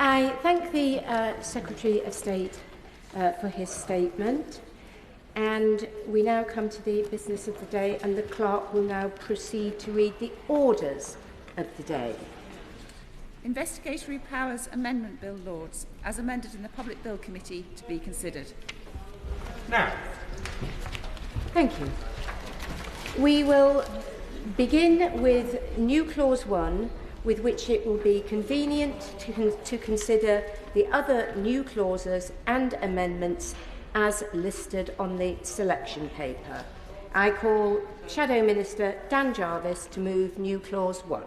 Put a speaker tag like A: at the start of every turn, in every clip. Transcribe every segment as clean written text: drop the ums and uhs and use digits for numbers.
A: I thank the Secretary of State for his statement, and we now come to the business of the day, and the clerk will now proceed to read the orders of the day.
B: Investigatory Powers Amendment Bill, Lords, as amended in the Public Bill Committee, to be considered.
C: Now.
A: Thank you. We will begin with new clause 1, with which it will be convenient to consider the other new clauses and amendments as listed on the selection paper. I call Shadow Minister Dan Jarvis to move new clause 1.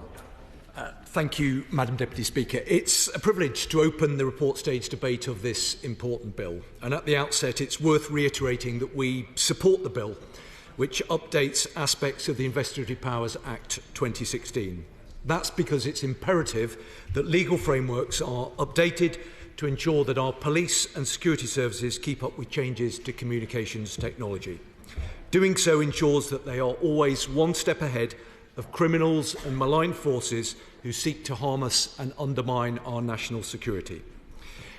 C: Thank you, Madam Deputy Speaker. It's a privilege to open the report stage debate of this important bill. And at the outset, it's worth reiterating that we support the bill, which updates aspects of the Investigatory Powers Act 2016. That's because it's imperative that legal frameworks are updated to ensure that our police and security services keep up with changes to communications technology. Doing so ensures that they are always one step ahead of criminals and malign forces who seek to harm us and undermine our national security.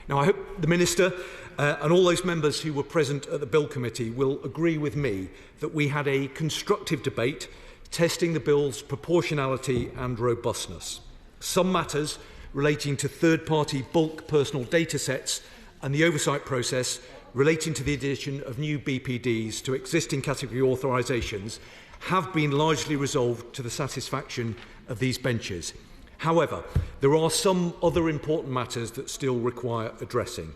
C: Now, I hope the Minister and all those members who were present at the Bill Committee will agree with me that we had a constructive debate testing the bill's proportionality and robustness. Some matters relating to third-party bulk personal data sets and the oversight process relating to the addition of new BPDs to existing category authorisations have been largely resolved to the satisfaction of these benches. However, there are some other important matters that still require addressing.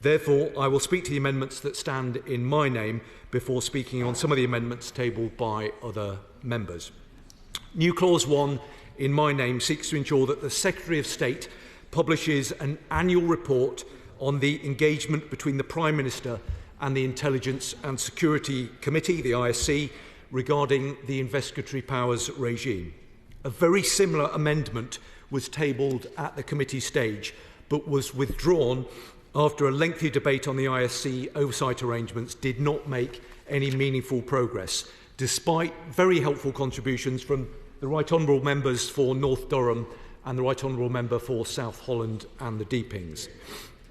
C: Therefore, I will speak to the amendments that stand in my name before speaking on some of the amendments tabled by other members. New Clause 1 in my name seeks to ensure that the Secretary of State publishes an annual report on the engagement between the Prime Minister and the Intelligence and Security Committee, the ISC, regarding the investigatory powers regime. A very similar amendment was tabled at the committee stage, but was withdrawn after a lengthy debate on the ISC oversight arrangements did not make any meaningful progress, despite very helpful contributions from the Right Honourable members for North Durham and the Right Honourable member for South Holland and the Deepings.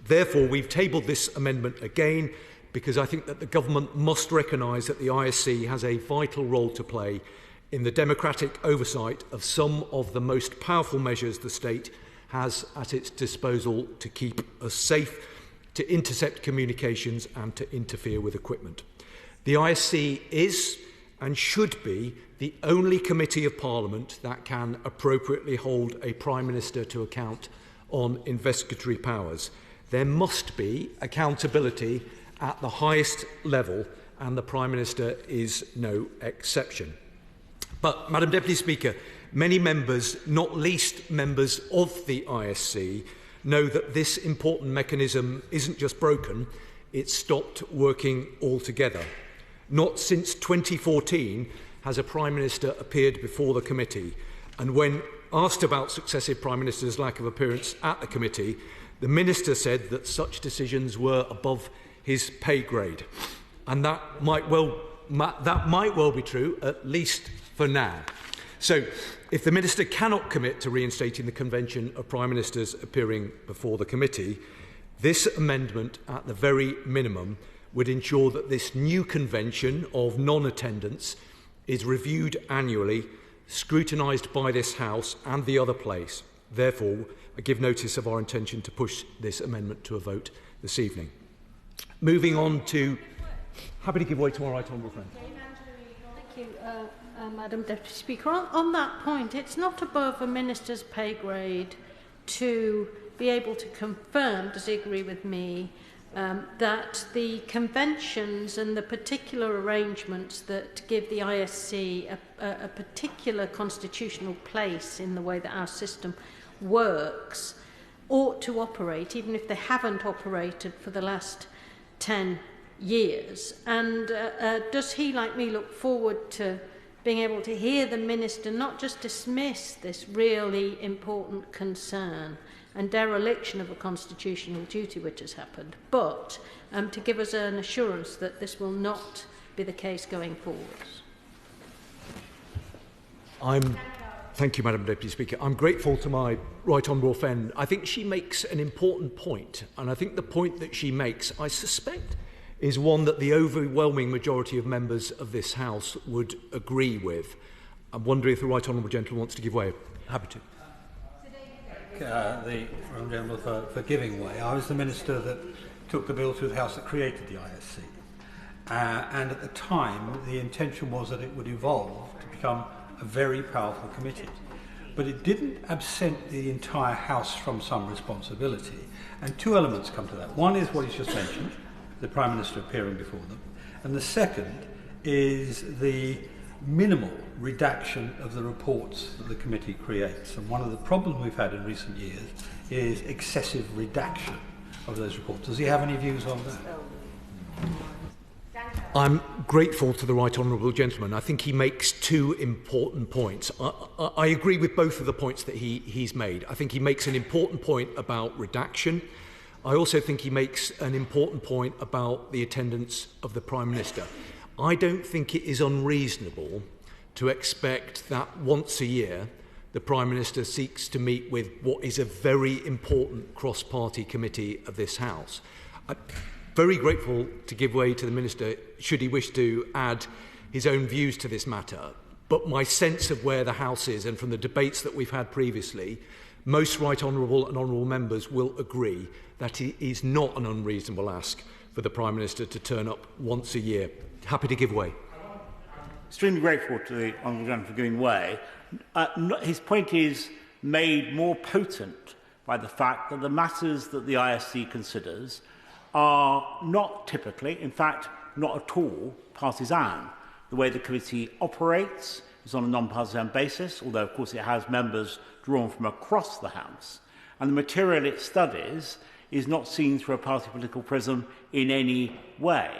C: Therefore, we've tabled this amendment again because I think that the government must recognise that the ISC has a vital role to play in the democratic oversight of some of the most powerful measures the state has at its disposal to keep us safe, to intercept communications and to interfere with equipment. The ISC is and should be the only committee of Parliament that can appropriately hold a Prime Minister to account on investigatory powers. There must be accountability at the highest level, and the Prime Minister is no exception. But, Madam Deputy Speaker, many members, not least members of the ISC, know that this important mechanism isn't just broken, it's stopped working altogether. Not since 2014 has a Prime Minister appeared before the committee, and when asked about successive Prime Ministers' lack of appearance at the committee, the Minister said that such decisions were above his pay grade. And that might well be true, at least for now. So, if the Minister cannot commit to reinstating the Convention of Prime Ministers appearing before the committee, this amendment, at the very minimum, would ensure that this new convention of non-attendance is reviewed annually, scrutinised by this House and the other place. Therefore, I give notice of our intention to push this amendment to a vote this evening. Moving on to... Happy to give way to my right honourable friend.
D: Thank you, Madam Deputy Speaker. On that point, it's not above a minister's pay grade to be able to confirm, does he agree with me, that the conventions and the particular arrangements that give the ISC a particular constitutional place in the way that our system works ought to operate, even if they haven't operated for the last 10 years. And does he, like me, look forward to being able to hear the Minister not just dismiss this really important concern and dereliction of a constitutional duty which has happened, but to give us an assurance that this will not be the case going forwards?
C: Thank you, Madam Deputy Speaker. I'm grateful to my right honourable friend. I think she makes an important point, and I think the point that she makes, I suspect, is one that the overwhelming majority of members of this House would agree with. I'm wondering if the right honourable gentleman wants to give way. Happy to.
E: The Honourable Gentleman for giving way. I was the Minister that took the bill through the House that created the ISC. And at the time, the intention was that it would evolve to become a very powerful committee. But it didn't absent the entire House from some responsibility. And two elements come to that. One is what he's just mentioned, the Prime Minister appearing before them. And the second is the minimal redaction of the reports that the committee creates. And one of the problems we've had in recent years is excessive redaction of those reports. Does he have any views on that?
C: I'm grateful to the right honourable gentleman. I think he makes two important points. I agree with both of the points that he's made. I think he makes an important point about redaction. I also think he makes an important point about the attendance of the Prime Minister. I don't think it is unreasonable to expect that once a year the Prime Minister seeks to meet with what is a very important cross-party committee of this House. I'm very grateful to give way to the Minister should he wish to add his own views to this matter. But my sense of where the House is, and from the debates that we've had previously, most right honourable and honourable members will agree that it is not an unreasonable ask for the Prime Minister to turn up once a year. Happy to give way.
F: Extremely grateful to the honourable gentleman for giving way. His point is made more potent by the fact that the matters that the ISC considers are not typically, in fact, not at all partisan. The way the committee operates is on a non-partisan basis, although, of course, it has members drawn from across the House. And the material it studies is not seen through a party political prism in any way.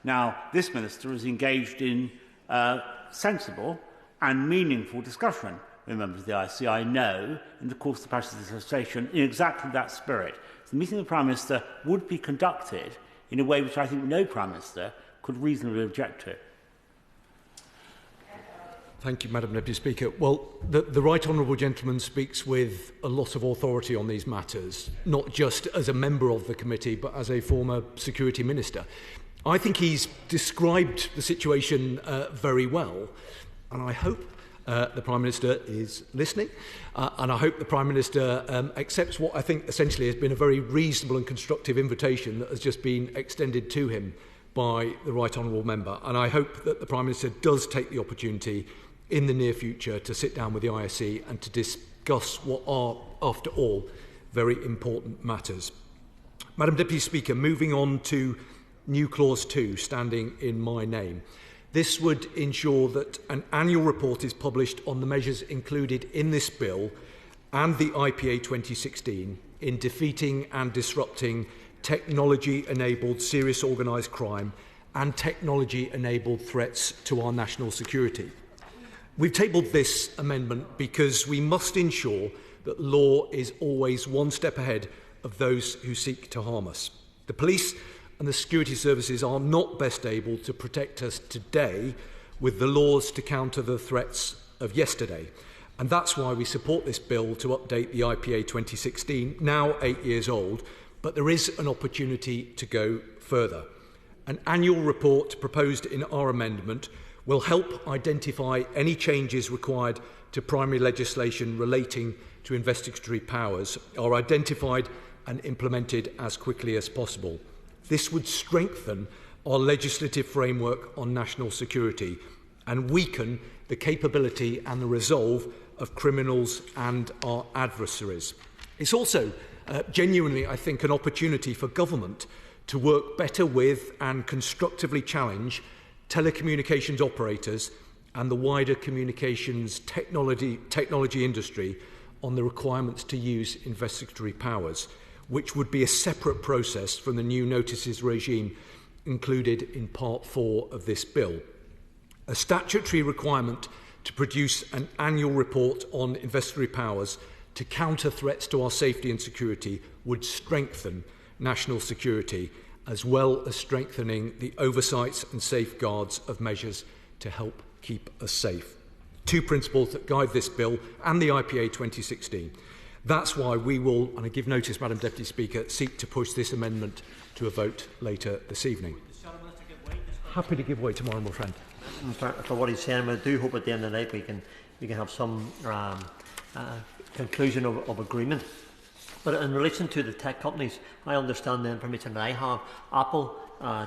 F: Now, this Minister is engaged in sensible and meaningful discussion with members of the ISC, I know, in the course of the passage of this legislation, in exactly that spirit. So the meeting of the Prime Minister would be conducted in a way which I think no Prime Minister could reasonably object to.
C: Thank you, Madam Deputy Speaker. Well, the right honourable gentleman speaks with a lot of authority on these matters, not just as a member of the committee, but as a former security minister. I think he's described the situation very well, and I hope the Prime Minister is listening, and I hope the Prime Minister accepts what I think essentially has been a very reasonable and constructive invitation that has just been extended to him by the right honourable member. And I hope that the Prime Minister does take the opportunity in the near future to sit down with the ISC and to discuss what are, after all, very important matters. Madam Deputy Speaker, moving on to new clause 2, standing in my name. This would ensure that an annual report is published on the measures included in this bill and the IPA 2016 in defeating and disrupting technology-enabled serious organised crime and technology-enabled threats to our national security. We've tabled this amendment because we must ensure that law is always one step ahead of those who seek to harm us. The police and the security services are not best able to protect us today with the laws to counter the threats of yesterday. And that's why we support this bill to update the IPA 2016, now 8 years old, but there is an opportunity to go further. An annual report proposed in our amendment will help identify any changes required to primary legislation relating to investigatory powers are identified and implemented as quickly as possible. This would strengthen our legislative framework on national security and weaken the capability and the resolve of criminals and our adversaries. It's also genuinely, I think, an opportunity for government to work better with and constructively challenge telecommunications operators and the wider communications technology industry on the requirements to use investigatory powers, which would be a separate process from the new notices regime included in Part 4 of this bill. A statutory requirement to produce an annual report on investigatory powers to counter threats to our safety and security would strengthen national security, as well as strengthening the oversights and safeguards of measures to help keep us safe. two principles that guide this bill and the IPA 2016. That's why we will, and I give notice, Madam Deputy Speaker, seek to push this amendment to a vote later this evening. Happy to give way to my honourable friend.
G: For what he's saying, I do hope at the end of the night we can have some conclusion of agreement. But in relation to the tech companies, I understand the information that I have. Apple,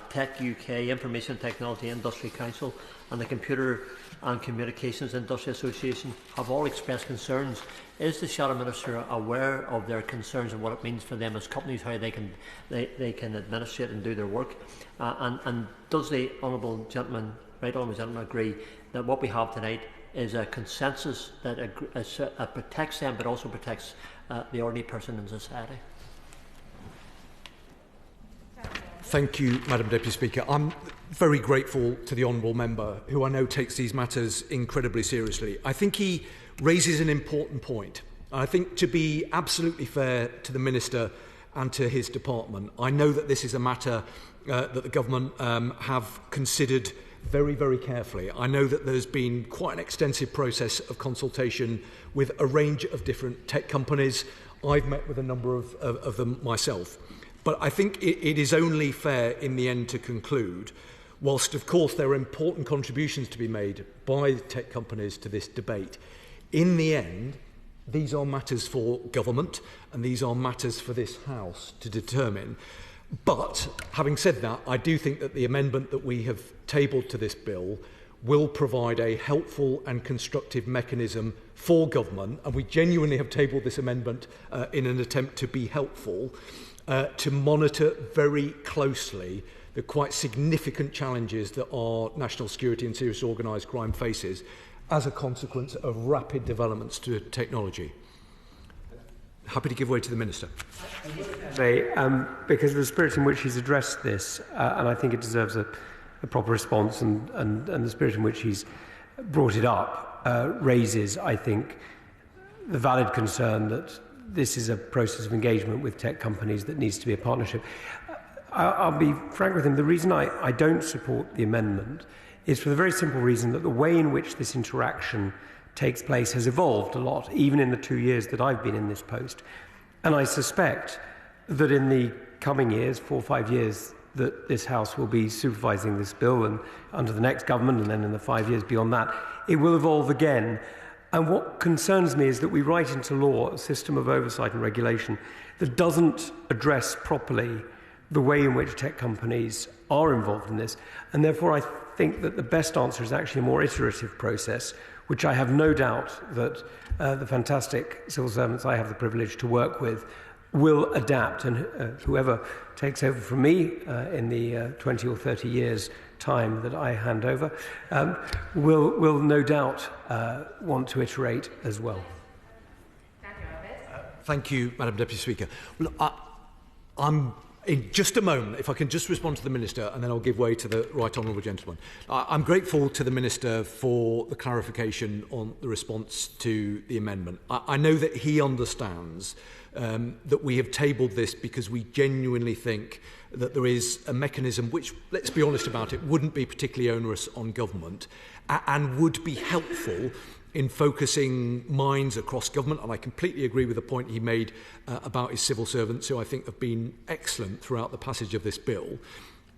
G: Tech UK, Information Technology Industry Council and the Computer and Communications Industry Association have all expressed concerns. Is the Shadow Minister aware of their concerns and what it means for them as companies, how they can administrate and do their work? And does the Honourable Gentleman, Right Honourable Gentleman, agree that what we have tonight is a consensus that protects them but also protects the ordinary person in society?
C: Thank you, Madam Deputy Speaker. I'm very grateful to the Honourable Member, who I know takes these matters incredibly seriously. I think he raises an important point. I think, to be absolutely fair to the Minister and to his department, I know that this is a matter that the Government have considered very, very carefully. I know that there's been quite an extensive process of consultation with a range of different tech companies. I've met with a number of them myself. But I think it is only fair in the end to conclude, whilst of course there are important contributions to be made by tech companies to this debate, in the end these are matters for government and these are matters for this House to determine. But having said that, I do think that the amendment that we have tabled to this bill will provide a helpful and constructive mechanism for government, and we genuinely have tabled this amendment in an attempt to be helpful, to monitor very closely the quite significant challenges that our national security and serious organised crime faces as a consequence of rapid developments to technology. Happy to give way to the Minister.
H: Because of the spirit in which he's addressed this, and I think it deserves a proper response, and the spirit in which he's brought it up raises, I think, the valid concern that this is a process of engagement with tech companies that needs to be a partnership. I'll be frank with him. The reason I don't support the amendment is for the very simple reason that the way in which this interaction takes place has evolved a lot, even in the 2 years that I've been in this post. And I suspect that in the coming years, 4 or 5 years, that this House will be supervising this bill, and under the next government, and then in the 5 years beyond that, it will evolve again. And what concerns me is that we write into law a system of oversight and regulation that doesn't address properly the way in which tech companies are involved in this. And therefore, I think that the best answer is actually a more iterative process, which I have no doubt that the fantastic civil servants I have the privilege to work with will adapt, and whoever takes over from me in the 20 or 30 years' time that I hand over will no doubt want to iterate as well.
C: Thank you, Madam Deputy Speaker. Well, I'm in just a moment, if I can just respond to the Minister, and then I'll give way to the Right Honourable Gentleman. I'm grateful to the Minister for the clarification on the response to the amendment. I know that he understands that we have tabled this because we genuinely think that there is a mechanism which, let's be honest about it, wouldn't be particularly onerous on government and would be helpful in focusing minds across government. And I completely agree with the point he made about his civil servants, who I think have been excellent throughout the passage of this bill.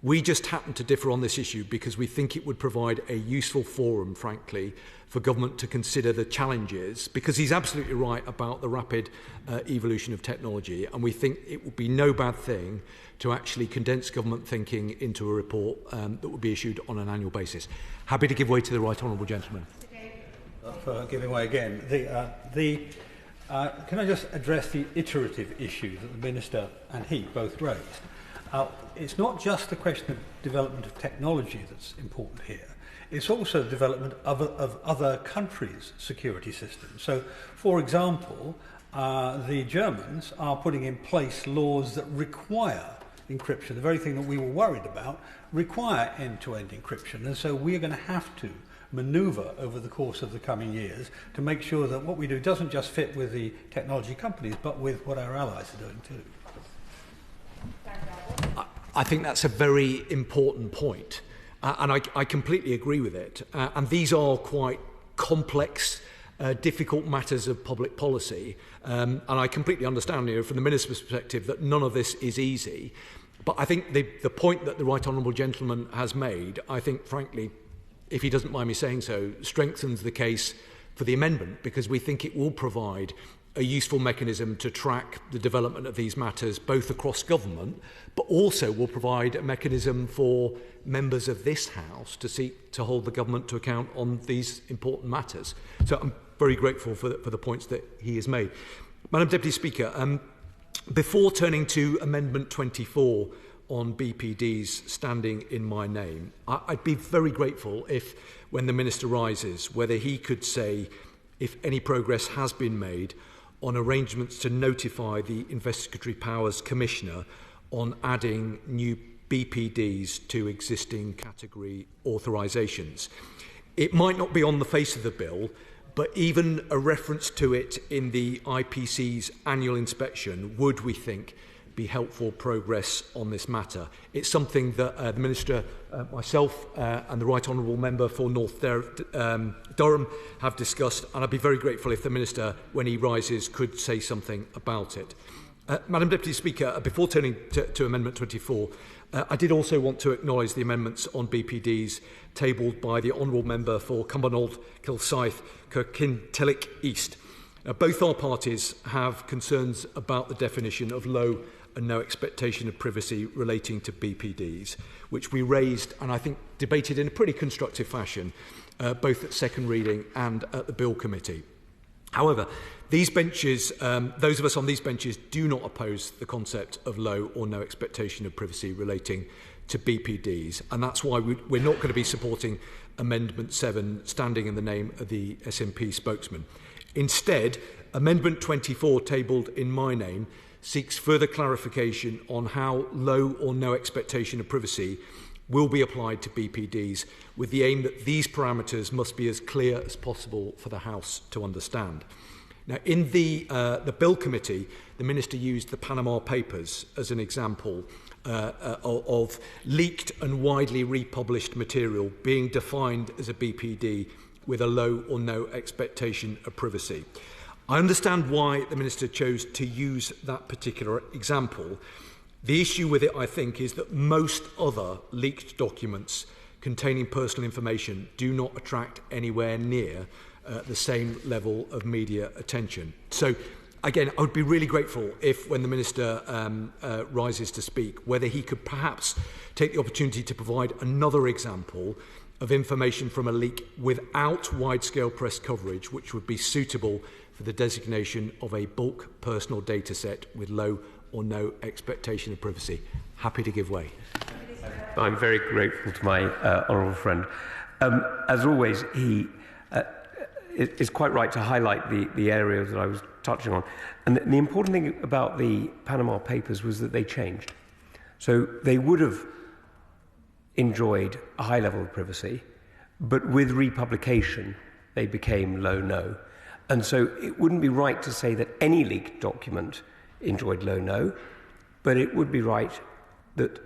C: We just happen to differ on this issue because we think it would provide a useful forum, frankly, for government to consider the challenges, because he's absolutely right about the rapid evolution of technology, and we think it would be no bad thing to actually condense government thinking into a report that would be issued on an annual basis. Happy to give way to the Right Honourable Gentleman.
E: For giving way again, can I just address the iterative issue that the Minister and he both raised? It's not just the question of development of technology that's important here. It's also the development of other countries' security systems. So, for example, the Germans are putting in place laws that require encryption. The very thing that we were worried about require end-to-end encryption. And so we're going to have to manoeuvre over the course of the coming years to make sure that what we do doesn't just fit with the technology companies, but with what our allies are doing too.
C: I think that's a very important point, and I completely agree with it. And these are quite complex, difficult matters of public policy. And I completely understand, from the Minister's perspective, that none of this is easy. But I think the point that the Right Honourable Gentleman has made, I think, frankly, if he doesn't mind me saying so, strengthens the case for the amendment, because we think it will provide a useful mechanism to track the development of these matters, both across government, but also will provide a mechanism for members of this House to seek to hold the government to account on these important matters. So I'm very grateful for the points that he has made. Madam Deputy Speaker, before turning to Amendment 24 on BPDs standing in my name, I'd be very grateful if, when the Minister rises, whether he could say if any progress has been made on arrangements to notify the Investigatory Powers Commissioner on adding new BPDs to existing category authorisations. It might not be on the face of the bill, but even a reference to it in the IPC's annual inspection would, we think, be helpful progress on this matter. It's something that the Minister, myself and the Right Honourable Member for North Durham have discussed, and I'd be very grateful if the Minister, when he rises, could say something about it. Madam Deputy Speaker, before turning to Amendment 24, I did also want to acknowledge the amendments on BPDs tabled by the Honourable Member for Cumbernauld, Kilsyth, Kirkintilloch East. Both our parties have concerns about the definition of low and no expectation of privacy relating to BPDs, which we raised and I think debated in a pretty constructive fashion, both at second reading and at the Bill Committee. However, these benches, those of us on these benches do not oppose the concept of low or no expectation of privacy relating to BPDs, and that's why we're not going to be supporting Amendment 7 standing in the name of the SNP spokesman. Instead, Amendment 24, tabled in my name, seeks further clarification on how low or no expectation of privacy will be applied to BPDs, with the aim that these parameters must be as clear as possible for the House to understand. Now, in the Bill Committee, the Minister used the Panama Papers as an example of leaked and widely republished material being defined as a BPD with a low or no expectation of privacy. I understand why the Minister chose to use that particular example. The issue with it, I think, is that most other leaked documents containing personal information do not attract anywhere near the same level of media attention. So, again, I would be really grateful if, when the Minister rises to speak, whether he could perhaps take the opportunity to provide another example of information from a leak without wide-scale press coverage, which would be suitable for the designation of a bulk personal data set with low or no expectation of privacy. Happy to give way.
H: I'm very grateful to my honourable friend. As always, he is quite right to highlight the areas that I was touching on. And the important thing about the Panama Papers was that they changed. So they would have enjoyed a high level of privacy, but with republication, they became low-no. And so it wouldn't be right to say that any leaked document enjoyed low-no, but it would be right that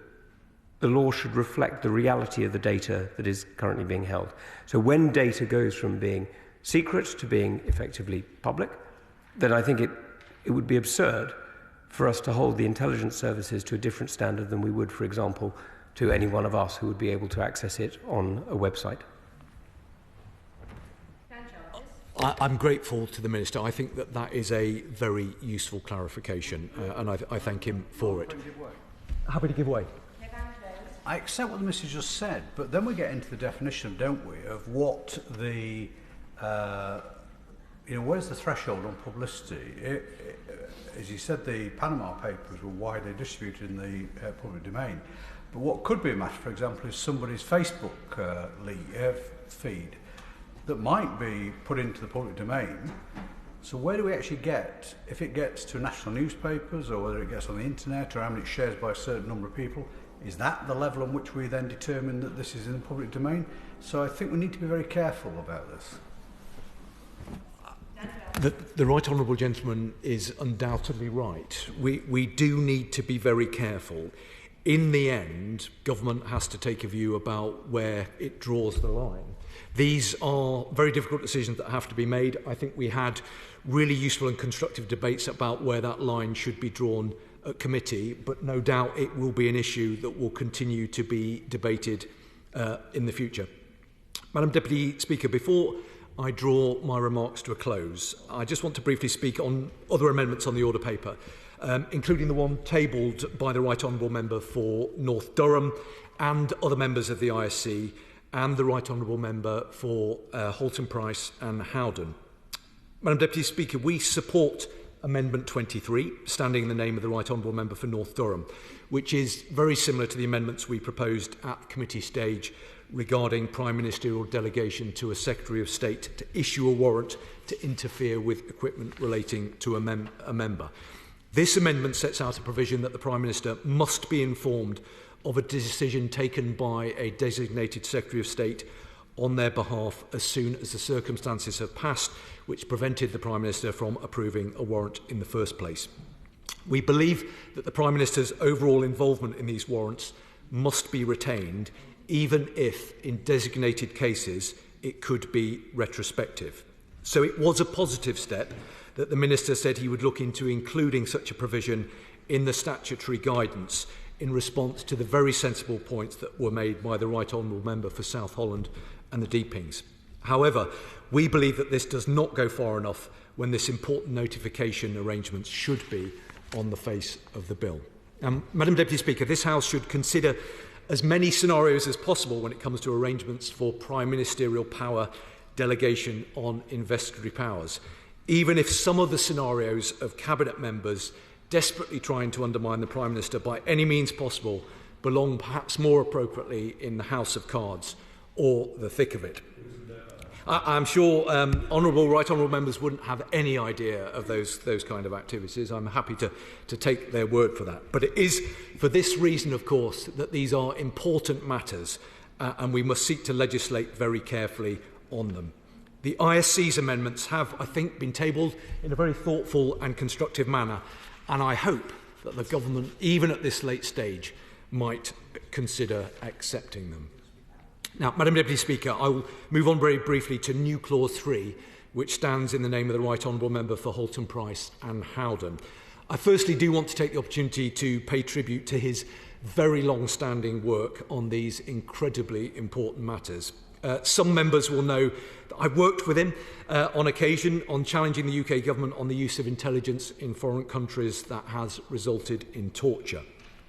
H: the law should reflect the reality of the data that is currently being held. So when data goes from being secret to being effectively public, then I think it would be absurd for us to hold the intelligence services to a different standard than we would, for example, to any one of us who would be able to access it on a website.
C: I'm grateful to the Minister. I think that is a very useful clarification, and I thank him for it. Happy to give way.
E: I accept what the Minister just said, but then we get into the definition, don't we, of what the, where's the threshold on publicity? As you said, the Panama Papers were widely distributed in the public domain. But what could be a matter, for example, is somebody's Facebook feed that might be put into the public domain. So where do we actually get, if it gets to national newspapers or whether it gets on the internet or how many it shares by a certain number of people, is that the level on which we then determine that this is in the public domain? So I think we need to be very careful about this.
C: The Right Honourable Gentleman is undoubtedly right. We do need to be very careful. in the end, government has to take a view about where it draws the line. These are very difficult decisions that have to be made. I think we had really useful and constructive debates about where that line should be drawn at committee, but no doubt it will be an issue that will continue to be debated in the future. Madam Deputy Speaker, before I draw my remarks to a close, I just want to briefly speak on other amendments on the order paper, including the one tabled by the Right Honourable Member for North Durham and other members of the ISC, and the Right Honourable Member for Haltemprice and Howden. Madam Deputy Speaker, we support Amendment 23, standing in the name of the Right Honourable Member for North Durham, which is very similar to the amendments we proposed at committee stage regarding Prime Ministerial delegation to a Secretary of State to issue a warrant to interfere with equipment relating to a member. This amendment sets out a provision that the Prime Minister must be informed of a decision taken by a designated Secretary of State on their behalf as soon as the circumstances have passed which prevented the Prime Minister from approving a warrant in the first place. We believe that the Prime Minister's overall involvement in these warrants must be retained, even if in designated cases it could be retrospective. So it was a positive step that the Minister said he would look into including such a provision in the statutory guidance in response to the very sensible points that were made by the Right Honourable Member for South Holland and the Deepings. However, we believe that this does not go far enough when this important notification arrangement should be on the face of the bill. Madam Deputy Speaker, this House should consider as many scenarios as possible when it comes to arrangements for Prime Ministerial power delegation on investigatory powers, even if some of the scenarios of Cabinet members desperately trying to undermine the Prime Minister by any means possible belong perhaps more appropriately in the House of Cards or the thick of it. I'm sure Right Honourable Members wouldn't have any idea of those kind of activities. I'm happy to take their word for that. But it is for this reason, of course, that these are important matters and we must seek to legislate very carefully on them. The ISC's amendments have, I think, been tabled in a very thoughtful and constructive manner, and I hope that the government, even at this late stage, might consider accepting them. Now, Madam Deputy Speaker, I will move on very briefly to new clause 3, which stands in the name of the Right Honourable Member for Haltemprice and Howden. I firstly do want to take the opportunity to pay tribute to his very long-standing work on these incredibly important matters. Some members will know that I've worked with him on occasion on challenging the UK government on the use of intelligence in foreign countries that has resulted in torture.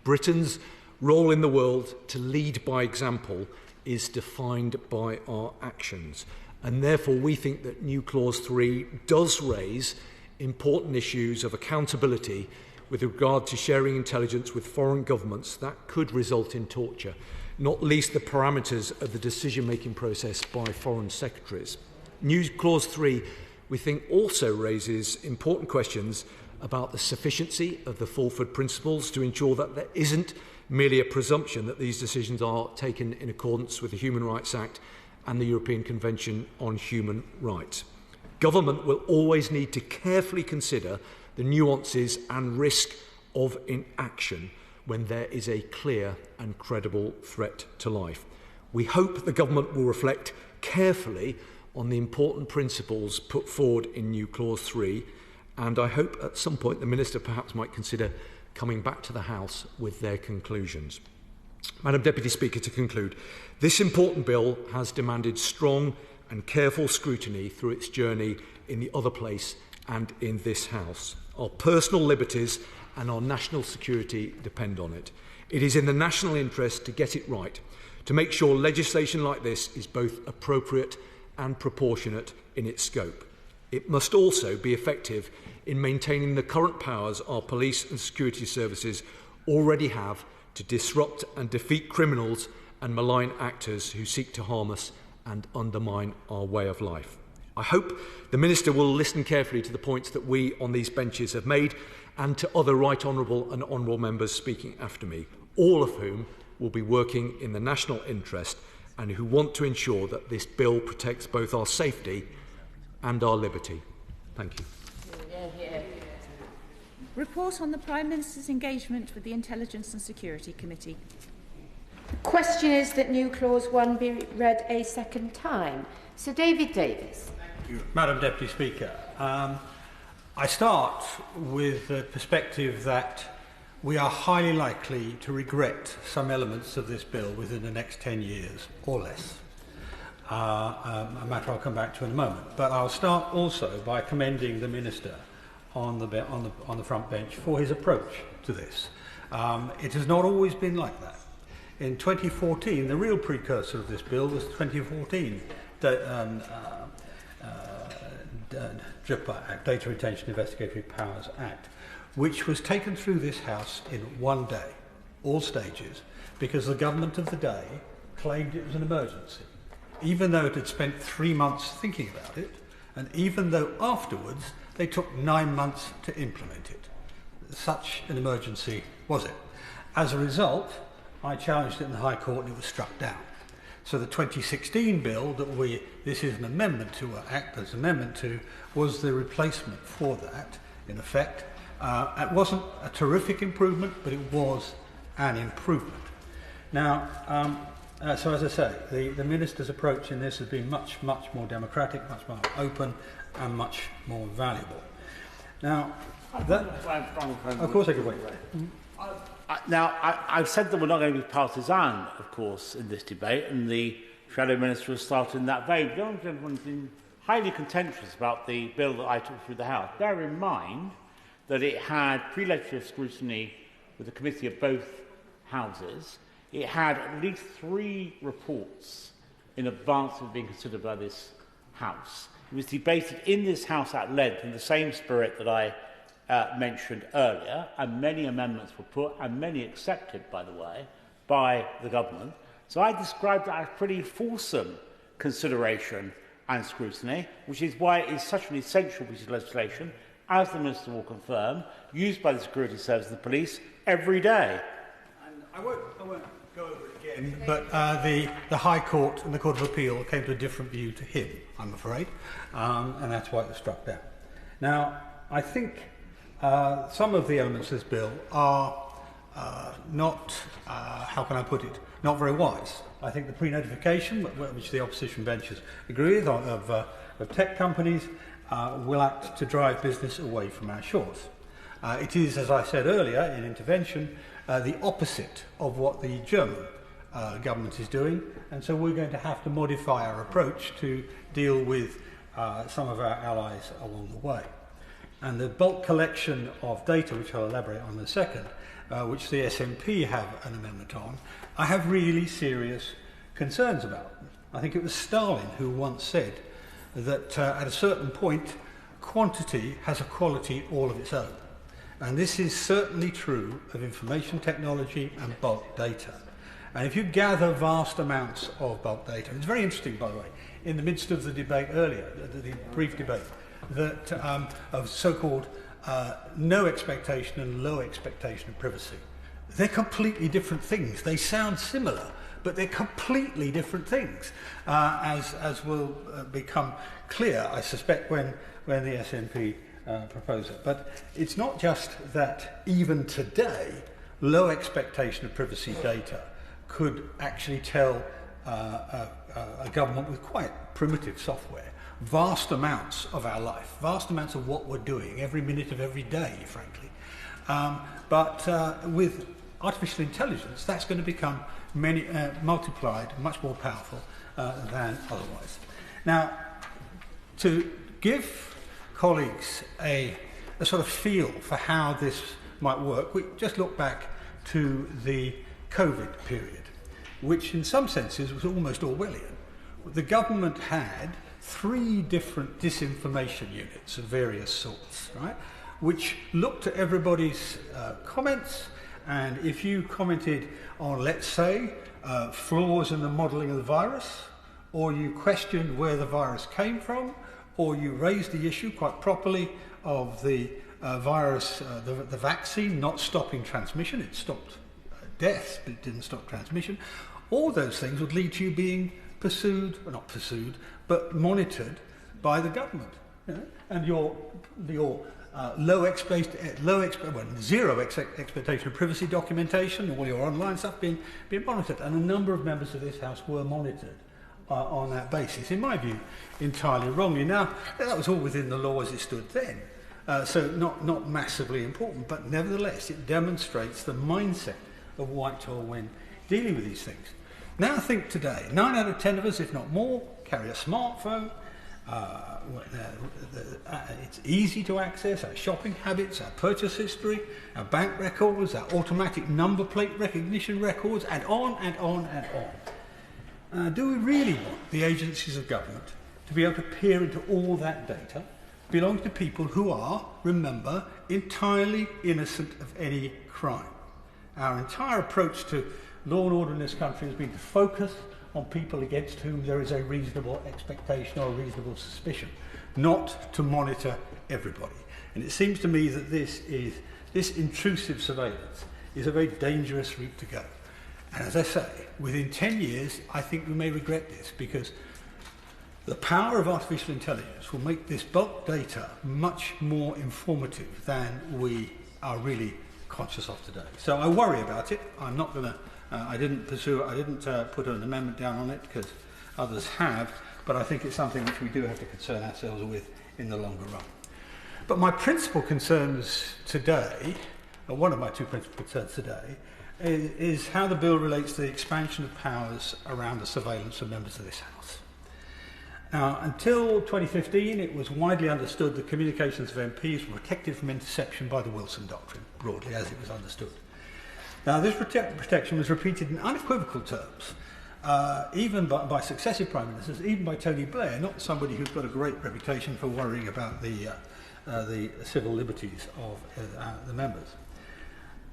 C: Britain's role in the world to lead by example is defined by our actions, and therefore we think that new clause 3 does raise important issues of accountability with regard to sharing intelligence with foreign governments that could result in torture, not least the parameters of the decision-making process by foreign secretaries. New clause 3, we think, also raises important questions about the sufficiency of the Fulford principles to ensure that there isn't merely a presumption that these decisions are taken in accordance with the Human Rights Act and the European Convention on Human Rights. Government will always need to carefully consider the nuances and risk of inaction when there is a clear and credible threat to life. We hope the government will reflect carefully on the important principles put forward in new clause 3, and I hope at some point the Minister perhaps might consider coming back to the House with their conclusions. Madam Deputy Speaker, to conclude, this important bill has demanded strong and careful scrutiny through its journey in the other place and in this House. Our personal liberties and our national security depend on it. It is in the national interest to get it right, to make sure legislation like this is both appropriate and proportionate in its scope. It must also be effective in maintaining the current powers our police and security services already have to disrupt and defeat criminals and malign actors who seek to harm us and undermine our way of life. I hope the Minister will listen carefully to the points that we on these benches have made and to other Right Honourable and Honourable Members speaking after me, all of whom will be working in the national interest and who want to ensure that this bill protects both our safety and our liberty. Thank you.
B: Report on the Prime Minister's engagement with the Intelligence and Security Committee.
A: The question is that new clause 1 be read a second time. Sir David Davis.
E: Thank you, Madam Deputy Speaker. I start with the perspective that we are highly likely to regret some elements of this bill within the next 10 years or less. A matter I'll come back to in a moment. But I'll start also by commending the Minister on the front bench for his approach to this. It has not always been like that. In 2014, the real precursor of this bill was 2014 DRIPA Act, Data Retention Investigatory Powers Act, which was taken through this House in one day, all stages, because the government of the day claimed it was an emergency, even though it had spent 3 months thinking about it, and even though afterwards they took 9 months to implement it. Such an emergency was it. As a result, I challenged it in the High Court and it was struck down. So the 2016 bill that this is an amendment to, or Act as an amendment to, was the replacement for that, in effect. It wasn't a terrific improvement, but it was an improvement. Now, so as I say, the Minister's approach in this has been much, much more democratic, much more open, and much more valuable. Now, of course I could wait.
F: Now, I've said that we're not going to be partisan, of course, in this debate, and the Shadow Minister has started in that vein. But the Honourable Gentleman's been highly contentious about the bill that I took through the House. Bear in mind that it had pre-legislative scrutiny with a committee of both houses. It had at least 3 reports in advance of being considered by this House. It was debated in this House at length in the same spirit that I mentioned earlier, and many amendments were put, and many accepted, by the way, by the government. So I described that as pretty fulsome consideration and scrutiny, which is why it is such an essential piece of legislation, as the Minister will confirm, used by the security service and the police every day.
E: And I won't go over it again, but the High Court and the Court of Appeal came to a different view to him, I'm afraid, and that's why it was struck down. Now, I think some of the elements of this bill are not, how can I put it, not very wise. I think the pre-notification, which the opposition benches agree with, of tech companies, will act to drive business away from our shores. It is, as I said earlier in intervention, the opposite of what the German government is doing, and so we're going to have to modify our approach to deal with some of our allies along the way. And the bulk collection of data, which I'll elaborate on in a second, which the SNP have an amendment on, I have really serious concerns about. I think it was Stalin who once said that at a certain point, quantity has a quality all of its own. And this is certainly true of information technology and bulk data. And if you gather vast amounts of bulk data, it's very interesting, by the way, in the midst of the debate earlier, the brief debate, that of so-called no expectation and low expectation of privacy. They're completely different things. They sound similar, but they're completely different things, as will become clear, I suspect, when the SNP propose it. But it's not just that even today, low expectation of privacy data could actually tell a government with quite primitive software vast amounts of our life, vast amounts of what we're doing every minute of every day, frankly. But with artificial intelligence, that's going to become multiplied, much more powerful than otherwise. Now, to give colleagues a sort of feel for how this might work, we just look back to the COVID period, which in some senses was almost Orwellian. The government had 3 different disinformation units of various sorts, right, which looked at everybody's comments, and if you commented on, let's say, flaws in the modelling of the virus, or you questioned where the virus came from, or you raised the issue quite properly of the virus, the vaccine not stopping transmission, it stopped deaths, but it didn't stop transmission, all those things would lead to you being pursued, or not pursued, but monitored by the government. You know? And your zero expectation of privacy documentation, all your online stuff being monitored, and a number of members of this House were monitored on that basis, in my view, entirely wrongly. Now, that was all within the law as it stood then, so not massively important, but nevertheless it demonstrates the mindset of Whitehall when dealing with these things. Now think today, 9 out of 10 of us, if not more, carry a smartphone. It's easy to access our shopping habits, our purchase history, our bank records, our automatic number plate recognition records, and on and on and on. Do we really want the agencies of government to be able to peer into all that data belonging to people who are, remember, entirely innocent of any crime? Our entire approach to law and order in this country has been to focus on people against whom there is a reasonable expectation or a reasonable suspicion, not to monitor everybody. And it seems to me that this intrusive surveillance is a very dangerous route to go. And as I say, within 10 years, I think we may regret this, because the power of artificial intelligence will make this bulk data much more informative than we are really conscious of today. So I worry about it. I'm not going to I didn't put an amendment down on it because others have, but I think it's something which we do have to concern ourselves with in the longer run. But my principal concerns today, or one of my two principal concerns today, is how the bill relates to the expansion of powers around the surveillance of members of this House. Now, until 2015, it was widely understood that communications of MPs were protected from interception by the Wilson Doctrine, broadly as it was understood. Now, this protection was repeated in unequivocal terms, even by successive Prime Ministers, even by Tony Blair, not somebody who's got a great reputation for worrying about the civil liberties of the members.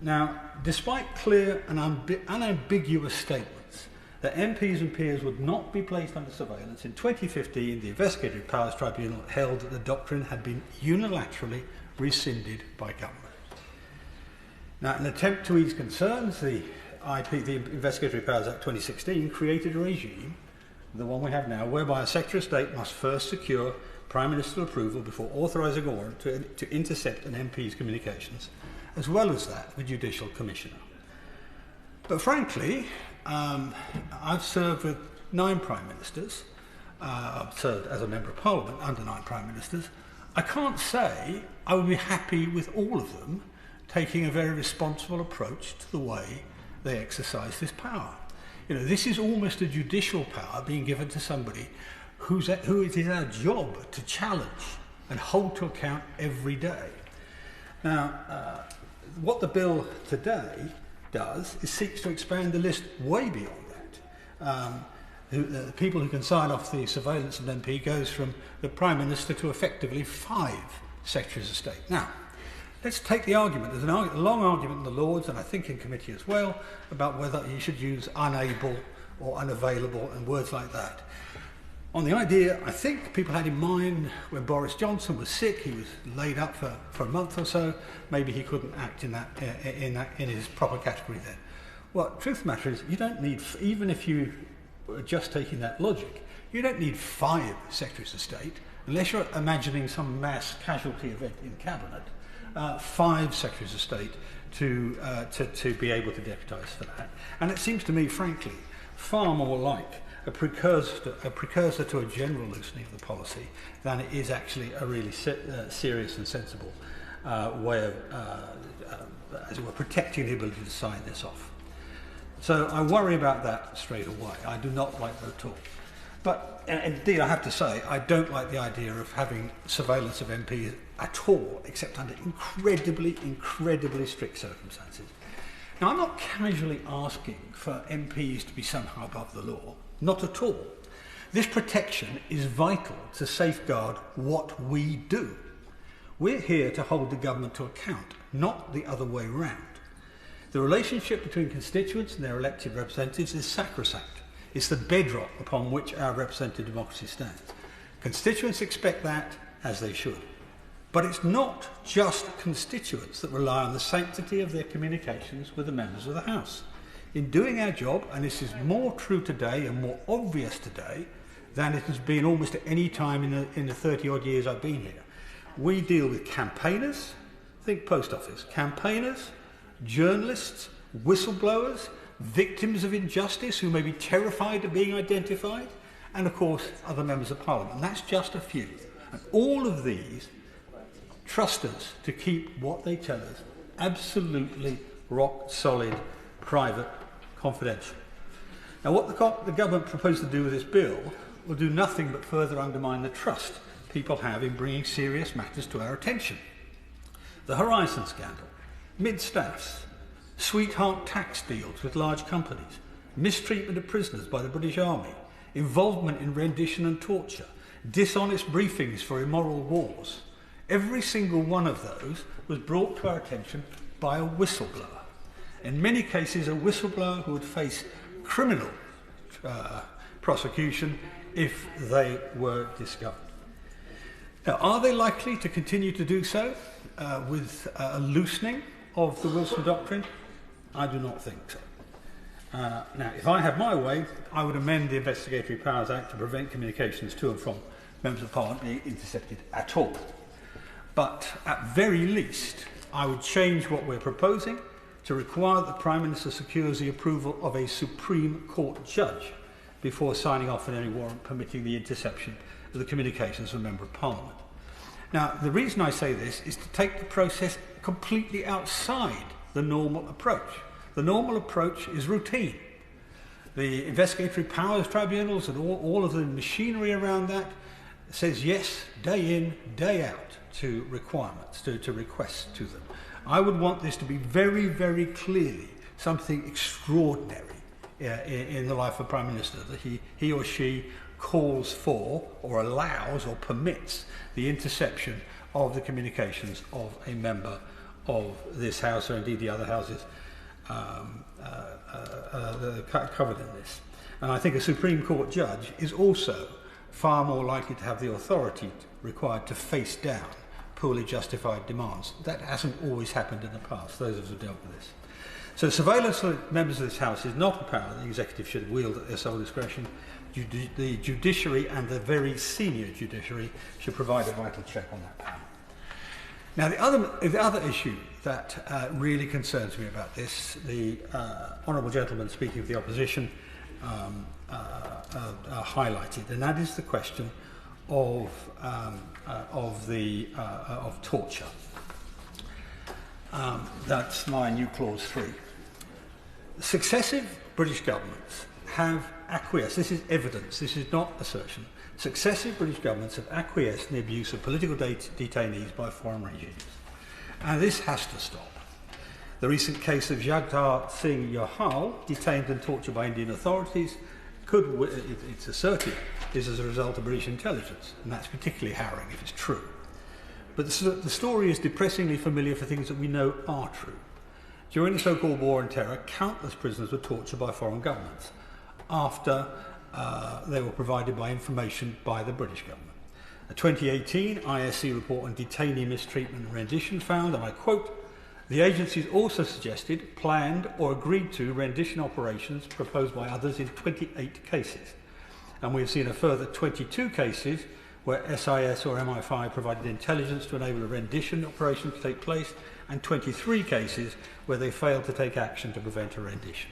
E: Now, despite clear and unambiguous statements that MPs and peers would not be placed under surveillance, in 2015 the Investigatory Powers Tribunal held that the doctrine had been unilaterally rescinded by government. Now, in an attempt to ease concerns, the Investigatory Powers Act 2016 created a regime, the one we have now, whereby a Secretary of State must first secure Prime Minister approval before authorising a warrant to intercept an MP's communications, as well as that of a Judicial Commissioner. But frankly, I've served with 9 Prime Ministers. I've served as a Member of Parliament under 9 Prime Ministers. I can't say I would be happy with all of them taking a very responsible approach to the way they exercise this power. You know, this is almost a judicial power being given to somebody who it is our job to challenge and hold to account every day. Now, what the bill today does is seeks to expand the list way beyond that. The people who can sign off the surveillance of an MP goes from the Prime Minister to effectively 5 Secretaries of State. Now, let's take the argument. There's a long argument in the Lords, and I think in committee as well, about whether you should use unable or unavailable and words like that. On the idea, I think people had in mind when Boris Johnson was sick, he was laid up for a month or so, maybe he couldn't act in his proper category then. Well, the truth of the matter is, you don't need, even if you were just taking that logic, you don't need 5 Secretaries of State, unless you're imagining some mass casualty event in Cabinet. 5 Secretaries of State to be able to deputise for that. And it seems to me, frankly, far more like a precursor to a general loosening of the policy than it is actually a really serious and sensible way of, as it were, protecting the ability to sign this off. So I worry about that straight away. I do not like that at all. But indeed, I have to say, I don't like the idea of having surveillance of MPs at all, except under incredibly, incredibly strict circumstances. Now, I'm not casually asking for MPs to be somehow above the law. Not at all. This protection is vital to safeguard what we do. We're here to hold the government to account, not the other way round. The relationship between constituents and their elected representatives is sacrosanct. It's the bedrock upon which our representative democracy stands. Constituents expect that, as they should. But it's not just constituents that rely on the sanctity of their communications with the members of the House. In doing our job, and this is more true today and more obvious today than it has been almost at any time in the 30-odd years I've been here, We deal with campaigners, think post office, campaigners, journalists, whistleblowers, victims of injustice who may be terrified of being identified, and of course other members of Parliament. And that's just a few. And all of these trust us to keep what they tell us absolutely rock solid, private, confidential. Now what the government proposed to do with this bill will do nothing but further undermine the trust people have in bringing serious matters to our attention. The Horizon scandal, mid-staffs, sweetheart tax deals with large companies, mistreatment of prisoners by the British Army, involvement in rendition and torture, dishonest briefings for immoral wars. Every single one of those was brought to our attention by a whistleblower. In many cases, a whistleblower who would face criminal prosecution if they were discovered. Now, are they likely to continue to do so with a loosening of the Wilson Doctrine? I do not think so. Now, if I had my way, I would amend the Investigatory Powers Act to prevent communications to and from members of Parliament being intercepted at all. But at very least, I would change what we're proposing to require that the Prime Minister secures the approval of a Supreme Court judge before signing off on any warrant permitting the interception of the communications of a Member of Parliament. Now, the reason I say this is to take the process completely outside the normal approach. The normal approach is routine. The investigatory powers tribunals and all of the machinery around that says yes, day in, day out to requirements, to requests to them. I would want this to be very, very clearly something extraordinary in the life of Prime Minister, that he or she calls for or allows or permits the interception of the communications of a member of this House, or indeed the other houses covered in this. And I think a Supreme Court judge is also far more likely to have the authority required to face down poorly justified demands. That hasn't always happened in the past, those of us who have dealt with this. So surveillance of members of this House is not a power the executive should wield at their sole discretion. The judiciary, and the very senior judiciary, should provide a vital check on that power. Now, the other issue that really concerns me about this, the honourable gentleman speaking of the opposition highlighted, and that is the question of torture. That's my new clause 3. Successive British governments have acquiesced. This is evidence. This is not assertion. Successive British governments have acquiesced in the abuse of political detainees by foreign regimes, and this has to stop. The recent case of Jagtar Singh Yohal, detained and tortured by Indian authorities, it's asserted, is as a result of British intelligence, and that's particularly harrowing if it's true. But the story is depressingly familiar for things that we know are true. During the so-called War on Terror, countless prisoners were tortured by foreign governments after they were provided by information by the British government. A 2018 ISC report on detainee mistreatment and rendition found, and I quote, "The agencies also suggested, planned or agreed to rendition operations proposed by others in 28 cases. And we've seen a further 22 cases where SIS or MI5 provided intelligence to enable a rendition operation to take place, and 23 cases where they failed to take action to prevent a rendition."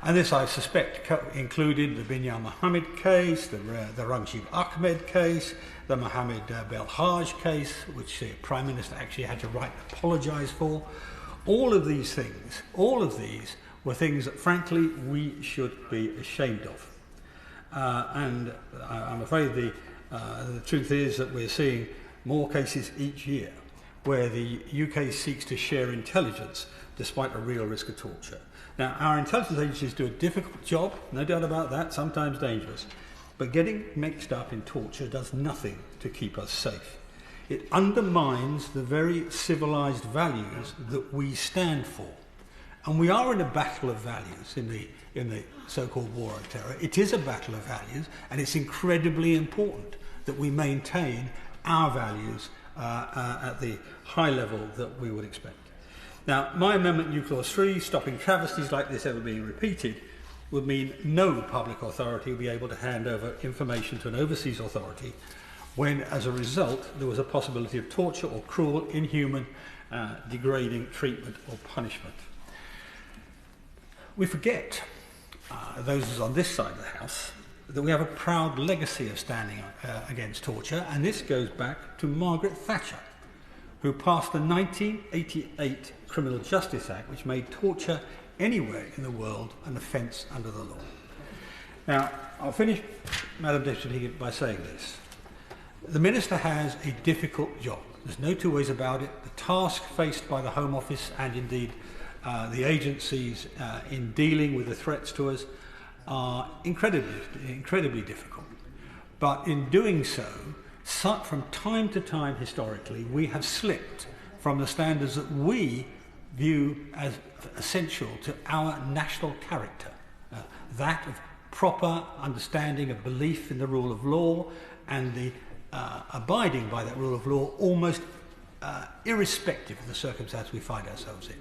E: And this, I suspect, included the Binyam Mohammed case, the Rangib Ahmed case, the Mohammed Belhaj case, which the Prime Minister actually had to write and apologise for. All of these were things that, frankly, we should be ashamed of. And I'm afraid the truth is that we're seeing more cases each year where the UK seeks to share intelligence despite a real risk of torture. Now, our intelligence agencies do a difficult job, no doubt about that, sometimes dangerous, but getting mixed up in torture does nothing to keep us safe. It undermines the very civilised values that we stand for. And we are in a battle of values in the so-called War on Terror. It is a battle of values, and it's incredibly important that we maintain our values at the high level that we would expect. Now, my amendment, New Clause 3, stopping travesties like this ever being repeated, would mean no public authority will be able to hand over information to an overseas authority when, as a result, there was a possibility of torture or cruel, inhuman, degrading treatment or punishment. We forget, those on this side of the House, that we have a proud legacy of standing against torture, and this goes back to Margaret Thatcher, who passed the 1988 Criminal Justice Act, which made torture anywhere in the world an offence under the law. Now, I'll finish, Madam Deputy Speaker, by saying this. The Minister has a difficult job. There's no two ways about it. The task faced by the Home Office and indeed the agencies in dealing with the threats to us are incredibly difficult. But in doing so, from time to time historically, we have slipped from the standards that we view as essential to our national character, that of proper understanding of belief in the rule of law and the abiding by that rule of law almost irrespective of the circumstance we find ourselves in.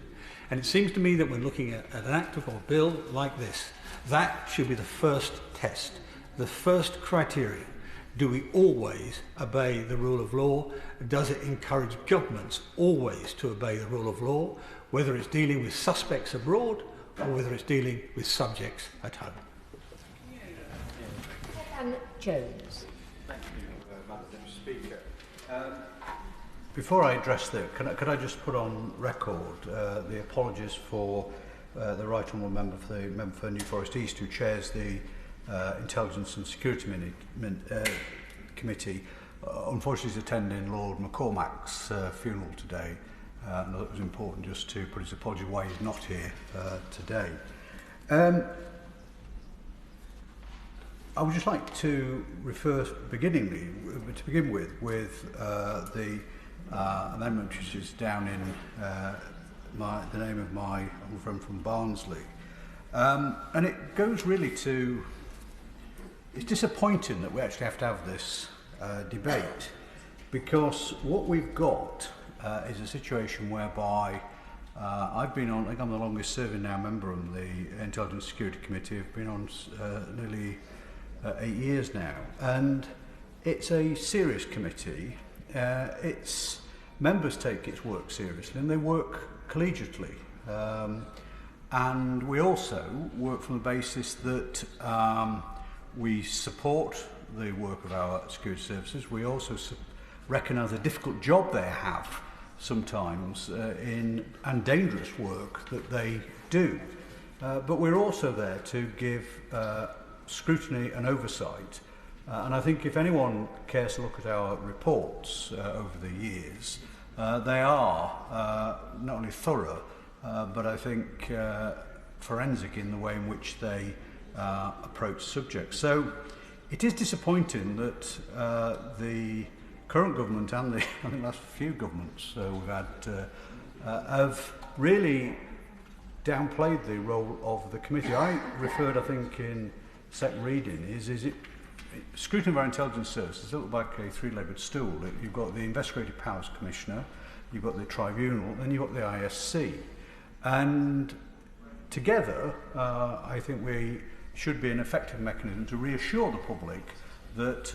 E: And it seems to me that when looking at an act or bill like this, that should be the first test, the first criterion. Do we always obey the rule of law? Does it encourage governments always to obey the rule of law, whether it's dealing with suspects abroad or whether it's dealing with subjects at home?
A: And Jones.
I: Thank you, Madam Speaker. Before I address that, could I just put on record the apologies for the Right Honourable Member for New Forest East, who chairs the Intelligence and Security Committee. Unfortunately, he's attending Lord McCormack's funeral today. I thought it was important just to put his apology why he's not here today. I would just like to refer, to begin with the amendment which is down in the name of my old friend from Barnsley. And it goes really to, it's disappointing that we actually have to have this debate, because what we've got is a situation whereby I've been on, I think I'm the longest serving now member of the Intelligence and Security Committee. I've been on nearly 8 years now, and it's a serious committee. Its members take its work seriously and they work collegiately. And we also work from the basis that we support the work of our security services. We also recognise the difficult job they have sometimes and dangerous work that they do. But we're also there to give scrutiny and oversight. And I think if anyone cares to look at our reports over the years, they are not only thorough, but I think forensic in the way in which they approach subjects. So it is disappointing that the current government and the I think last few governments we've had have really downplayed the role of the committee. I referred, I think, in second reading, is it scrutiny of our intelligence services is a little like a three-legged stool. You've got the Investigatory Powers Commissioner, you've got the Tribunal, and you've got the ISC. And together, I think we should be an effective mechanism to reassure the public that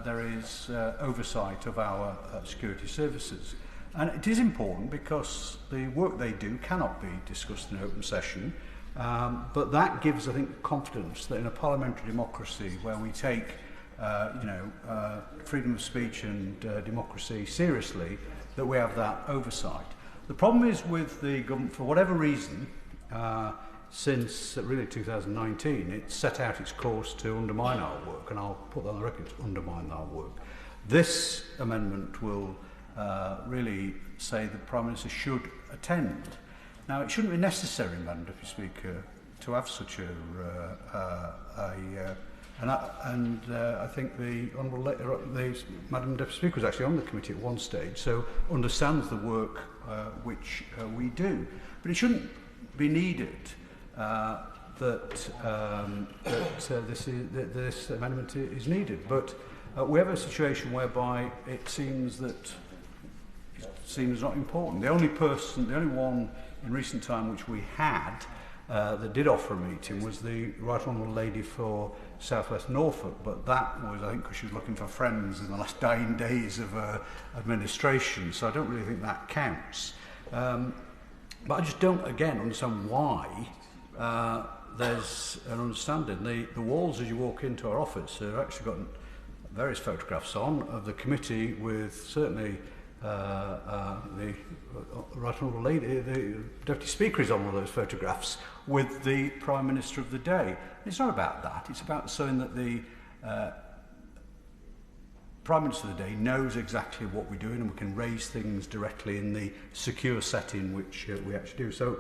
I: there is oversight of our security services. And it is important because the work they do cannot be discussed in open session. But that gives, I think, confidence that in a parliamentary democracy where we take, freedom of speech and democracy seriously, that we have that oversight. The problem is with the government, for whatever reason, since really 2019, it set out its course to undermine our work, and I'll put that on the record, to undermine our work. This amendment will really say the Prime Minister should attend. Now, it shouldn't be necessary, Madam Deputy Speaker, to have such I think the Madam Deputy Speaker was actually on the committee at one stage, so understands the work which we do. But it shouldn't be needed that this amendment is needed. But we have a situation whereby it seems not important. The only one in recent time which we had that did offer a meeting was the Right Honourable Lady for South West Norfolk, but that was, I think, because she was looking for friends in the last dying days of administration, so I don't really think that counts. But I just don't, again, understand why there's an understanding. The walls as you walk into our office have actually got various photographs on of the committee with certainly the Right Honourable Lady, the Deputy Speaker is on one of those photographs with the Prime Minister of the day. It's not about that, it's about showing that the Prime Minister of the day knows exactly what we're doing and we can raise things directly in the secure setting which we actually do. So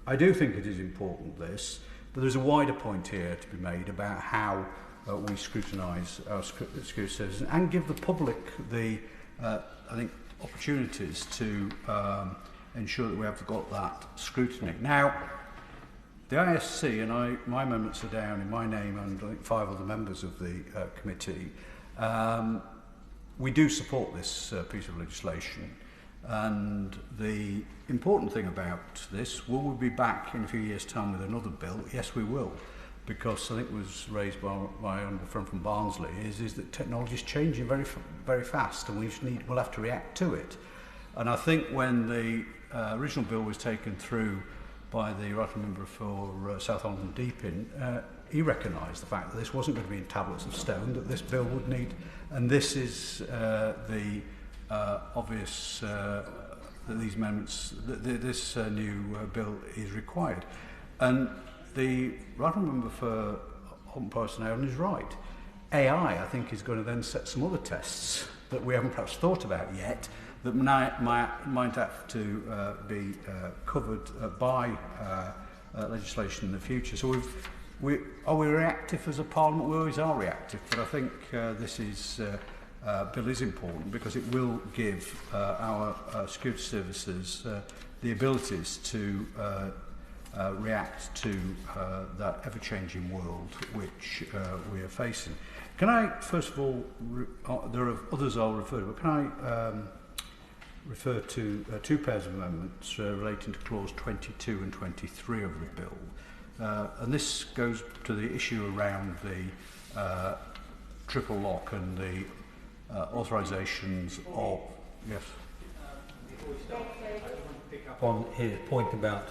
I: I do think it is important, this, but there's a wider point here to be made about how we scrutinise our security services and give the public the, I think, opportunities to ensure that we have got that scrutiny. Now, the ISC, and my amendments are down in my name and I think 5 other members of the committee, we do support this piece of legislation. And the important thing about this, will we be back in a few years' time with another bill? Yes, we will. Because I think it was raised by my honourable friend from Barnsley, is that technology is changing very, very fast, and we'll have to react to it. And I think when the original bill was taken through by the right member for Southam and Deepings, he recognised the fact that this wasn't going to be in tablets of stone, that this bill would need, and this is the obvious that these amendments, this new bill is required. And the right member for Haltemprice and Howden is right. AI, I think, is going to then set some other tests that we haven't perhaps thought about yet that might have to be covered by legislation in the future. So are we reactive as a parliament? We always are reactive, but I think this bill is important because it will give our security services the abilities to react to that ever-changing world which we are facing. Can I, first of all, there are others I'll refer to, but can I refer to 2 pairs of amendments relating to clause 22 and 23 of the bill. And this goes to the issue around the triple lock and the authorisations of... Yes.
E: Before we start, I just want to pick up on his point about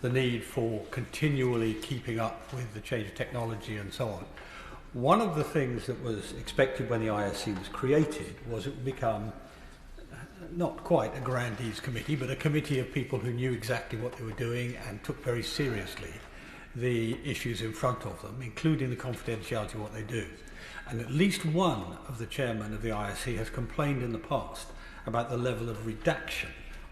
E: the need for continually keeping up with the change of technology and so on. One of the things that was expected when the ISC was created was it would become not quite a grandees committee, but a committee of people who knew exactly what they were doing and took very seriously the issues in front of them, including the confidentiality of what they do. And at least one of the chairmen of the ISC has complained in the past about the level of redaction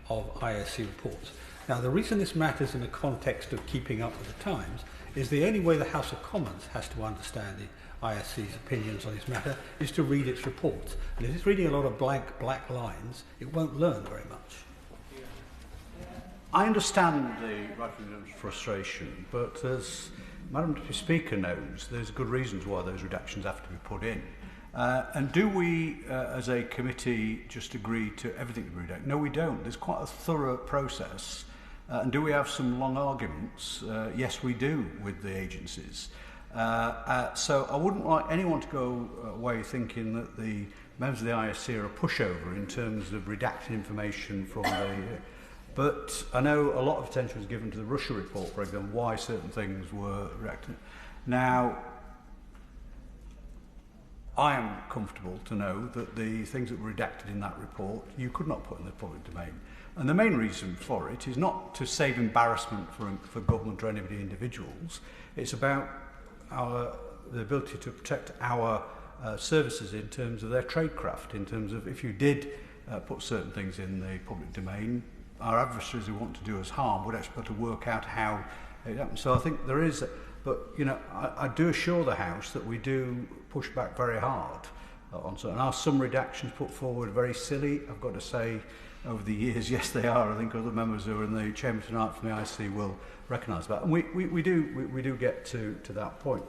E: of ISC reports. Now, the reason this matters in the context of keeping up with the times is the only way the House of Commons has to understand the ISC's opinions on this matter is to read its reports. And if it's reading a lot of blank black lines, it won't learn very much.
I: I understand the right frustration, but as Madam Deputy Speaker knows, there's good reasons why those redactions have to be put in. And do we, as a committee, just agree to everything to be redacted? No, we don't. There's quite a thorough process. And do we have some long arguments? Yes, we do with the agencies. So I wouldn't like anyone to go away thinking that the members of the ISC are a pushover in terms of redacting information from the... But I know a lot of attention was given to the Russia report, for example, why certain things were redacted. Now, I am comfortable to know that the things that were redacted in that report you could not put in the public domain. And the main reason for it is not to save embarrassment for government or anybody individuals. It's about the ability to protect our services in terms of their tradecraft, in terms of if you did put certain things in the public domain, our adversaries who want to do us harm would actually be able to work out how it happens. So I think there is, but you know, I do assure the House that we do push back very hard on certain. Are some redactions put forward very silly? I've got to say, over the years, yes, they are. I think other members who are in the chamber tonight from the IC will recognise that, and we do get to that point.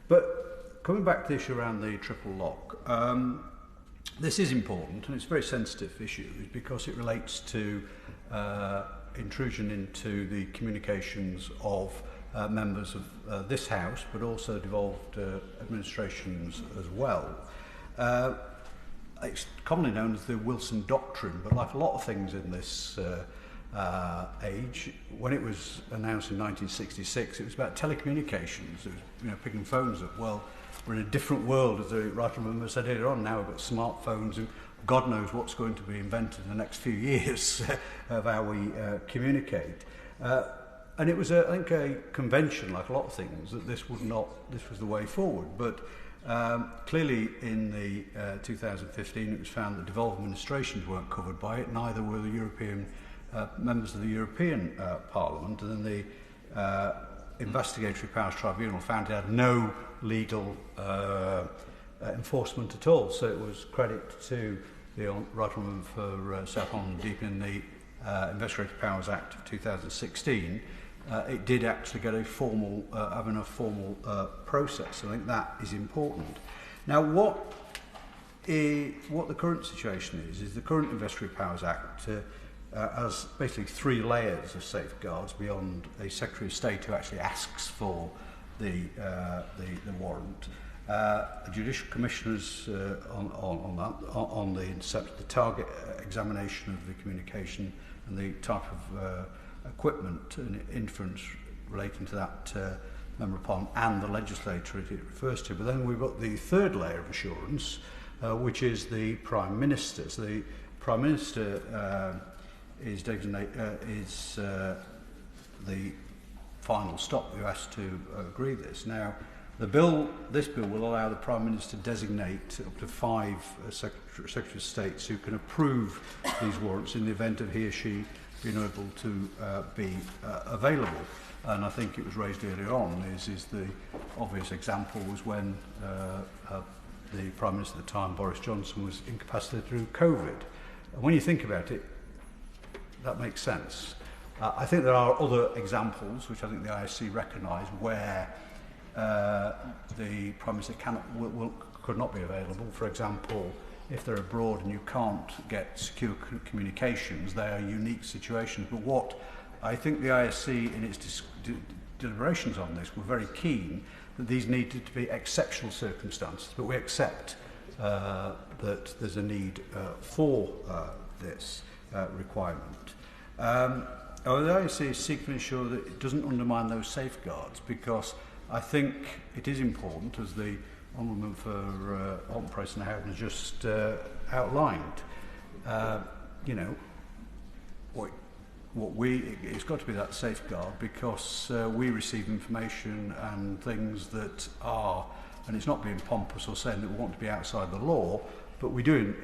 I: But coming back to the issue around the triple lock, this is important and it's a very sensitive issue because it relates to intrusion into the communications of members of this House, but also devolved administrations as well. It's commonly known as the Wilson Doctrine, but like a lot of things in this age, when it was announced in 1966, it was about telecommunications. It was, picking phones up. Well, we're in a different world, as the right member said earlier on. Now we've got smartphones, and God knows what's going to be invented in the next few years of how we communicate. And it was, I think, a convention, like a lot of things, that this was the way forward. But clearly in the 2015 it was found that devolved administrations weren't covered by it, neither were the European members of the European Parliament, and then the Investigatory Powers Tribunal found it had no legal enforcement at all. So it was credit to the Right Honourable for Southam in the Investigatory Powers Act of 2016. It did actually get a formal, having a formal process. I think that is important. Now, what the current situation is the current Investigatory Powers Act has basically 3 layers of safeguards beyond a Secretary of State who actually asks for the warrant. The judicial commissioners on the target examination of the communication and the type of equipment and inference relating to that Member of Parliament and the legislator it refers to. But then we've got the 3rd layer of assurance, which is the Prime Minister. So the Prime Minister is the final stop who has to agree this. Now, this bill will allow the Prime Minister to designate up to 5 Secretary of States who can approve these warrants in the event of he or she being able to be available. And I think it was raised earlier on, is the obvious example was when the Prime Minister at the time, Boris Johnson, was incapacitated through COVID. And when you think about it, that makes sense. I think there are other examples, which I think the ISC recognise, where the Prime Minister could not be available. For example, if they're abroad and you can't get secure communications, they are unique situations. But what I think the ISC in its deliberations on this were very keen that these needed to be exceptional circumstances, but we accept that there's a need for this requirement. The ISC is seeking to ensure that it doesn't undermine those safeguards, because I think it is important, as the Honourable for Haltemprice and Howden has just outlined. It's got to be that safeguard, because we receive information and things that are, and it's not being pompous or saying that we want to be outside the law, but we do,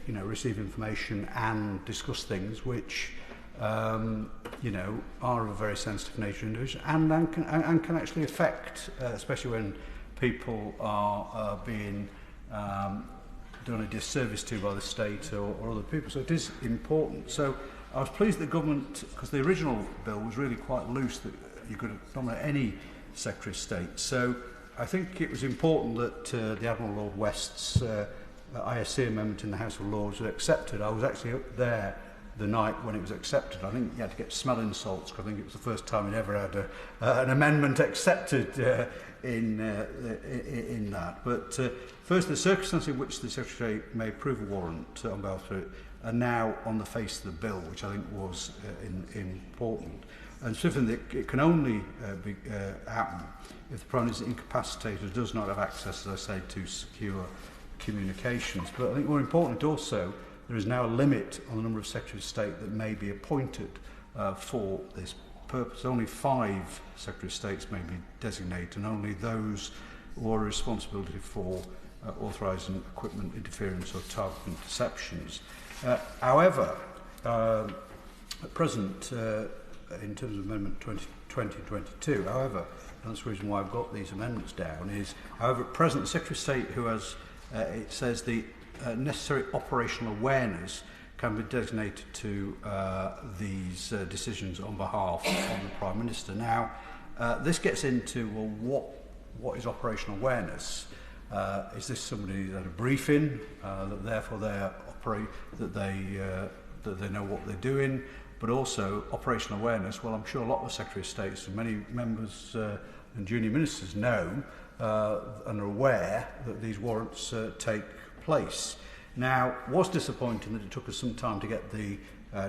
I: receive information and discuss things which, are of a very sensitive nature and can actually affect, especially when people are being done a disservice to by the state or other people. So it is important. So I was pleased that the government, because the original bill was really quite loose, that you could nominate any Secretary of State. So I think it was important that the Admiral Lord West's ISC amendment in the House of Lords was accepted. I was actually up there the night when it was accepted. I think you had to get smelling salts, because I think it was the first time you'd ever had an amendment accepted in that. But first, the circumstances in which the Secretary may approve a warrant on behalf of it are now on the face of the bill, which I think was important. And something that it can only happen if the Prime Minister is incapacitated, does not have access, as I say, to secure communications. But I think more important also, there is now a limit on the number of Secretaries of State that may be appointed for this purpose. Only 5 Secretaries of States may be designated, and only those who are responsible for authorising equipment interference or targeting interceptions. However, at present, in terms of Amendment 2022, however, and that's the reason why I've got these amendments down, is, however, at present, the Secretary of State who has, it says, the necessary operational awareness can be designated to these decisions on behalf of the Prime Minister. Now, this gets into, well, what is operational awareness? Is this somebody that had a briefing, that therefore they operate, that they know what they're doing? but also operational awareness. Well, I'm sure a lot of the Secretary of States and many members and junior ministers know and are aware that these warrants take place. Now, it was disappointing that it took us some time to get the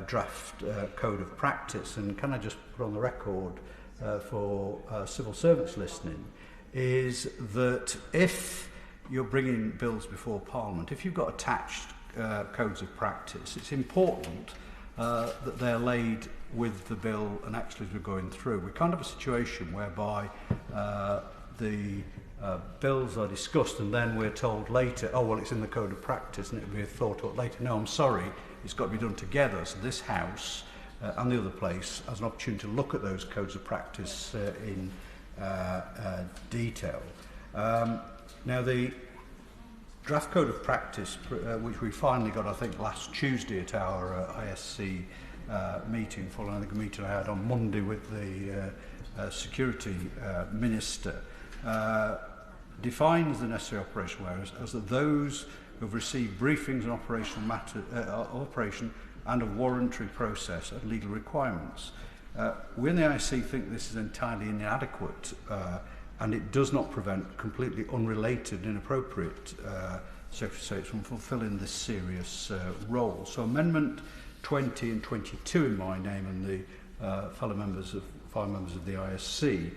I: draft code of practice, and can I just put on the record for civil servants listening, is that if you're bringing bills before Parliament, if you've got attached codes of practice, it's important that they're laid with the bill and actually as we're going through. We can't have a situation whereby the bills are discussed and then we're told later, oh, well, it's in the code of practice and it'll be thought of later. No, I'm sorry, it's got to be done together. So this House and the other place has an opportunity to look at those codes of practice in detail. Now, the draft code of practice, which we finally got, I think, last Tuesday at our ISC meeting, following I think, a meeting I had on Monday with the Security Minister, defines the necessary operational areas as that those who have received briefings on operational matter, operation and a warrantary process and legal requirements. We in the ISC think this is entirely inadequate and it does not prevent completely unrelated, inappropriate Secretary of State from fulfilling this serious role. So Amendment 20 and 22 in my name and the fellow members of 5 members of the ISC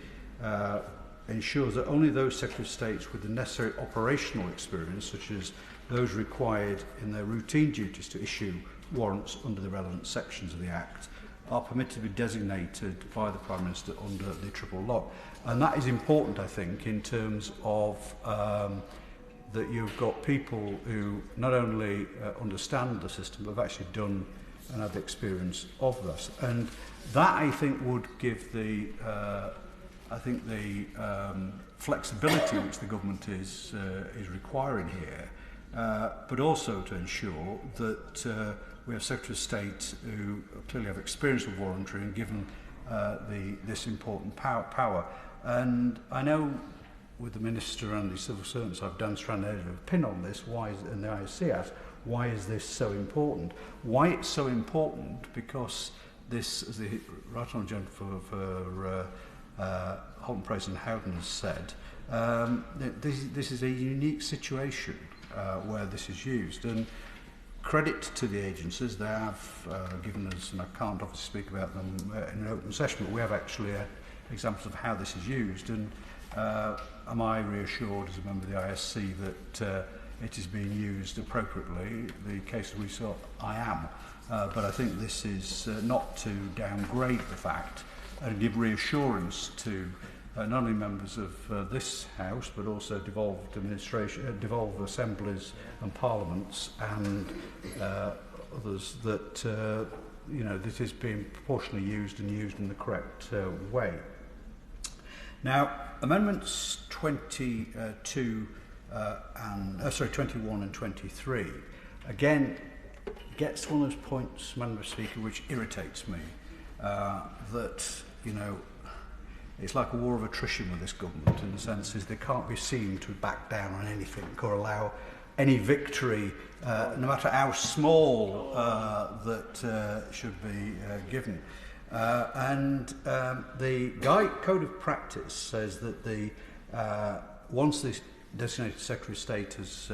I: ensures that only those Secretary of States with the necessary operational experience, such as those required in their routine duties to issue warrants under the relevant sections of the Act, are permitted to be designated by the Prime Minister under the triple lock. And that is important, I think, in terms of that you've got people who not only understand the system, but have actually done and have the experience of this. And that, I think, would give the flexibility which the government is requiring here, but also to ensure that we have Secretary of State who clearly have experience of warrantry and given this important power. And I know with the Minister and the civil servants I've danced around the edge of a pin on this, and the ISC asks, why is this so important? Why it's so important? Because this, as the Right Honourable Gentleman for Haltemprice and Howden has said, this is a unique situation where this is used. And credit to the agencies, they have given us, and I can't obviously speak about them in an open session, but we have actually examples of how this is used. And am I reassured as a member of the ISC that it is being used appropriately? The cases we saw, I am. But I think this is not to downgrade the fact and give reassurance to not only members of this House, but also devolved administration, devolved assemblies and parliaments and others that this is being proportionally used and used in the correct way. Now, amendments 21 and 23 again gets one of those points, Madam Speaker, which irritates me. That it's like a war of attrition with this government in the sense is they can't be seen to back down on anything or allow any victory, no matter how small, that should be given. And the Code of Practice says that once the designated Secretary of State has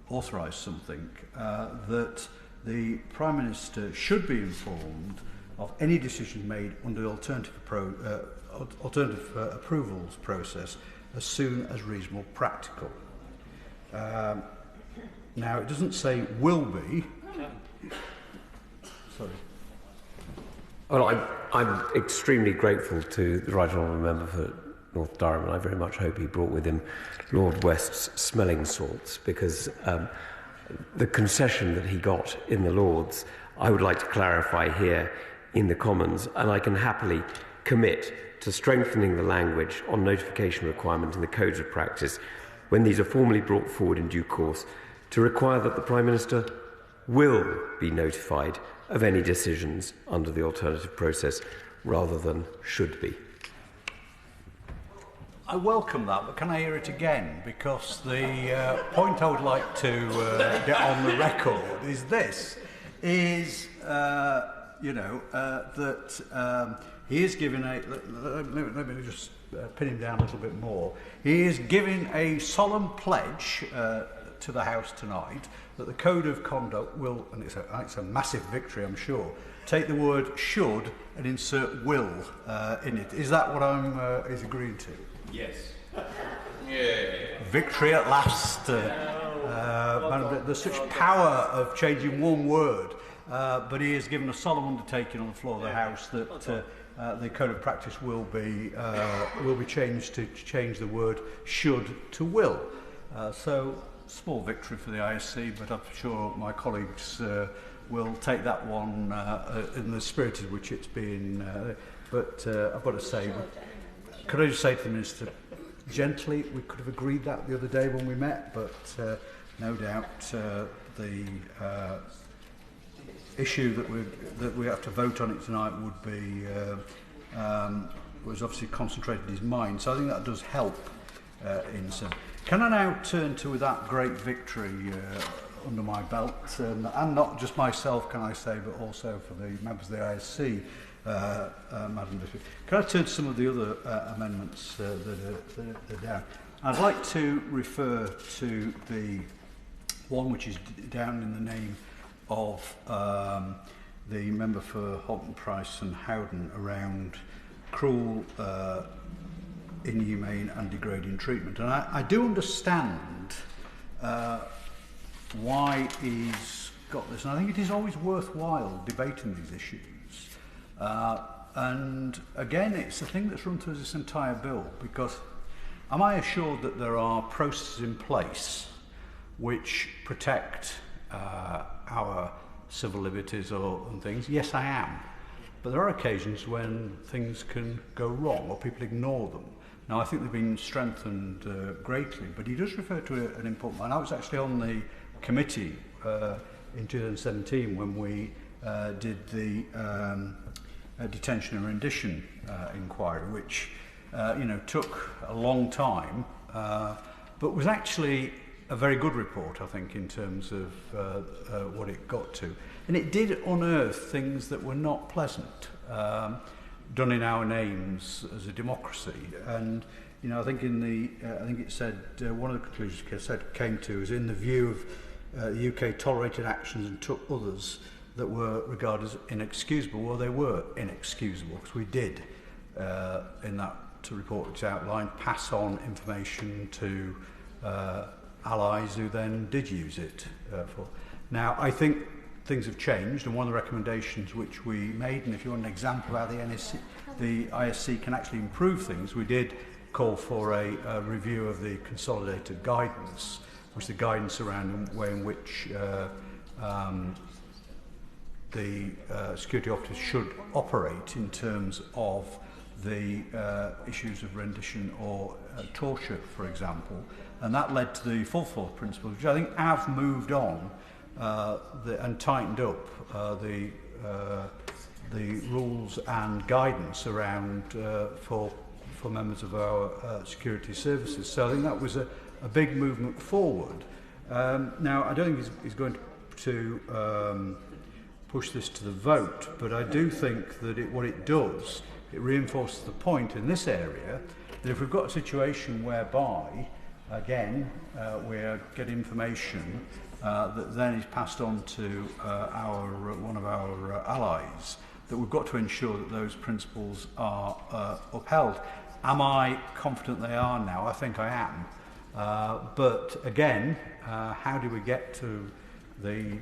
I: authorised something, that the Prime Minister should be informed of any decision made under the alternative approvals process as soon as reasonable practical. Now, it doesn't say will be. Sorry.
H: Well, I'm extremely grateful to the Right Honourable Member for North Durham, and I very much hope he brought with him Lord West's smelling salts, because the concession that he got in the Lords, I would like to clarify here in the Commons, and I can happily commit to strengthening the language on notification requirement in the codes of practice when these are formally brought forward in due course, to require that the Prime Minister will be notified of any decisions under the alternative process rather than should be.
I: I welcome that, but can I hear it again? Because the point I would like to get on the record is this, is, that he is giving a... Let me just pin him down a little bit more. He is giving a solemn pledge to the House tonight that the Code of Conduct will, and it's a massive victory, I'm sure, take the word should and insert will in it. Is that what is agreeing to?
J: Yes.
I: Victory at last. There's such power of changing one word, but he has given a solemn undertaking on the floor of the House that the Code of Practice will be changed to change the word should to will. So, small victory for the ISC, but I'm sure my colleagues will take that one in the spirit in which it's been. But I've got to say, could I just say to the Minister, gently, we could have agreed that the other day when we met, but no doubt the issue that we have to vote on it tonight would be was obviously concentrated in his mind. So I think that does help in some. Can I now turn to that great victory under my belt, and not just myself, can I say, but also for the members of the ISC, Madam Bishop. Can I turn to some of the other amendments that are down? I'd like to refer to the one which is down in the name of the member for Haltemprice and Howden around cruel, inhumane and degrading treatment. And I do understand why he's got this, and I think it is always worthwhile debating these issues. And again, it's a thing that's run through this entire bill, because am I assured that there are processes in place which protect our civil liberties and things? Yes, I am. But there are occasions when things can go wrong or people ignore them. Now, I think they've been strengthened greatly, but he does refer to an important one. I was actually on the committee in 2017 when we did the detention and rendition inquiry, which took a long time, but was actually a very good report, I think, in terms of what it got to. And it did unearth things that were not pleasant, done in our names as a democracy. And I think I think it said one of the conclusions it came to is in the view of the UK tolerated actions and took others that were regarded as inexcusable. Well, they were inexcusable, because we did, in that report which outlined, pass on information to allies who then did use it for. Now, I think things have changed, and one of the recommendations which we made, and if you want an example of how the ISC can actually improve things, we did call for a review of the consolidated guidance, which is the guidance around the way in which the security officers should operate in terms of the issues of rendition or torture, for example. And that led to the full force principles, which I think have moved on and tightened up the rules and guidance around for members of our security services. So I think that was a big movement forward. Now, I don't think he's going to push this to the vote, but I do think that what it does, it reinforces the point in this area that if we've got a situation whereby, again, we get information that then is passed on to one of our allies, that we've got to ensure that those principles are upheld. Am I confident they are now? I think I am. But again, how do we get to the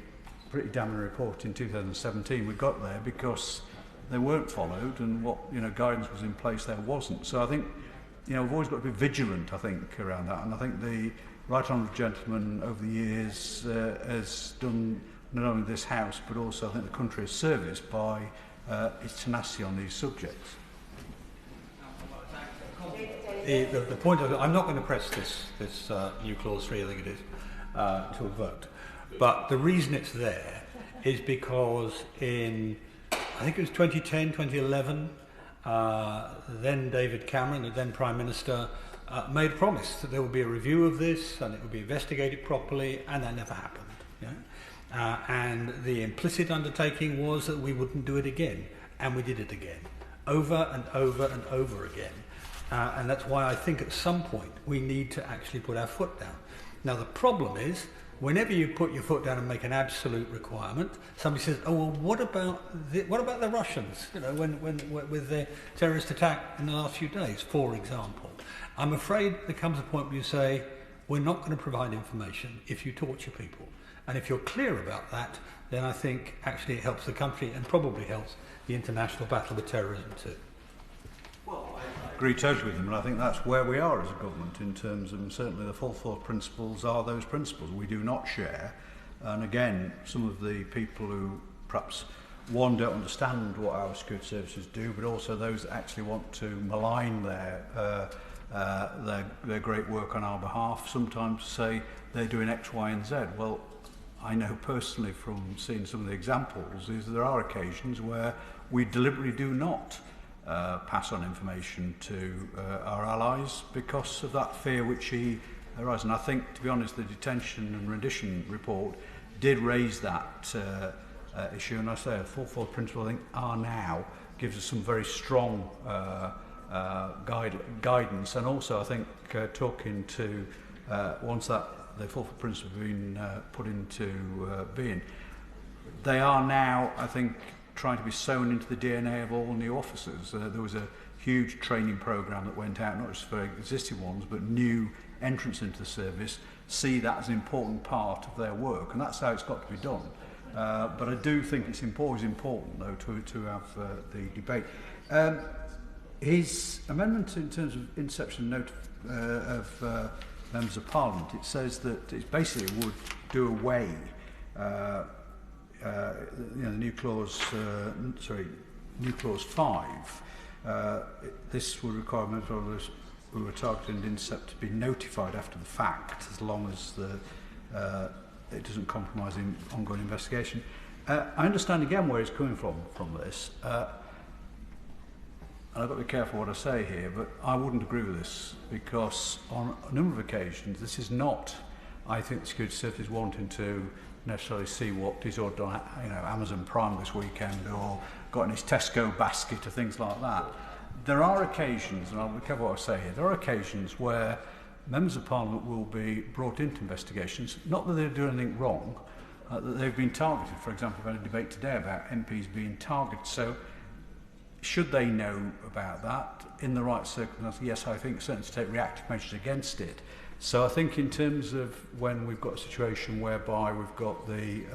I: pretty damning report in 2017? We got there because they weren't followed, and what guidance was in place there wasn't. So I think we've always got to be vigilant, I think, around that. And I think the Right Honourable Gentleman over the years has done not only this House but also I think the country a service by its tenacity on these subjects.
E: The point of it, I'm not going to press this new clause 3, I think it is, to a vote. But the reason it's there is because in, I think it was 2010, 2011, then David Cameron, the then Prime Minister, made a promise that there would be a review of this and it would be investigated properly, and that never happened. Yeah? And the implicit undertaking was that we wouldn't do it again, and we did it again, over and over and over again. And that's why I think at some point we need to actually put our foot down. Now the problem is, whenever you put your foot down and make an absolute requirement, somebody says, "Oh well, what about the Russians? You know, when with their terrorist attack in the last few days, for example." I'm afraid there comes a point where you say, "We're not going to provide information if you torture people." And if you're clear about that, then I think actually it helps the country and probably helps the international battle with terrorism too.
I: Well, I agree totally with them, and I think that's where we are as a government in terms of, and certainly the full force principles are those principles we do not share. And again, some of the people who perhaps, one, don't understand what our security services do, but also those that actually want to malign their great work on our behalf, sometimes say they're doing X, Y and Z. Well, I know personally from seeing some of the examples is there are occasions where we deliberately do not pass on information to our allies because of that fear which he arises. And I think, to be honest, the detention and rendition report did raise that issue. And I say a full force principle, I think, now gives us some very strong guidance. And also, I think, talking to once that the full force principle has been put into being, they are now, I think, trying to be sewn into the DNA of all new officers. There was a huge training programme that went out, not just for existing ones, but new entrants into the service see that as an important part of their work, and that's how it's got to be done. But I do think it's always important, though, to have the debate. His amendment in terms of interception of members of Parliament, it says that it basically would do away the new clause, new clause 5. This would require members of those who were targeted and intercepted to be notified after the fact, as long as it doesn't compromise in ongoing investigation. I understand again where it's coming from this. And I've got to be careful what I say here, but I wouldn't agree with this, because on a number of occasions, this is not, I think, the security service is wanting to necessarily see what is ordered on Amazon Prime this weekend, or got in his Tesco basket, or things like that. There are occasions, and I'll be careful what I say here, there are occasions where members of Parliament will be brought into investigations, not that they're doing anything wrong, that they've been targeted. For example, we've had a debate today about MPs being targeted. So should they know about that in the right circumstances? Yes, I think certainly to take reactive measures against it. So I think in terms of when we've got a situation whereby we've got the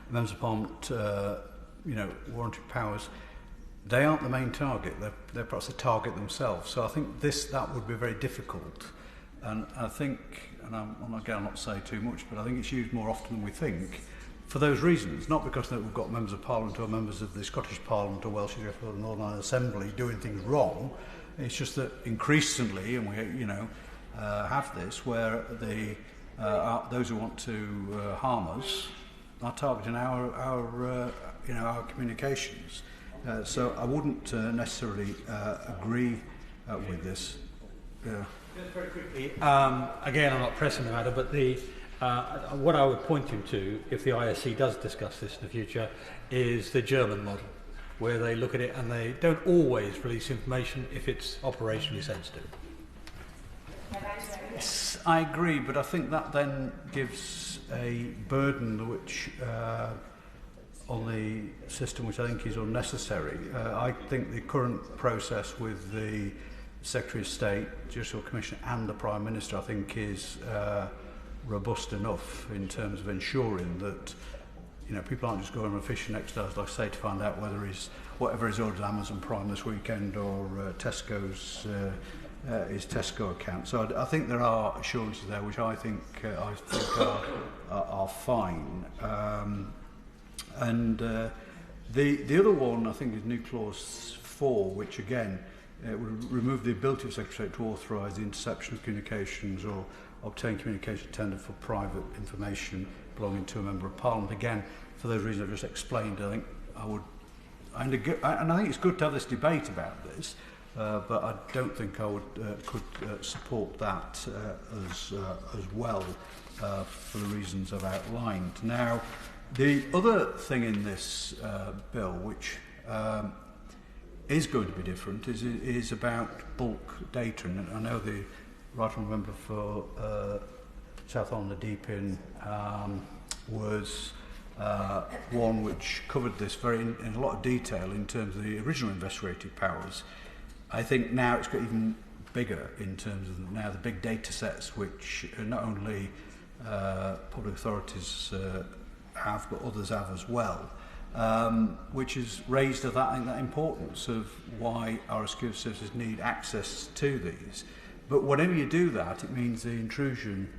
I: members of Parliament, warranted powers, they aren't the main target. They're perhaps a target themselves. So I think that would be very difficult. And I think, and I'm not saying too much, but I think it's used more often than we think, for those reasons, not because we've got members of Parliament or members of the Scottish Parliament or Welsh or the Northern Ireland Assembly doing things wrong. It's just that increasingly, and we have this, where those who want to harm us are targeting our communications. So I wouldn't necessarily agree with this. Yeah.
E: Just very quickly, again, I'm not pressing the matter, but what I would point you to, if the ISC does discuss this in the future, is the German model, where they look at it and they don't always release information if it's operationally sensitive.
I: Yes, I agree, but I think that then gives a burden which on the system, which I think is unnecessary. I think the current process with the Secretary of State, Judicial Commissioner and the Prime Minister, I think is robust enough in terms of ensuring that people aren't just going on a fishing exercise, like I say, to find out whether whatever is ordered Amazon Prime this weekend or Tesco's his Tesco account. So I think there are assurances there which I think are fine. And the other one I think is new clause 4, which again would remove the ability of the Secretary to authorise the interception of communications or obtain communication tendered for private information belonging to a member of Parliament. Again, for those reasons I've just explained, I think I think it's good to have this debate about this, but I don't think I could support that as well for the reasons I've outlined. Now, the other thing in this bill, which is going to be different, is about bulk data. And I know the right honourable member for Southam, the Deepings, was one which covered this in a lot of detail in terms of the original investigative powers. I think now it's got even bigger in terms of now the big data sets which not only public authorities have but others have as well, which has raised that importance of why our security services need access to these. But whenever you do that, it means the intrusion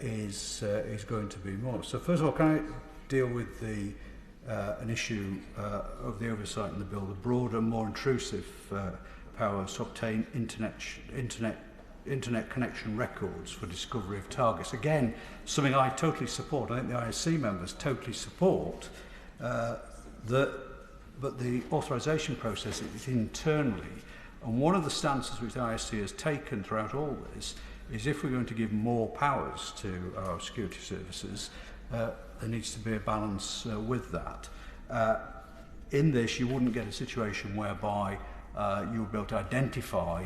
I: is going to be more. So first of all, can I deal with an issue of the oversight in the bill, the broader, more intrusive powers to obtain internet connection records for discovery of targets. Again, something I totally support. I think the ISC members totally support but the authorisation process is internally. And one of the stances which the ISC has taken throughout all this is if we're going to give more powers to our security services, there needs to be a balance with that. In this, you wouldn't get a situation whereby you would be able to identify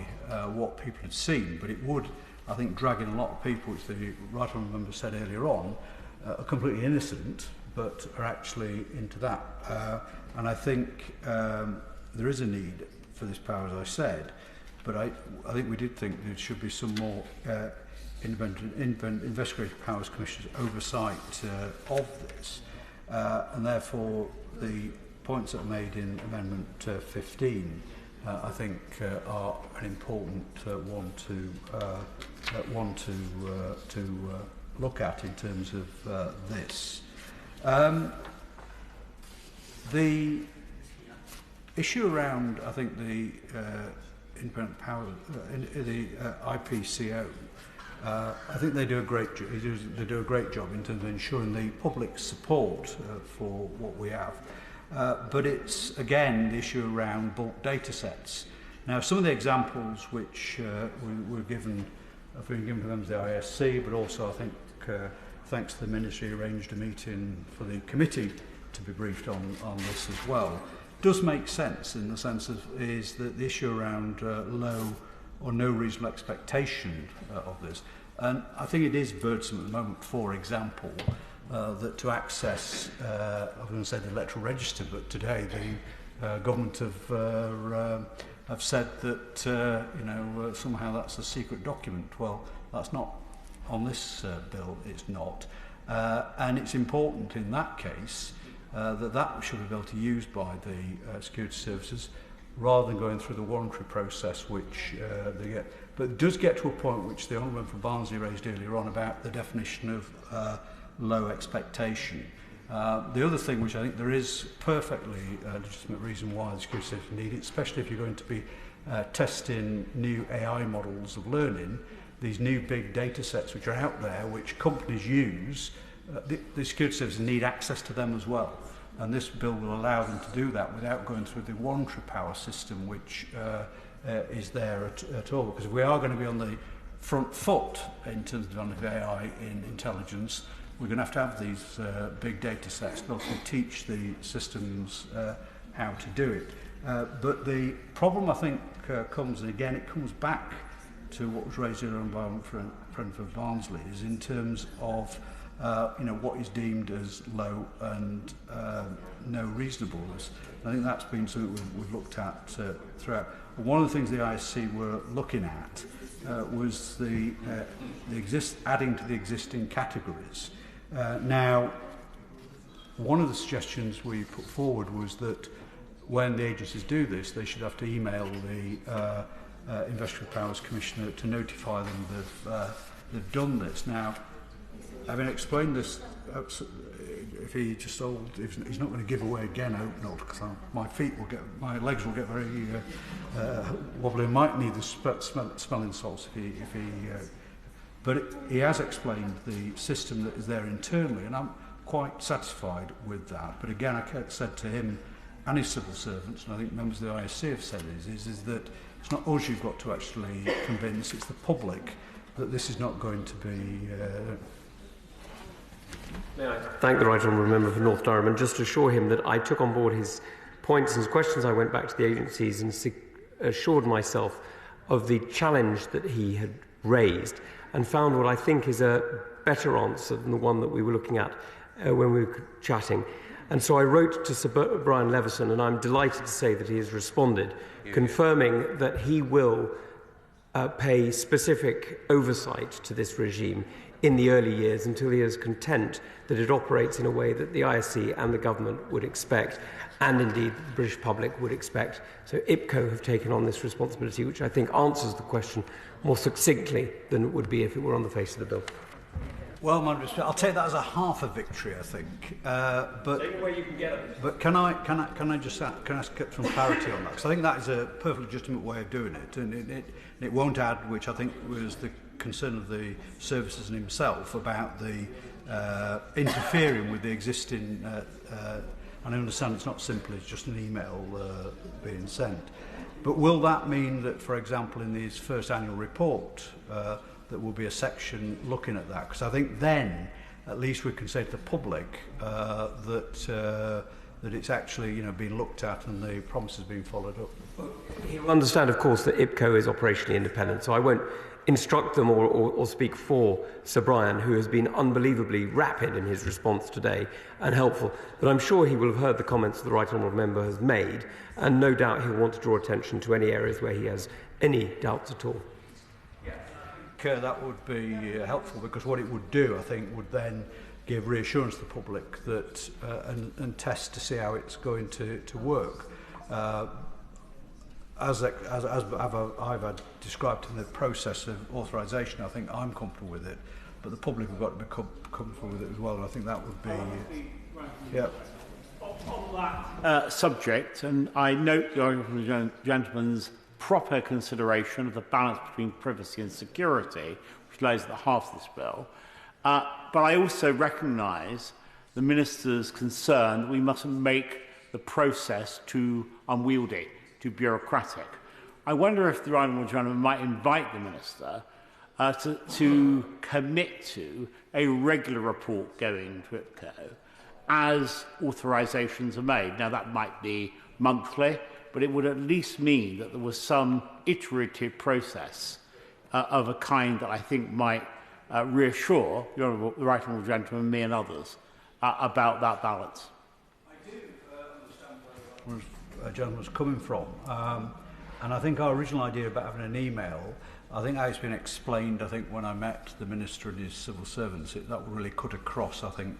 I: what people had seen, but it would, I think, drag in a lot of people, which the right honourable member said earlier on, are completely innocent, but are actually into that. And I think there is a need for this power, as I said, but I think we did think there should be some more independent investigative powers commissioners oversight of this, and therefore the points that are made in Amendment 15 I think are an important one to look at in terms of this. The issue around, I think, the independent power, the IPCO, I think they do a great job. They do a great job in terms of ensuring the public support for what we have. But it's again the issue around bulk data sets. Now, some of the examples which were given have been given to members of the ISC, but also I think thanks to the Ministry arranged a meeting for the committee to be briefed on this as well. Does make sense in the sense of is that the issue around low or no reasonable expectation of this. And I think it is burdensome at the moment, for example, that to access, I was going to say the electoral register, but today the government have said that somehow that's a secret document. Well, that's not on this bill. It's not, and it's important in that case that should be able to be used by the security services rather than going through the warrantary process, which they get. But it does get to a point which the Honourable Member for Barnsley raised earlier on about the definition of low expectation. The other thing which I think there is perfectly legitimate reason why the security services need it, especially if you're going to be testing new AI models of learning, these new big data sets which are out there, which companies use, the security services need access to them as well. And this bill will allow them to do that without going through the warrantary power system, which is there at all. Because if we are going to be on the front foot in terms of developing AI in intelligence, we're going to have these big data sets to teach the systems how to do it. But the problem, I think, comes, and again, it comes back to what was raised earlier on by my friend for Barnsley, is in terms of what is deemed as low and no reasonableness. I think that's been something we've looked at throughout. One of the things the ISC were looking at was adding to the existing categories. Now, one of the suggestions we put forward was that when the agencies do this, they should have to email the Investigative Powers Commissioner to notify them that they've done this. Now, having explained this, if he's not going to give away again, I hope not, because my legs will get very wobbly. I might need the smelling salts if he but he has explained the system that is there internally, and I'm quite satisfied with that. But again, I said to him and his civil servants, and I think members of the ISC have said is that it's not us you've got to actually convince, it's the public that this is not going to be...
H: May I thank the Right Honourable Member for North Durham and just assure him that I took on board his points and his questions. I went back to the agencies and assured myself of the challenge that he had raised and found what I think is a better answer than the one that we were looking at when we were chatting. And so I wrote to Sir Brian Levison, and I'm delighted to say that he has responded, confirming that he will pay specific oversight to this regime in the early years until he is content that it operates in a way that the ISC and the government would expect, and indeed the British public would expect. So IPCO have taken on this responsibility, which I think answers the question more succinctly than it would be if it were on the face of the bill.
I: Well, I'll take that as a half a victory, I think. But
H: take it where you can get it.
I: But can I just get some clarity on that? Because I think that is a perfectly legitimate way of doing it, and it won't add, which I think was the concern of the services and himself about the interfering with the existing. And I understand it's not simply just an email being sent, but will that mean that, for example, in his first annual report, there will be a section looking at that? Because I think then, at least we can say to the public that it's actually being looked at and the promises being followed up.
H: He will understand, of course, that IPCO is operationally independent, so I won't instruct them or speak for Sir Brian, who has been unbelievably rapid in his response today and helpful. But I'm sure he will have heard the comments the Right Honourable Member has made, and no doubt he'll want to draw attention to any areas where he has any doubts at all.
I: That would be helpful, because what it would do, I think, would then give reassurance to the public that and test to see how it's going to work. As I've described in the process of authorisation, I think I'm comfortable with it, but the public have got to be comfortable with it as well, and I think that would be... Yeah.
F: On that subject, and I note the Honourable Gentleman's proper consideration of the balance between privacy and security, which lays at the heart of this bill, but I also recognise the Minister's concern that we mustn't make the process too unwieldy, too bureaucratic. I wonder if the Right Honourable Gentleman might invite the Minister to commit to a regular report going to IPCO as authorisations are made. Now, that might be monthly, but it would at least mean that there was some iterative process of a kind that I think might reassure the Right Honourable Gentleman, me and others, about that balance.
I: I do understand where the gentleman's coming from. And I think our original idea about having an email, I think how it's been explained, I think when I met the Minister and his civil servants, that would really cut across, I think,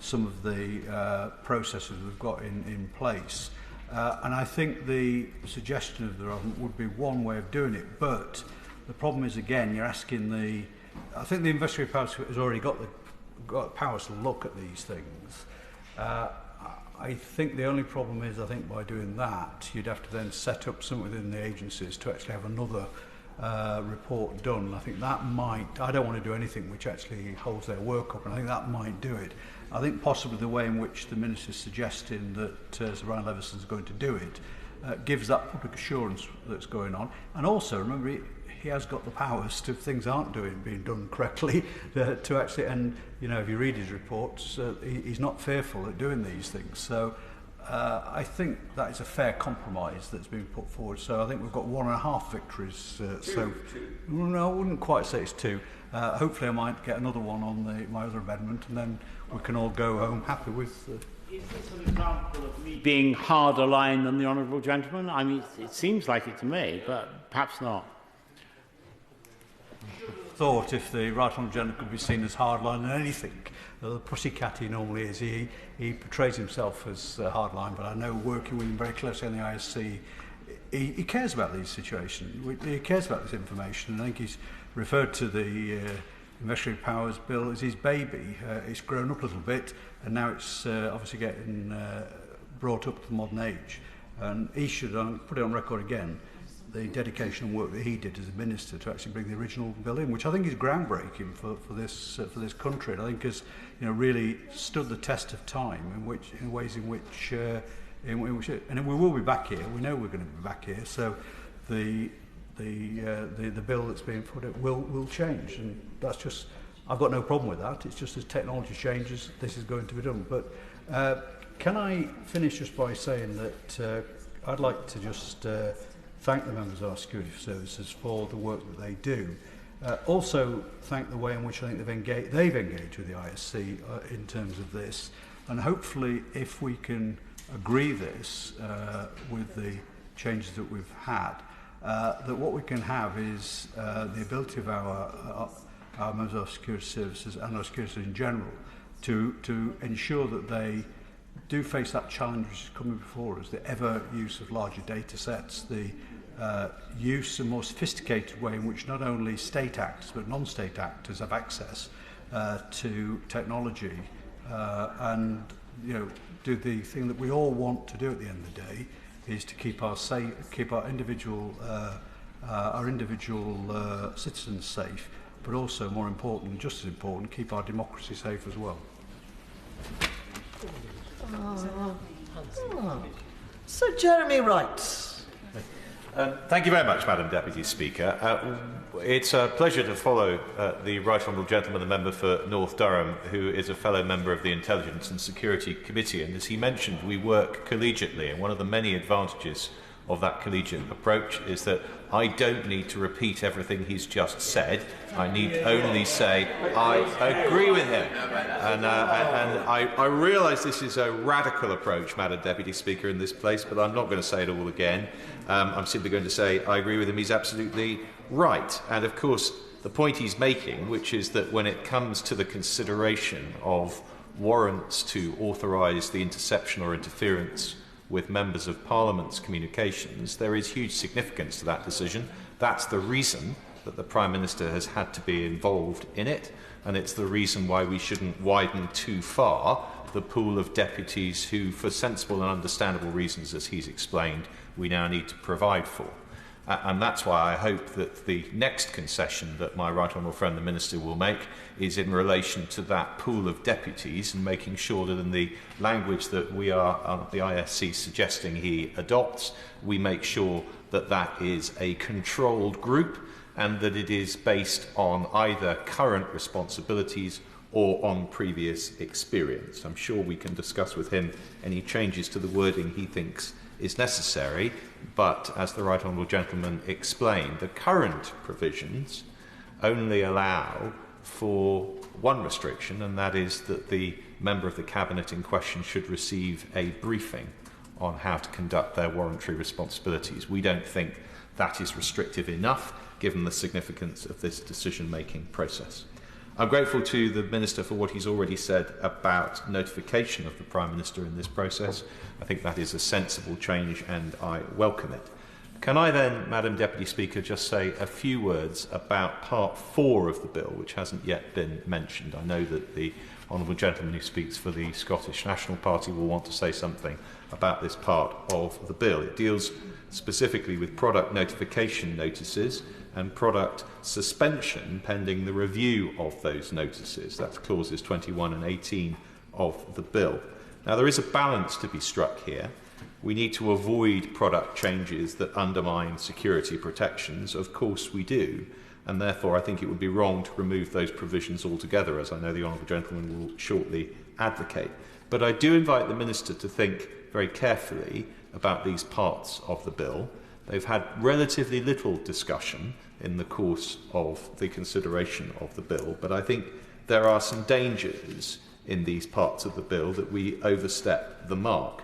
I: some of the processes we've got in place. And I think the suggestion of the government would be one way of doing it, but the problem is, again, you're asking I think the investigatory powers has already got powers to look at these things. I think the only problem is, I think by doing that, you'd have to then set up something within the agencies to actually have another report done. I think that might, I don't want to do anything which actually holds their work up, and I think that might do it. I think possibly the way in which the Minister is suggesting that Sir Brian Levison is going to do it gives that public assurance that's going on. And also, remember, he has got the powers to, if things aren't being done correctly, to actually, and if you read his reports, he's not fearful at doing these things. So I think that is a fair compromise that's been put forward. So I think we've got 1.5 victories. Two. No, I wouldn't quite say it's 2. Hopefully I might get another one on my other amendment, and then we can all go home happy with...
F: Is this an example of me being harder line than the Honourable Gentleman? I mean, it seems like it to me, but perhaps not.
I: Thought if the Right Honourable Gentleman could be seen as hardline than anything. The pussycat he normally is. He portrays himself as hardline, but I know, working with him very closely on the ISC, he cares about these situations. He cares about this information, and I think he's referred to the Investigatory Powers Bill as his baby. It's grown up a little bit, and now it's obviously getting brought up to the modern age. And he should put it on record again, the dedication and work that he did as a minister to actually bring the original bill in, which I think is groundbreaking for this country, and I think has really stood the test of time in ways in which and we will be back here. We know we're going to be back here. So the bill that's being put out will change, and that's just, I've got no problem with that. It's just as technology changes, this is going to be done. But can I finish just by saying that I'd like to just thank the members of our security services for the work that they do. Also thank the way in which I think they've engaged with the ISC in terms of this, and hopefully if we can agree this with the changes that we've had, that what we can have is the ability of our members of our security services and our security in general to ensure that they do face that challenge which is coming before us, the ever use of larger data sets, the use and more sophisticated way in which not only state actors but non-state actors have access to technology and do the thing that we all want to do at the end of the day, is to keep our individual citizens safe, but also more important, just as important, keep our democracy safe as well.
J: Sir Jeremy Wright.
K: Thank you very much, Madam Deputy Speaker. It's a pleasure to follow the Right Honourable Gentleman, the member for North Durham, who is a fellow member of the Intelligence and Security Committee. And as he mentioned, we work collegiately, and one of the many advantages of that collegiate approach is that I don't need to repeat everything he's just said. I need only say I agree with him. And I realise this is a radical approach, Madam Deputy Speaker, in this place, but I'm not going to say it all again. I'm simply going to say I agree with him. He's absolutely right. And of course, the point he's making, which is that when it comes to the consideration of warrants to authorise the interception or interference with members of Parliament's communications, there is huge significance to that decision. That's the reason that the Prime Minister has had to be involved in it, and it's the reason why we shouldn't widen too far the pool of deputies who, for sensible and understandable reasons, as he's explained, we now need to provide for. And that's why I hope that the next concession that my right honourable friend the Minister will make is in relation to that pool of deputies, and making sure that in the language that we are, the ISC, suggesting he adopts, we make sure that that is a controlled group and that it is based on either current responsibilities or on previous experience. I'm sure we can discuss with him any changes to the wording he thinks is necessary, but as the Right Honourable Gentleman explained, the current provisions only allow for one restriction, and that is that the member of the Cabinet in question should receive a briefing on how to conduct their warrantary responsibilities. We don't think that is restrictive enough, given the significance of this decision-making process. I'm grateful to the Minister for what he's already said about notification of the Prime Minister in this process. I think that is a sensible change and I welcome it. Can I then, Madam Deputy Speaker, just say a few words about Part 4 of the bill, which hasn't yet been mentioned? I know that the Honourable Gentleman who speaks for the Scottish National Party will want to say something about this part of the bill. It deals specifically with product notification notices and product suspension pending the review of those notices. That's clauses 21 and 18 of the bill. Now, there is a balance to be struck here. We need to avoid product changes that undermine security protections. Of course we do, and therefore I think it would be wrong to remove those provisions altogether, as I know the Honourable Gentleman will shortly advocate. But I do invite the Minister to think very carefully about these parts of the bill. They've had relatively little discussion in the course of the consideration of the bill, but I think there are some dangers in these parts of the bill that we overstep the mark.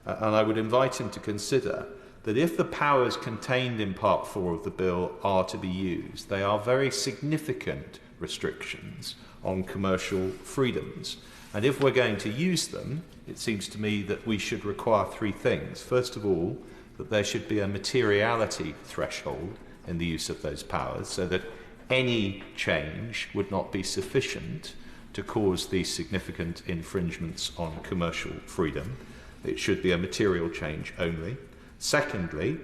K: And I would invite him to consider that if the powers contained in Part 4 of the bill are to be used, they are very significant restrictions on commercial freedoms. And if we're going to use them, it seems to me that we should require three things. First of all, that there should be a materiality threshold in the use of those powers, so that any change would not be sufficient to cause these significant infringements on commercial freedom. It should be a material change only. Secondly,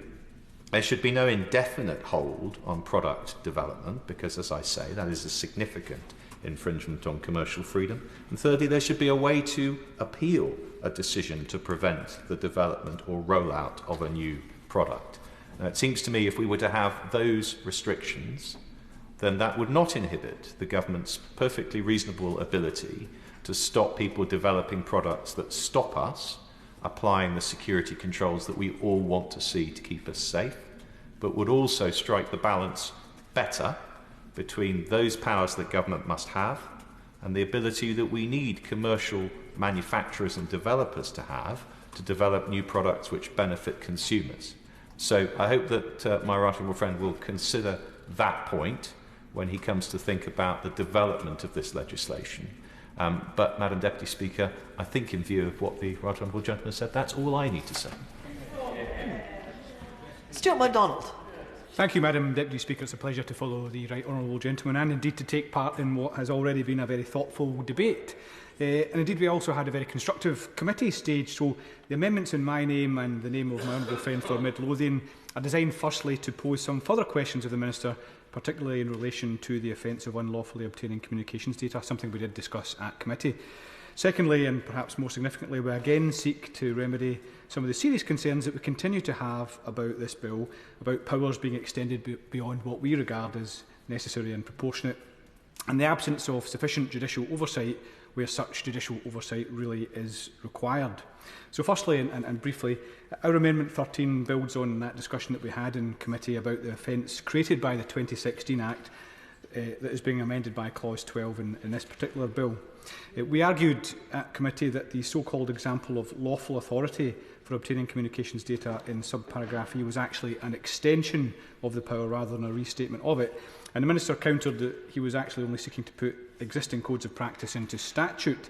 K: there should be no indefinite hold on product development, because, as I say, that is a significant infringement on commercial freedom. And thirdly, there should be a way to appeal a decision to prevent the development or rollout of a new product. Now, it seems to me if we were to have those restrictions, then that would not inhibit the government's perfectly reasonable ability to stop people developing products that stop us applying the security controls that we all want to see to keep us safe, but would also strike the balance better between those powers that government must have and the ability that we need commercial manufacturers and developers to have to develop new products which benefit consumers. So I hope that my right honourable friend will consider that point when he comes to think about the development of this legislation. But, Madam Deputy Speaker, I think in view of what the right honourable gentleman said, that's all I need to say.
J: Stuart McDonald.
L: Thank you, Madam Deputy Speaker. It's a pleasure to follow the right honourable gentleman and indeed to take part in what has already been a very thoughtful debate. And indeed we also had a very constructive committee stage, so the amendments in my name and the name of my honourable friend for Midlothian are designed firstly to pose some further questions of the Minister, particularly in relation to the offence of unlawfully obtaining communications data, something we did discuss at committee. Secondly, and perhaps more significantly, we again seek to remedy some of the serious concerns that we continue to have about this bill, about powers being extended beyond what we regard as necessary and proportionate, and the absence of sufficient judicial oversight where such judicial oversight really is required. So firstly and briefly, our Amendment 13 builds on that discussion that we had in committee about the offence created by the 2016 Act that is being amended by Clause 12 in this particular bill. We argued at committee that the so-called example of lawful authority for obtaining communications data in subparagraph E was actually an extension of the power rather than a restatement of it. And the Minister countered that he was actually only seeking to put existing codes of practice into statute.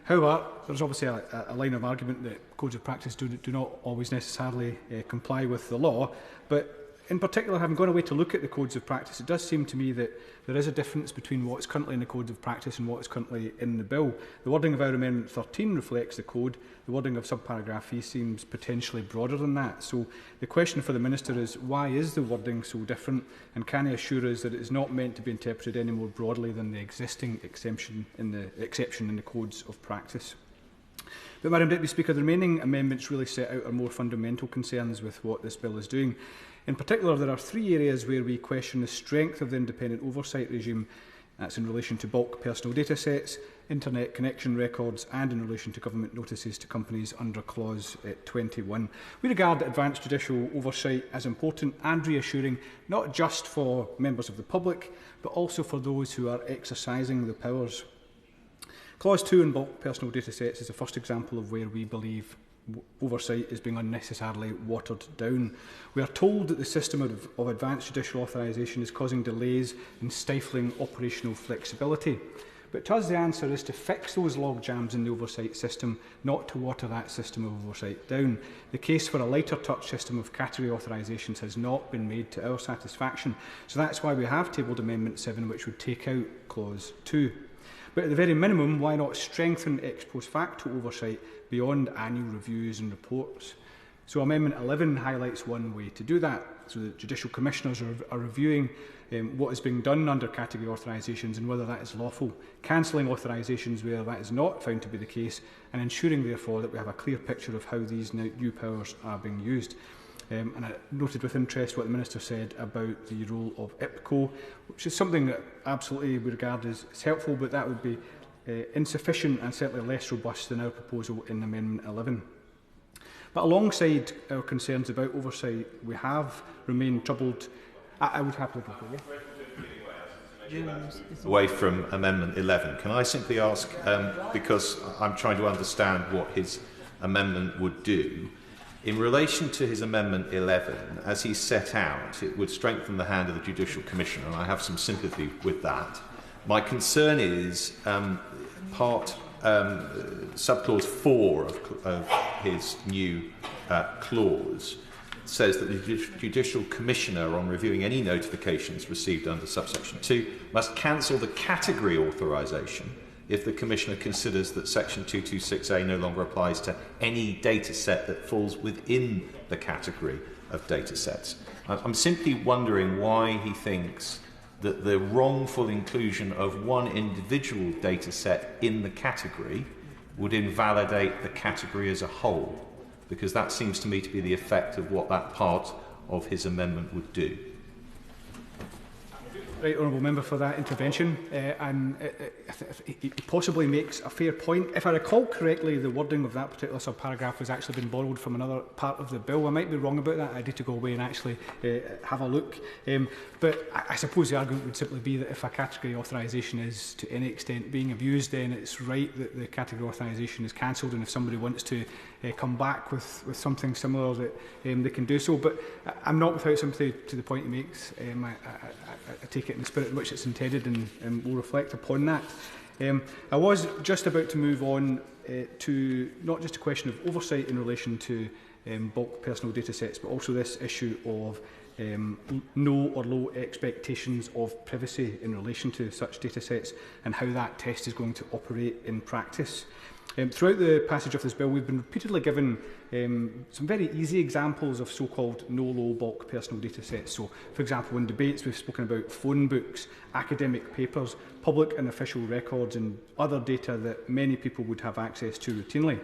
L: However, there's obviously a line of argument that codes of practice do not always necessarily comply with the law, but in particular, having gone away to look at the codes of practice, it does seem to me that there is a difference between what is currently in the codes of practice and what is currently in the bill. The wording of our Amendment 13 reflects the code. The wording of subparagraph E seems potentially broader than that. So the question for the Minister is, why is the wording so different? And can he assure us that it is not meant to be interpreted any more broadly than the existing exception in the codes of practice? But, Madam Deputy Speaker, the remaining amendments really set out our more fundamental concerns with what this bill is doing. In particular, there are three areas where we question the strength of the independent oversight regime. That's in relation to bulk personal data sets, internet connection records, and in relation to government notices to companies under Clause 21. We regard advanced judicial oversight as important and reassuring, not just for members of the public, but also for those who are exercising the powers. Clause 2 in bulk personal data sets is the first example of where we believe oversight is being unnecessarily watered down. We are told that the system of advanced judicial authorisation is causing delays and stifling operational flexibility. But to us the answer is to fix those log jams in the oversight system, not to water that system of oversight down. The case for a lighter touch system of category authorisations has not been made to our satisfaction. So that's why we have tabled Amendment 7, which would take out Clause 2. But at the very minimum, why not strengthen ex post facto oversight beyond annual reviews and reports? So Amendment 11 highlights one way to do that. So the Judicial Commissioners are reviewing what is being done under category authorisations and whether that is lawful, cancelling authorisations where that is not found to be the case, and ensuring therefore that we have a clear picture of how these new powers are being used. And I noted with interest what the Minister said about the role of IPCO, which is something that absolutely we regard as helpful, but that would be insufficient and certainly less robust than our proposal in Amendment 11. But alongside our concerns about oversight, we have remained troubled. I would happily go
K: away from Amendment 11. Can I simply ask, because I'm trying to understand what his amendment would do, in relation to his Amendment 11, as he set out, it would strengthen the hand of the Judicial Commissioner, and I have some sympathy with that. My concern is subclause 4 of his new clause says that the Judicial Commissioner, on reviewing any notifications received under subsection 2, must cancel the category authorisation if the Commissioner considers that section 226A no longer applies to any data set that falls within the category of data sets. I'm simply wondering why he thinks that the wrongful inclusion of one individual data set in the category would invalidate the category as a whole, because that seems to me to be the effect of what that part of his amendment would do.
L: Right, Honourable Member, for that intervention, and it possibly makes a fair point. If I recall correctly, the wording of that particular subparagraph has actually been borrowed from another part of the bill. I might be wrong about that. I need to go away and actually have a look. But I suppose the argument would simply be that if a category authorisation is to any extent being abused, then it's right that the category authorisation is cancelled, and if somebody wants to come back with something similar, that they can do so. But I'm not without sympathy to the point he makes. I take it in the spirit in which it's intended, and will reflect upon that. I was just about to move on to not just a question of oversight in relation to bulk personal data sets, but also this issue of no or low expectations of privacy in relation to such data sets, and how that test is going to operate in practice. Throughout the passage of this bill, we've been repeatedly given some very easy examples of so-called no-low bulk personal data sets. So, for example, in debates we've spoken about phone books, academic papers, public and official records, and other data that many people would have access to routinely.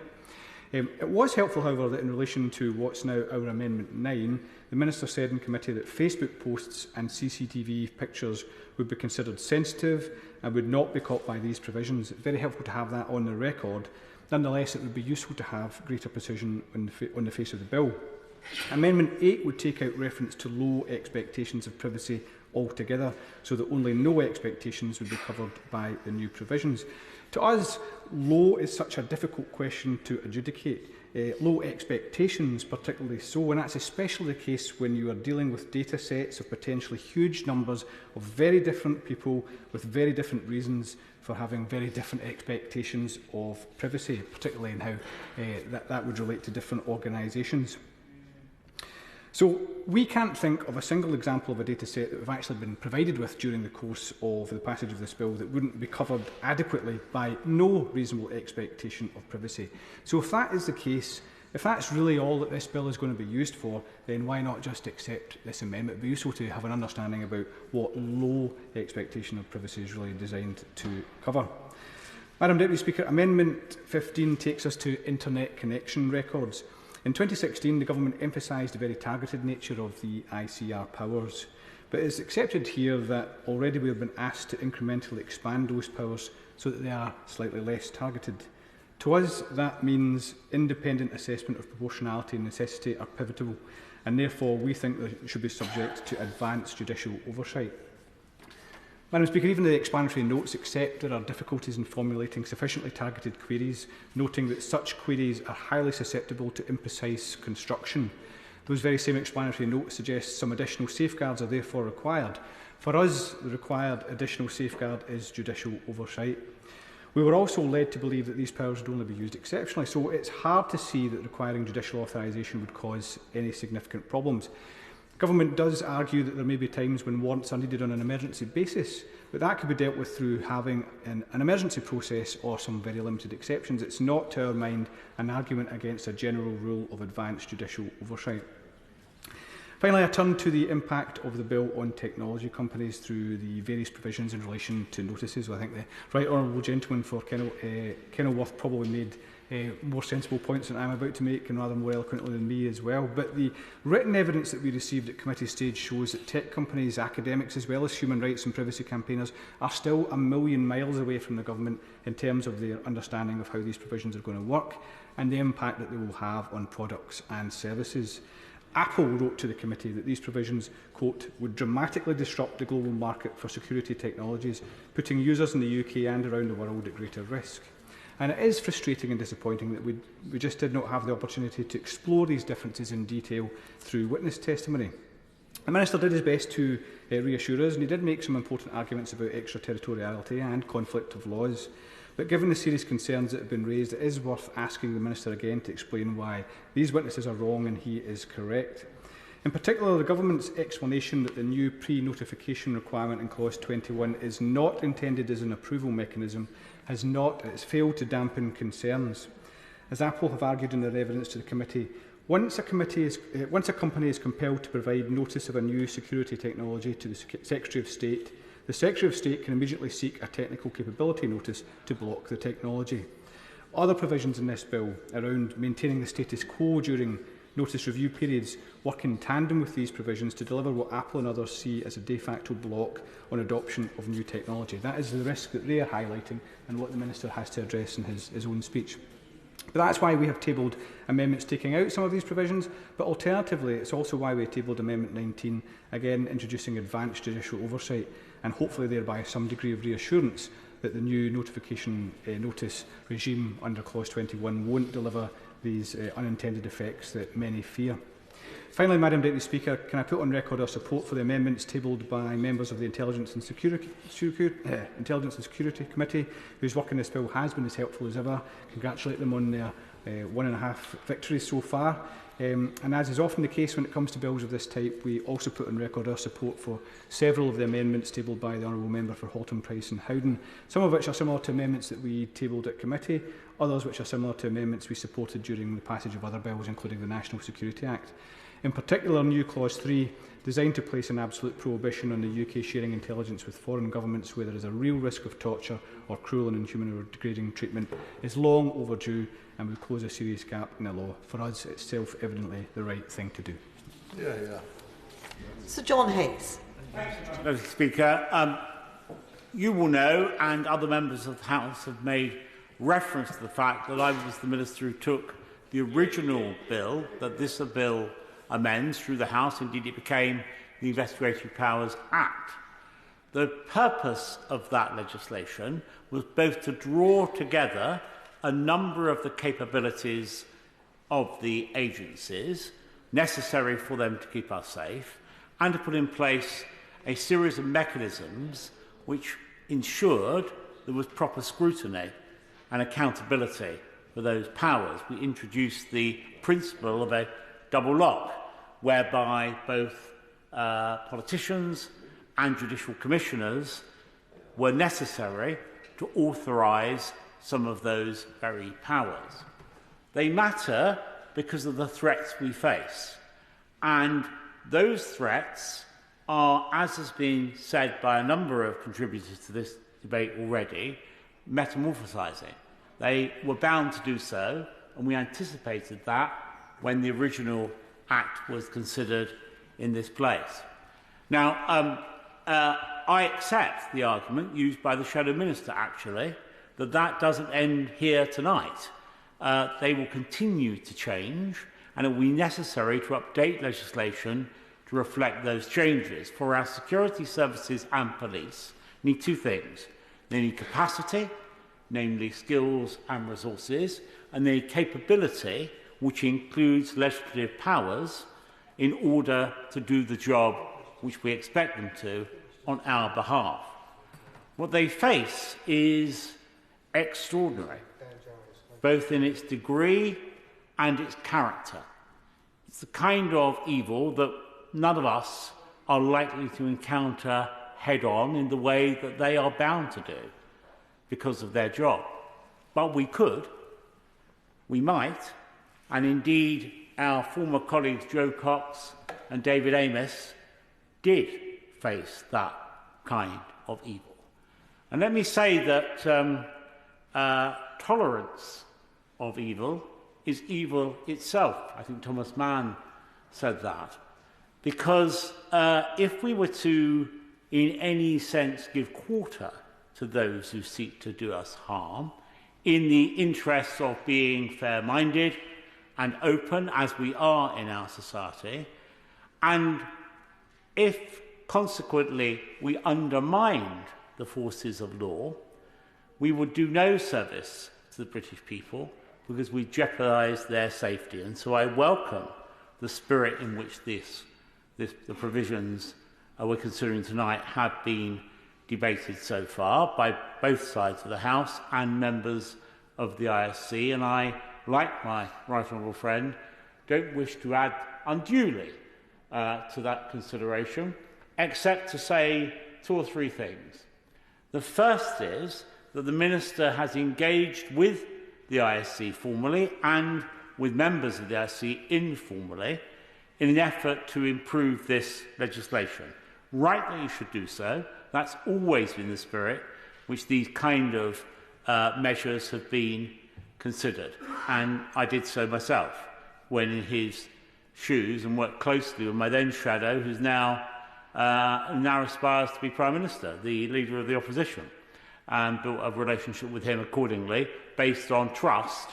L: It was helpful, however, that in relation to what's now our Amendment 9, the Minister said in committee that Facebook posts and CCTV pictures would be considered sensitive and would not be caught by these provisions. It's very helpful to have that on the record. Nonetheless, it would be useful to have greater precision on the face of the bill. Amendment 8 would take out reference to low expectations of privacy altogether, so that only no expectations would be covered by the new provisions. To us, low is such a difficult question to adjudicate. Low expectations particularly so, and that's especially the case when you are dealing with data sets of potentially huge numbers of very different people with very different reasons for having very different expectations of privacy, particularly in how that would relate to different organisations. So we can't think of a single example of a data set that we've actually been provided with during the course of the passage of this bill that wouldn't be covered adequately by no reasonable expectation of privacy. So if that is the case, if that's really all that this bill is going to be used for, then why not just accept this amendment? It would be useful to have an understanding about what low expectation of privacy is really designed to cover. Madam Deputy Speaker, Amendment 15 takes us to internet connection records. In 2016, the Government emphasised the very targeted nature of the ICR powers, but it's accepted here that already we have been asked to incrementally expand those powers so that they are slightly less targeted. To us, that means independent assessment of proportionality and necessity are pivotal, and therefore we think that it should be subject to advanced judicial oversight. Madam Speaker, even the explanatory notes accept there are difficulties in formulating sufficiently targeted queries, noting that such queries are highly susceptible to imprecise construction. Those very same explanatory notes suggest some additional safeguards are therefore required. For us, the required additional safeguard is judicial oversight. We were also led to believe that these powers would only be used exceptionally, so it's hard to see that requiring judicial authorisation would cause any significant problems. Government does argue that there may be times when warrants are needed on an emergency basis, but that could be dealt with through having an emergency process or some very limited exceptions. It's not, to our mind, an argument against a general rule of advanced judicial oversight. Finally, I turn to the impact of the bill on technology companies through the various provisions in relation to notices. Well, I think the Right Honourable Gentleman for Kenilworth probably made more sensible points than I'm about to make, and rather more eloquently than me as well. But the written evidence that we received at committee stage shows that tech companies, academics, as well as human rights and privacy campaigners are still a million miles away from the government in terms of their understanding of how these provisions are going to work and the impact that they will have on products and services. Apple wrote to the committee that these provisions, quote, would dramatically disrupt the global market for security technologies, putting users in the UK and around the world at greater risk. And it is frustrating and disappointing that we just did not have the opportunity to explore these differences in detail through witness testimony. The Minister did his best to reassure us, and he did make some important arguments about extraterritoriality and conflict of laws. But given the serious concerns that have been raised, it is worth asking the Minister again to explain why these witnesses are wrong and he is correct. In particular, the Government's explanation that the new pre-notification requirement in Clause 21 is not intended as an approval mechanism it's failed to dampen concerns. As Apple have argued in their evidence to the committee, Once a company is compelled to provide notice of a new security technology to the Secretary of State, the Secretary of State can immediately seek a technical capability notice to block the technology. Other provisions in this bill around maintaining the status quo during notice review periods work in tandem with these provisions to deliver what Apple and others see as a de facto block on adoption of new technology. That is the risk that they are highlighting and what the Minister has to address in his own speech. But that's why we have tabled amendments taking out some of these provisions, but alternatively it's also why we tabled Amendment 19, again introducing advanced judicial oversight and hopefully thereby some degree of reassurance that the new notification notice regime under Clause 21 won't deliver these unintended effects that many fear. Finally, Madam Deputy Speaker, can I put on record our support for the amendments tabled by members of the Intelligence and Security Committee, whose work in this bill has been as helpful as ever. Congratulate them on their 1.5 victories so far. And as is often the case when it comes to bills of this type, we also put on record our support for several of the amendments tabled by the Honourable Member for Haltemprice and Howden, some of which are similar to amendments that we tabled at committee, others which are similar to amendments we supported during the passage of other bills, including the National Security Act. In particular, new Clause 3, designed to place an absolute prohibition on the UK sharing intelligence with foreign governments where there is a real risk of torture or cruel and inhuman or degrading treatment, is long overdue and will close a serious gap in the law. For us, it's self-evidently the right thing to do.
J: Sir John Hayes.
F: Mr. Speaker, you will know, and other members of the House have made reference to the fact that I was the Minister who took the original bill that this bill amends through the House. Indeed, it became the Investigatory Powers Act. The purpose of that legislation was both to draw together a number of the capabilities of the agencies necessary for them to keep us safe, and to put in place a series of mechanisms which ensured there was proper scrutiny and accountability for those powers. We introduced the principle of a double lock, whereby both politicians and judicial commissioners were necessary to authorise some of those very powers. They matter because of the threats we face. And those threats are, as has been said by a number of contributors to this debate already, metamorphosising. They were bound to do so, and we anticipated that when the original Act was considered in this place. Now, I accept the argument used by the Shadow Minister, actually, that doesn't end here tonight. They will continue to change, and it will be necessary to update legislation to reflect those changes. For our security services and police need two things. They need capacity, namely skills and resources, and they need capability, which includes legislative powers, in order to do the job which we expect them to on our behalf. What they face is extraordinary, both in its degree and its character. It's the kind of evil that none of us are likely to encounter head-on in the way that they are bound to do because of their job. But we could, we might, and indeed our former colleagues Joe Cox and David Amos did face that kind of evil. And let me say that tolerance of evil is evil itself. I think Thomas Mann said that. Because if we were to, in any sense, give quarter to those who seek to do us harm, in the interests of being fair-minded and open, as we are in our society, and if, consequently, we undermined the forces of law, we would do no service to the British people because we jeopardise their safety. And so I welcome the spirit in which the provisions we're considering tonight have been debated so far by both sides of the House and members of the ISC. And I, like my right honourable friend, don't wish to add unduly to that consideration, except to say two or three things. The first is that the Minister has engaged with the ISC formally and with members of the ISC informally in an effort to improve this legislation. Right that you should do so. That's always been the spirit which these kind of measures have been considered. And I did so myself when in his shoes and worked closely with my then shadow, who's now aspires to be Prime Minister, the Leader of the Opposition, and built a relationship with him accordingly, based on trust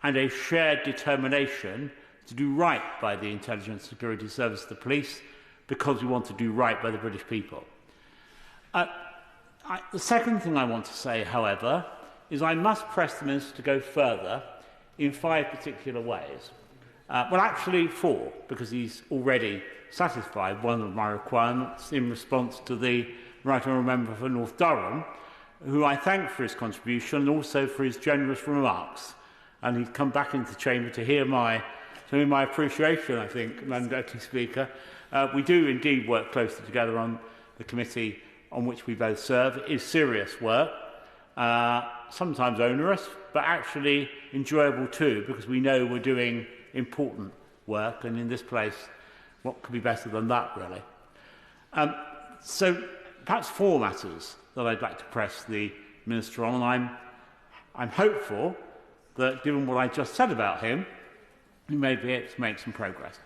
F: and a shared determination to do right by the intelligence security service, the police, because we want to do right by the British people. The second thing I want to say, however, is I must press the Minister to go further in 5 particular ways. Well, actually 4, because he's already satisfied one of my requirements in response to the Right Honourable Member for North Durham, who I thank for his contribution and also for his generous remarks. And he's come back into the chamber to hear my appreciation, I think, Madam Deputy Speaker. We do indeed work closely together on the committee on which we both serve. It is serious work, sometimes onerous, but actually enjoyable too, because we know we're doing important work, and in this place, what could be better than that, really? So perhaps 4 matters that I'd like to press the Minister on, and I'm hopeful that, given what I just said about him, he may be able to make some progress.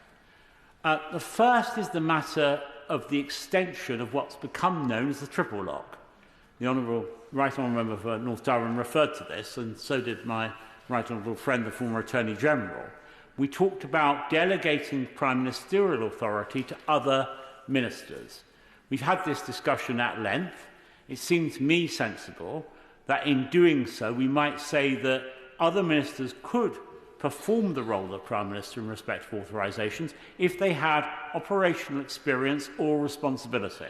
F: The first is the matter of the extension of what's become known as the triple lock. The Right Honourable Member for North Durham referred to this, and so did my Right Honourable friend, the former Attorney General. We talked about delegating prime ministerial authority to other ministers. We've had this discussion at length. It seems to me sensible that in doing so we might say that other ministers could perform the role of Prime Minister in respect of authorisations if they had operational experience or responsibility.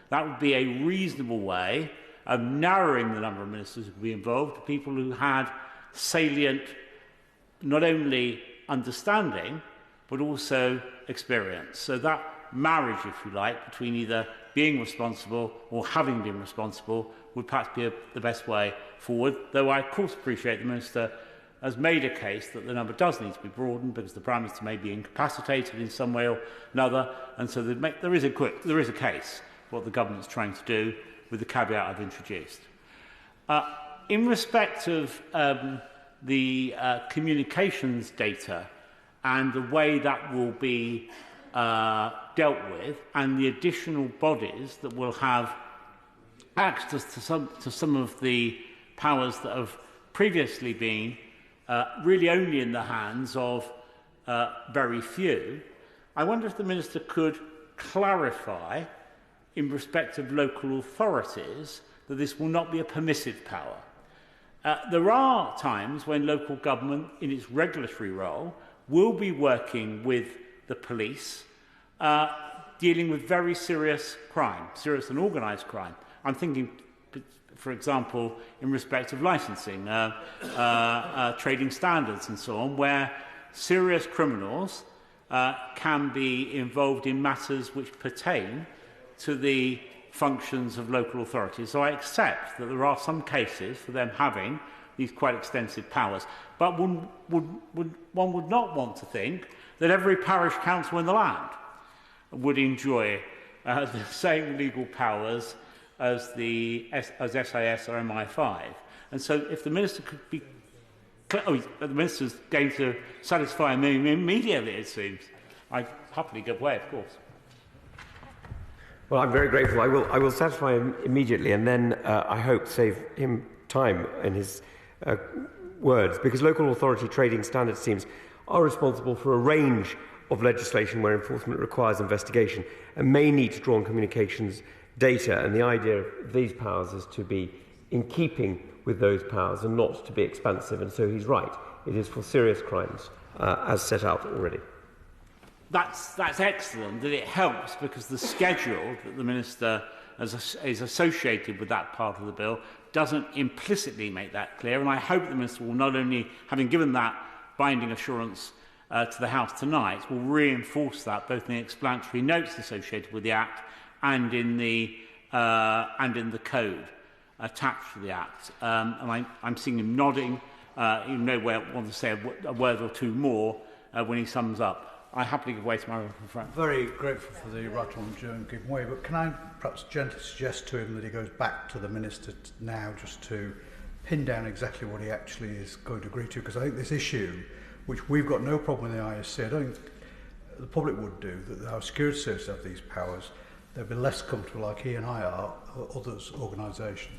F: That would be a reasonable way of narrowing the number of ministers who could be involved to people who had salient, not only understanding, but also experience. So that marriage, if you like, between either being responsible or having been responsible would perhaps be the best way forward, though I of course appreciate the Minister has made a case that the number does need to be broadened because the Prime Minister may be incapacitated in some way or another, and so there is a case what the government is trying to do with the caveat I've introduced. In respect of the communications data and the way that will be dealt with, and the additional bodies that will have access to some of the powers that have previously been really only in the hands of very few, I wonder if the Minister could clarify in respect of local authorities that this will not be a permissive power. There are times when local government, in its regulatory role, will be working with the police, dealing with very serious crime, serious and organised crime. I'm thinking, for example, in respect of licensing, trading standards and so on, where serious criminals can be involved in matters which pertain to the functions of local authorities. So I accept that there are some cases for them having these quite extensive powers. But one would not want to think that every parish council in the land would enjoy the same legal powers as SIS or MI5. And so if the Minister could be... the Minister's going to satisfy me immediately, it seems. I'd happily give way, of course.
H: Well, I'm very grateful. I will satisfy him immediately, and then I hope save him time in his words, because local authority trading standards teams are responsible for a range of legislation where enforcement requires investigation and may need to draw on communications data, and the idea of these powers is to be in keeping with those powers and not to be expansive, and so he's right. It is for serious crimes, as set out already.
F: That's excellent, that it helps because the schedule that the Minister is associated with that part of the bill doesn't implicitly make that clear, and I hope the Minister will not only, having given that binding assurance to the House tonight, will reinforce that both in the explanatory notes associated with the Act and in the code attached to the Act. And I'm seeing him nodding you may well want to say a word or two more when he sums up. I happily give way to my friend.
I: Very grateful for the right on giving way, but can I perhaps gently suggest to him that he goes back to the Minister now just to pin down exactly what he actually is going to agree to, because I think this issue, which we've got no problem in the ISC, I don't think the public would do, that our security services have these powers, they'd be less comfortable like he and I are, or others, organisations.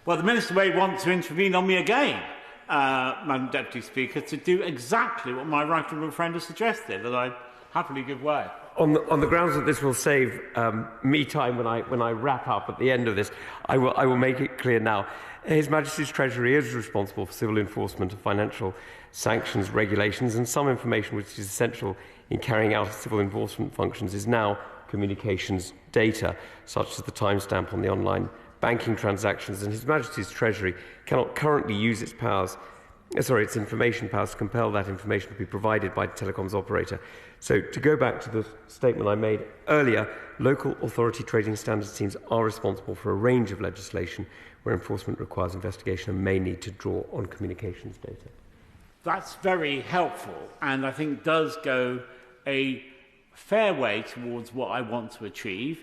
F: Well, the Minister may want to intervene on me again, Madam Deputy Speaker, to do exactly what my right honourable friend has suggested, and I happily give way.
H: On the grounds that this will save me time when I wrap up at the end of this, I will make it clear now. His Majesty's Treasury is responsible for civil enforcement of financial sanctions regulations, and some information which is essential in carrying out civil enforcement functions is now communications data, such as the timestamp on the online banking transactions, and His Majesty's Treasury cannot currently use its information powers to compel that information to be provided by the telecoms operator. So, to go back to the statement I made earlier, local authority trading standards teams are responsible for a range of legislation where enforcement requires investigation and may need to draw on communications data.
F: That's very helpful, and I think does go a fair way towards what I want to achieve.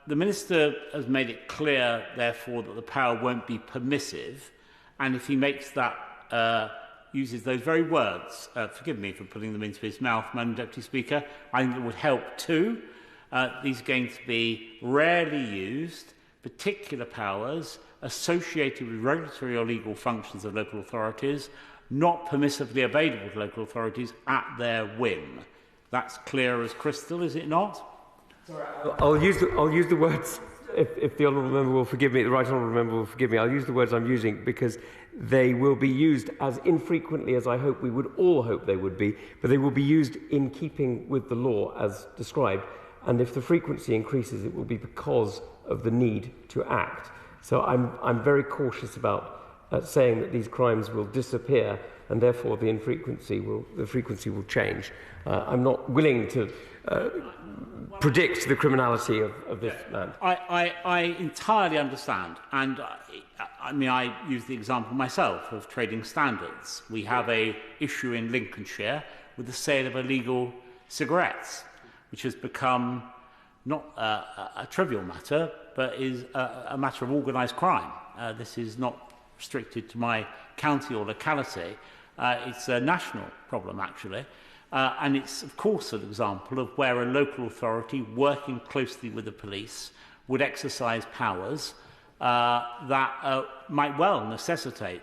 F: The Minister has made it clear, therefore, that the power won't be permissive, and if he makes that, uses those very words, forgive me for putting them into his mouth, Madam Deputy Speaker, I think it would help too. These are going to be rarely used, particular powers associated with regulatory or legal functions of local authorities, not permissively available to local authorities at their whim. That's clear as crystal, is it not?
H: I'll use the words, if the Honourable Member will forgive me, the Right Honourable Member will forgive me, I'll use the words I'm using because they will be used as infrequently as I hope we would all hope they would be, but they will be used in keeping with the law as described, and if the frequency increases, it will be because of the need to act. So I'm very cautious about saying that these crimes will disappear and therefore the frequency will change. I'm not willing to predict the criminality of this land.
F: I entirely understand, and I use the example myself of trading standards. We have an issue in Lincolnshire with the sale of illegal cigarettes, which has become not a trivial matter, but is a matter of organised crime. This is not restricted to my county or locality. It's a national problem, actually. And it's, of course, an example of where a local authority working closely with the police would exercise powers that might well necessitate,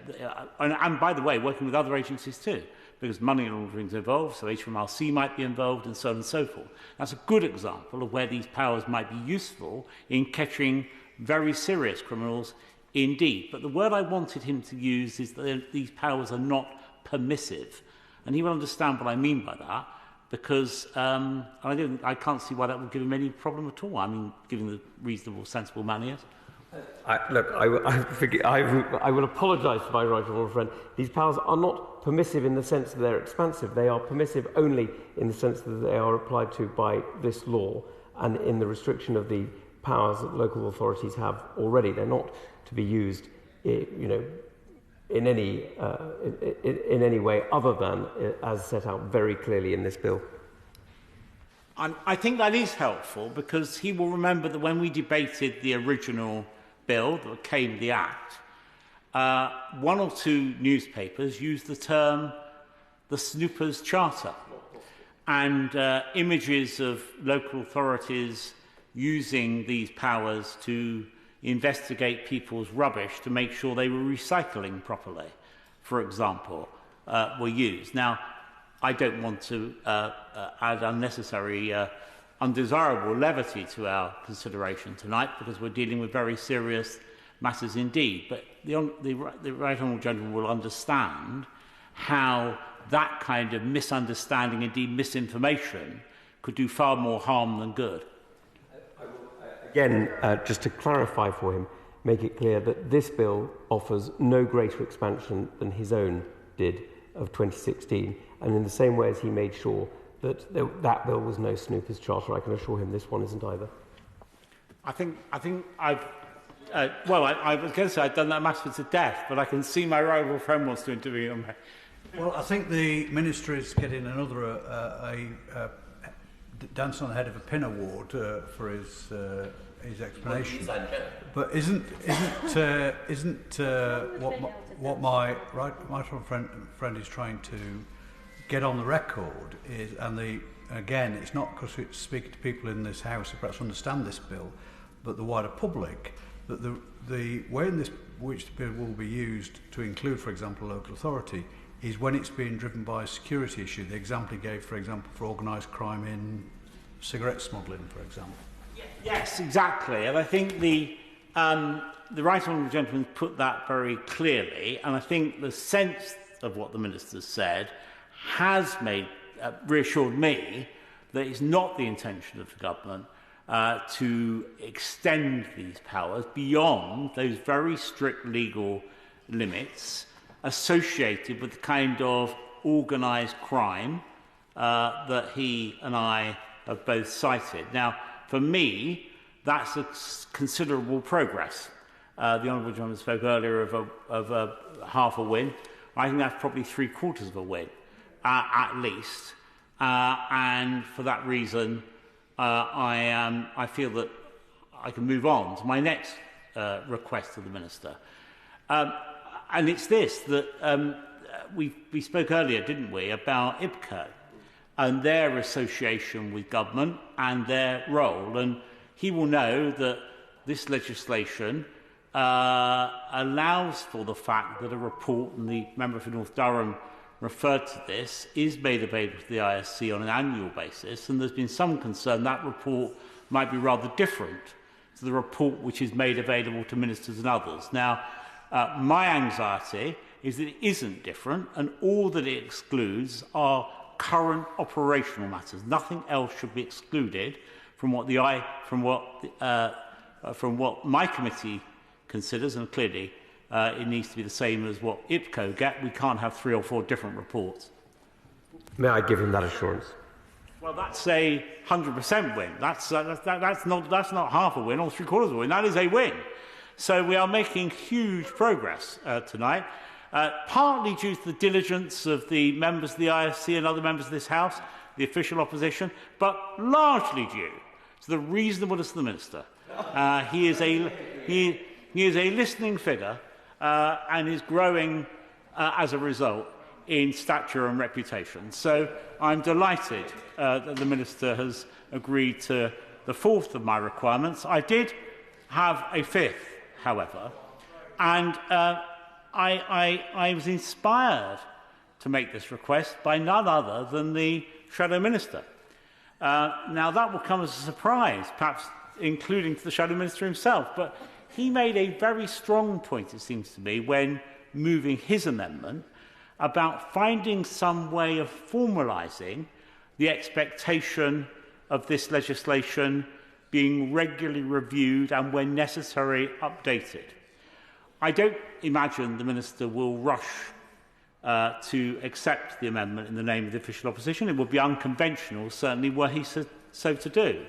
F: and by the way, working with other agencies too, because money laundering is involved, so HMRC might be involved, and so on and so forth. That's a good example of where these powers might be useful in catching very serious criminals indeed. But the word I wanted him to use is that these powers are not permissive. And he will understand what I mean by that, because I can't see why that would give him any problem at all. I mean, given the reasonable, sensible manners.
H: I will apologise to my right honourable friend. These powers are not permissive in the sense that they're expansive. They are permissive only in the sense that they are applied to by this law and in the restriction of the powers that local authorities have already. They're not to be used, in any way other than as set out very clearly in this bill.
F: I think that is helpful, because he will remember that when we debated the original bill that came the Act, one or two newspapers used the term the Snoopers Charter, and images of local authorities using these powers to investigate people's rubbish to make sure they were recycling properly, for example, were used. Now, I don't want to add unnecessary, undesirable levity to our consideration tonight, because we're dealing with very serious matters indeed. But the Right Honourable Gentleman will understand how that kind of misunderstanding, indeed misinformation, could do far more harm than good.
H: Again, just to clarify for him, make it clear that this bill offers no greater expansion than his own did of 2016, and in the same way as he made sure that that bill was no Snoopers Charter, I can assure him this one isn't either.
F: I think I've Well, I was going to say I'd done that matter to death, but I can see my rival friend wants to intervene on me.
I: Well, I think the Minister is getting another dance on the head of a pin award for his explanation. But isn't what my friend is trying to get on the record is, and again, it's not because it's speaking to people in this House who perhaps understand this bill, but the wider public, that the way in which the bill will be used to include, for example, local authority, is when it's being driven by a security issue. The example he gave, for example, for organised crime in cigarette smuggling, for example.
F: Yes, exactly. And I think the Right Honourable Gentleman put that very clearly, and I think the sense of what the Minister said has reassured me that it's not the intention of the government to extend these powers beyond those very strict legal limits associated with the kind of organised crime that he and I have both cited. Now, for me, that's a considerable progress. The Honourable Gentleman spoke earlier of a half a win. I think that's probably 3/4 of a win, at least. And for that reason, I feel that I can move on to my next request to the Minister. And it's this, that we spoke earlier, didn't we, about IPCO and their association with government and their role. And he will know that this legislation allows for the fact that a report, and the member for North Durham referred to this, is made available to the ISC on an annual basis, and there's been some concern that report might be rather different to the report which is made available to ministers and others. Now, my anxiety is that it isn't different, and all that it excludes are current operational matters. Nothing else should be excluded from what my committee considers, and clearly it needs to be the same as what IPCO get. We can't have 3 or 4 different reports.
H: May I give him that assurance?
F: Well, that's a 100% win. That's not half a win or 3/4 of a win. That is a win. So we are making huge progress tonight, partly due to the diligence of the members of the ISC and other members of this House, the official opposition, but largely due to the reasonableness of the Minister. He is a listening figure and is growing as a result in stature and reputation. So I'm delighted that the Minister has agreed to the 4th of my requirements. I did have a 5th, however, and I was inspired to make this request by none other than the Shadow Minister. Now, that will come as a surprise, perhaps including to the Shadow Minister himself, but he made a very strong point, it seems to me, when moving his amendment about finding some way of formalising the expectation of this legislation being regularly reviewed and, when necessary, updated. I don't imagine the Minister will rush to accept the amendment in the name of the official opposition. It would be unconventional, certainly, were he so to do.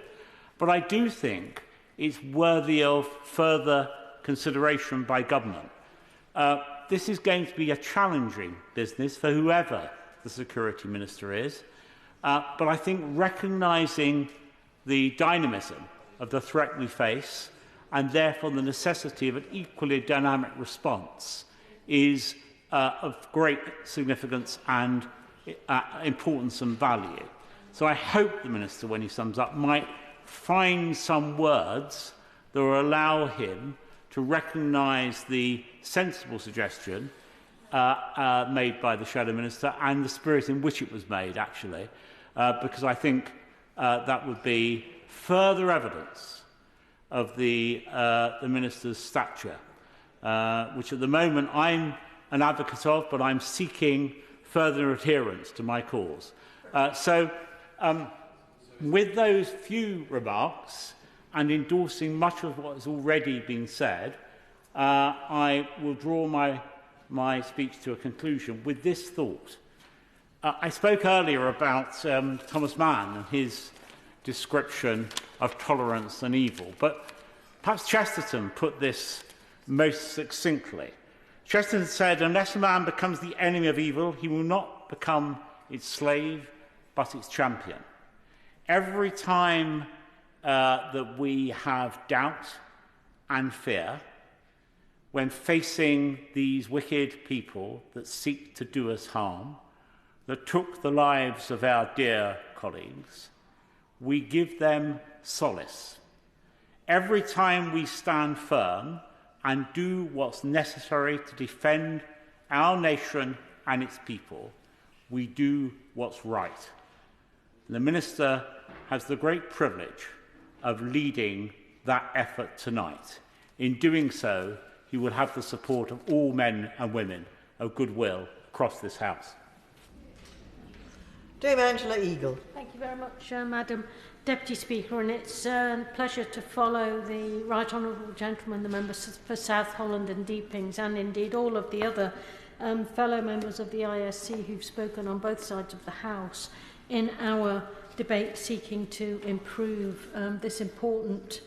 F: But I do think it's worthy of further consideration by government. This is going to be a challenging business for whoever the Security Minister is, but I think recognising the dynamism of the threat we face and therefore the necessity of an equally dynamic response is of great significance and importance and value. So I hope the Minister, when he sums up, might find some words that will allow him to recognise the sensible suggestion made by the Shadow Minister and the spirit in which it was made, actually, because I think that would be further evidence of the Minister's stature, which at the moment I'm an advocate of, but I'm seeking further adherence to my cause. With those few remarks and endorsing much of what has already been said, I will draw my speech to a conclusion with this thought. I spoke earlier about Thomas Mann and his description of tolerance and evil, but Perhaps Chesterton put this most succinctly. Chesterton said, "Unless a man becomes the enemy of evil, he will not become its slave, but its champion." Every time that we have doubt and fear, when facing these wicked people that seek to do us harm, that took the lives of our dear colleagues, we give them solace. Every time we stand firm and do what's necessary to defend our nation and its people, we do what's right. The Minister has the great privilege of leading that effort tonight. In doing so, he will have the support of all men and women of goodwill across this House.
J: Dame Angela Eagle.
D: Thank you very much, Madam Deputy Speaker, and it's a pleasure to follow the Right Honourable Gentleman, the members for South Holland and Deepings, and indeed all of the other fellow members of the ISC who've spoken on both sides of the House in our debate seeking to improve this important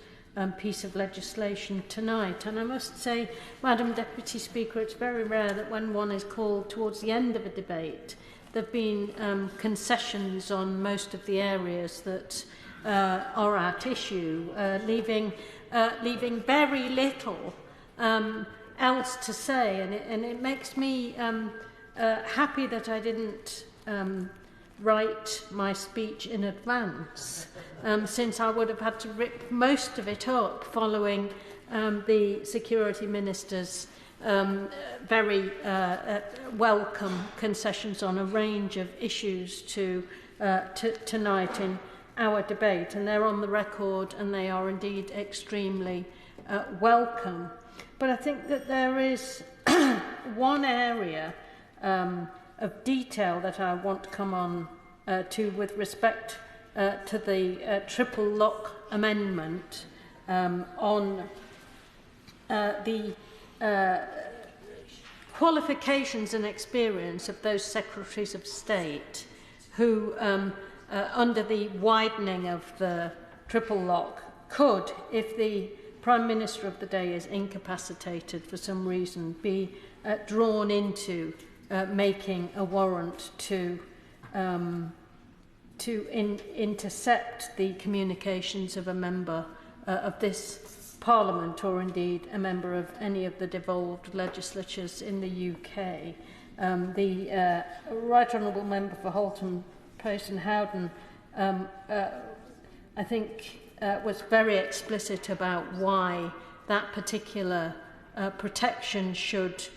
D: piece of legislation tonight. And I must say, Madam Deputy Speaker, it's very rare that when one is called towards the end of a debate, there have been concessions on most of the areas that are at issue, leaving very little else to say. And it makes me happy that I didn't write my speech in advance, since I would have had to rip most of it up following the Security Minister's very welcome concessions on a range of issues tonight in our debate, and they're on the record and they are indeed extremely welcome. But I think that there is one area of detail that I want to come on to with respect to the triple lock amendment on the qualifications and experience of those Secretaries of State who, under the widening of the triple lock, could, if the Prime Minister of the day is incapacitated for some reason, be drawn into making a warrant to intercept the communications of a member of this Parliament, or indeed a member of any of the devolved legislatures in the UK. The Right Honourable Member for Haltemprice and Howden, I think, was very explicit about why that particular protection should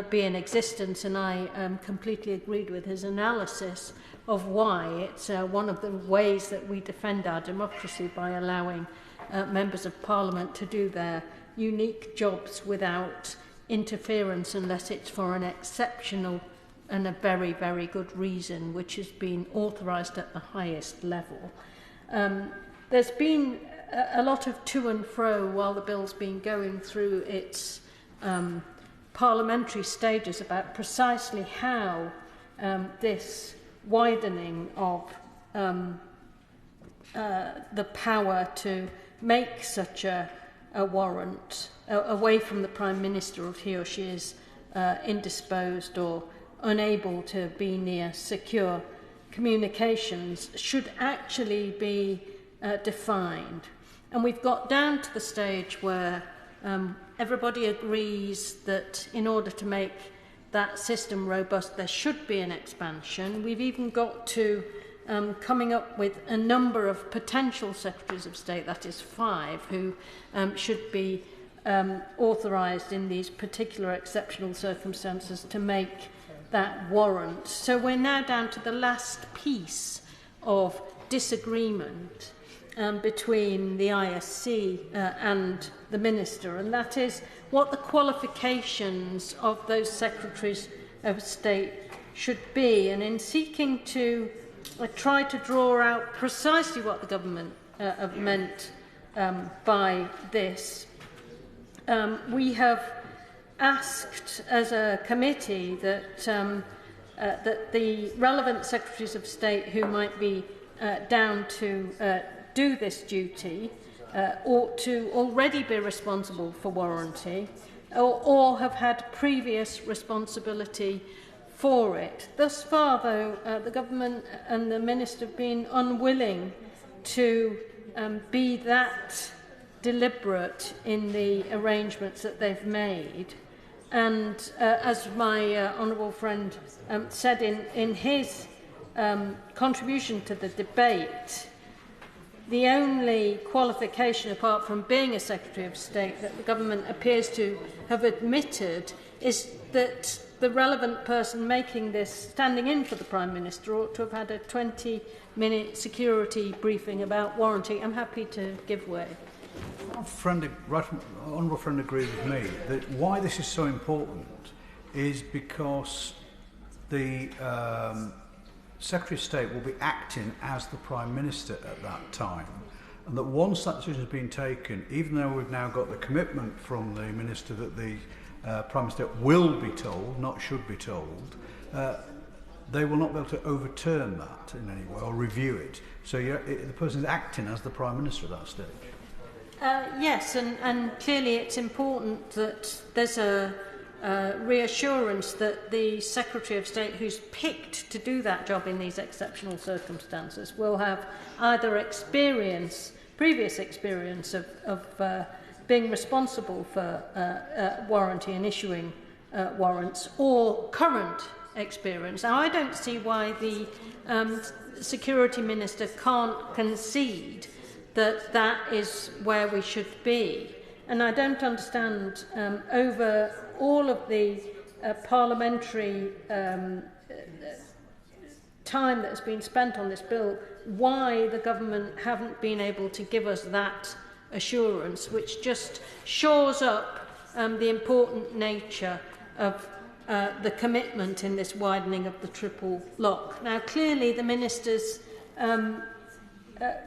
D: be in existence, and I completely agreed with his analysis of why. It's one of the ways that we defend our democracy, by allowing members of Parliament to do their unique jobs without interference, unless it's for an exceptional and a very, very good reason, which has been authorised at the highest level. There's been a lot of to and fro while the bill's been going through its parliamentary stages about precisely how this widening of the power to make such a warrant away from the Prime Minister if he or she is indisposed or unable to be near secure communications should actually be defined. And we've got down to the stage where everybody agrees that in order to make that system robust, there should be an expansion. We've even got to coming up with a number of potential Secretaries of State, that is 5, who should be authorised in these particular exceptional circumstances to make that warrant. So we're now down to the last piece of disagreement between the ISC and the Minister, and that is what the qualifications of those Secretaries of State should be. And in seeking to try to draw out precisely what the government have meant by this, we have asked as a committee that that the relevant Secretaries of State who might be down to do this duty ought to already be responsible for warranty or have had previous responsibility for it. Thus far, though, the government and the minister have been unwilling to be that deliberate in the arrangements that they've made. And as my honourable friend said in his contribution to the debate, the only qualification, apart from being a Secretary of State, that the government appears to have admitted is that the relevant person making this, standing in for the Prime Minister, ought to have had a 20-minute security briefing about warranty. I'm happy to give way.
I: Honourable friend agrees with me that why this is so important is because the Secretary of State will be acting as the Prime Minister at that time, and that once that decision has been taken, even though we've now got the commitment from the Minister that the Prime Minister will be told, not should be told, they will not be able to overturn that in any way or review it. So the person is acting as the Prime Minister at that stage.
D: Yes, and clearly it's important that there's a reassurance that the Secretary of State who's picked to do that job in these exceptional circumstances will have either previous experience of being responsible for warranty and issuing warrants, or current experience. Now, I don't see why the Security Minister can't concede that that is where we should be. And I don't understand, over all of the parliamentary time that has been spent on this bill, why the government haven't been able to give us that assurance, which just shores up the important nature of the commitment in this widening of the triple lock. Now, clearly the Minister's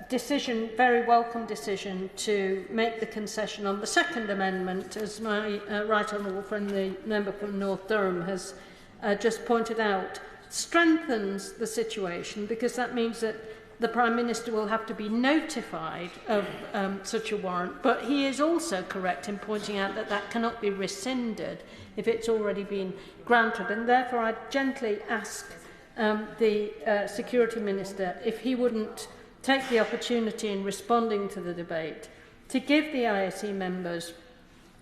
D: decision, very welcome decision, to make the concession on the second amendment, as my right honourable friend, the member from North Durham, has just pointed out, strengthens the situation, because that means that the Prime Minister will have to be notified of such a warrant. But he is also correct in pointing out that that cannot be rescinded if it's already been granted. And therefore I gently ask the Security Minister if he wouldn't take the opportunity in responding to the debate to give the ISE members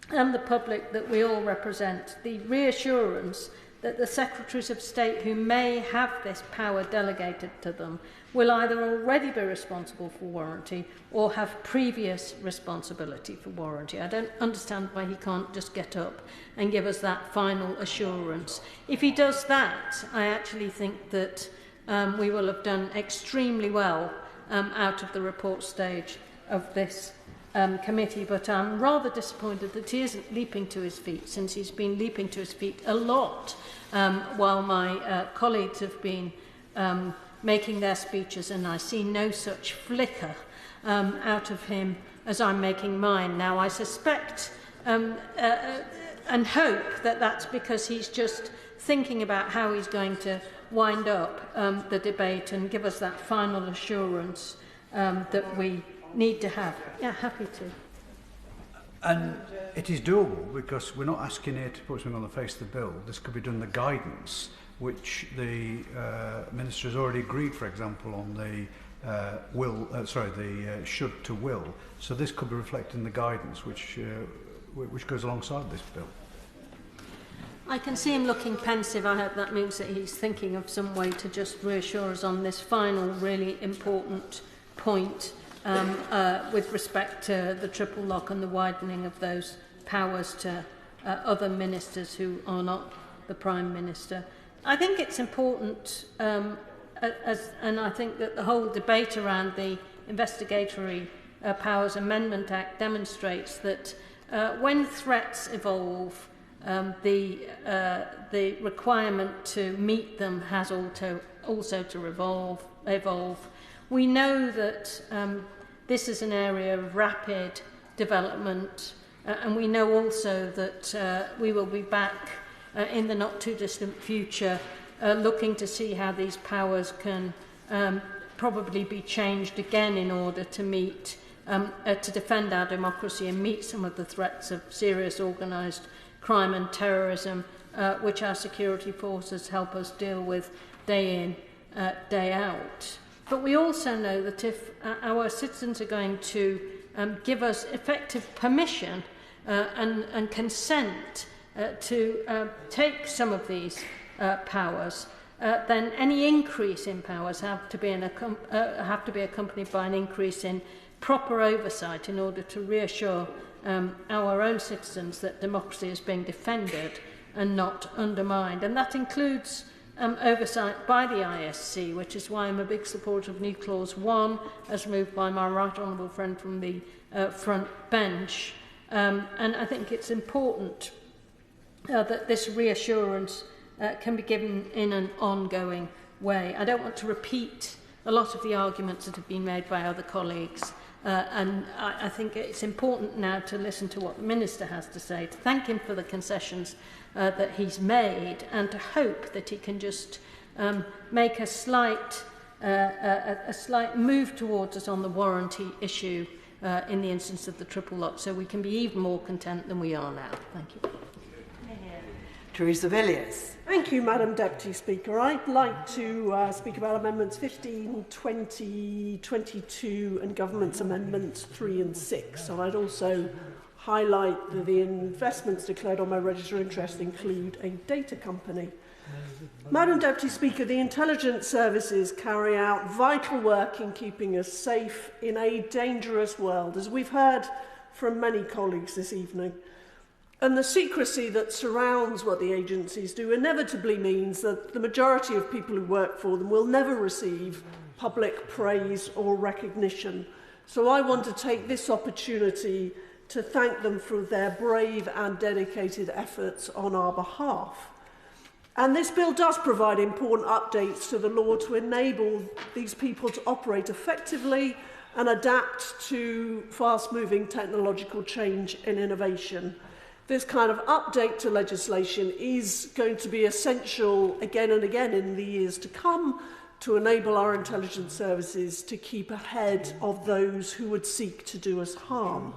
D: and the public that we all represent the reassurance that the Secretaries of State who may have this power delegated to them will either already be responsible for warranty or have previous responsibility for warranty. I don't understand why he can't just get up and give us that final assurance. If he does that, I actually think that we will have done extremely well out of the report stage of this committee, but I'm rather disappointed that he isn't leaping to his feet, since he's been leaping to his feet a lot while my colleagues have been making their speeches, and I see no such flicker out of him as I'm making mine. Now, I suspect and hope that that's because he's just thinking about how he's going to wind up the debate and give us that final assurance that we need to have. Yeah, happy to.
I: And it is doable, because we're not asking here to put something on the face of the bill. This could be done in the guidance, which the Minister has already agreed, for example, on the should to will. So this could be reflected in the guidance, which goes alongside this bill.
D: I can see him looking pensive. I hope that means that he's thinking of some way to just reassure us on this final, really important point with respect to the triple lock and the widening of those powers to other ministers who are not the Prime Minister. I think it's important, and I think that the whole debate around the Investigatory Powers Amendment Act demonstrates that when threats evolve, the requirement to meet them has also to evolve. We know that this is an area of rapid development, and we know also that we will be back in the not too distant future looking to see how these powers can probably be changed again in order to meet to defend our democracy and meet some of the threats of serious organised crime and terrorism, which our security forces help us deal with day in, day out. But we also know that if our citizens are going to give us effective permission and consent to take some of these powers, then any increase in powers have to be accompanied by an increase in proper oversight in order to reassure our own citizens that democracy is being defended and not undermined. And that includes oversight by the ISC, which is why I'm a big supporter of New Clause 1, as moved by my right honourable friend from the front bench. And I think it's important that this reassurance can be given in an ongoing way. I don't want to repeat a lot of the arguments that have been made by other colleagues, and I think it's important now to listen to what the Minister has to say, to thank him for the concessions that he's made, and to hope that he can just make a slight move towards us on the warranty issue in the instance of the triple lock, so we can be even more content than we are now. Thank you.
M: Theresa Villiers.
N: Thank you, Madam Deputy Speaker. I'd like to speak about Amendments 15, 20, 22 and Government's Amendments 3 and 6. And I'd also highlight that the investments declared on my register of interest include a data company. Madam Deputy Speaker, the intelligence services carry out vital work in keeping us safe in a dangerous world, as we've heard from many colleagues this evening. And the secrecy that surrounds what the agencies do inevitably means that the majority of people who work for them will never receive public praise or recognition. So I want to take this opportunity to thank them for their brave and dedicated efforts on our behalf. And this bill does provide important updates to the law to enable these people to operate effectively and adapt to fast-moving technological change and innovation. This kind of update to legislation is going to be essential again and again in the years to come to enable our intelligence services to keep ahead of those who would seek to do us harm.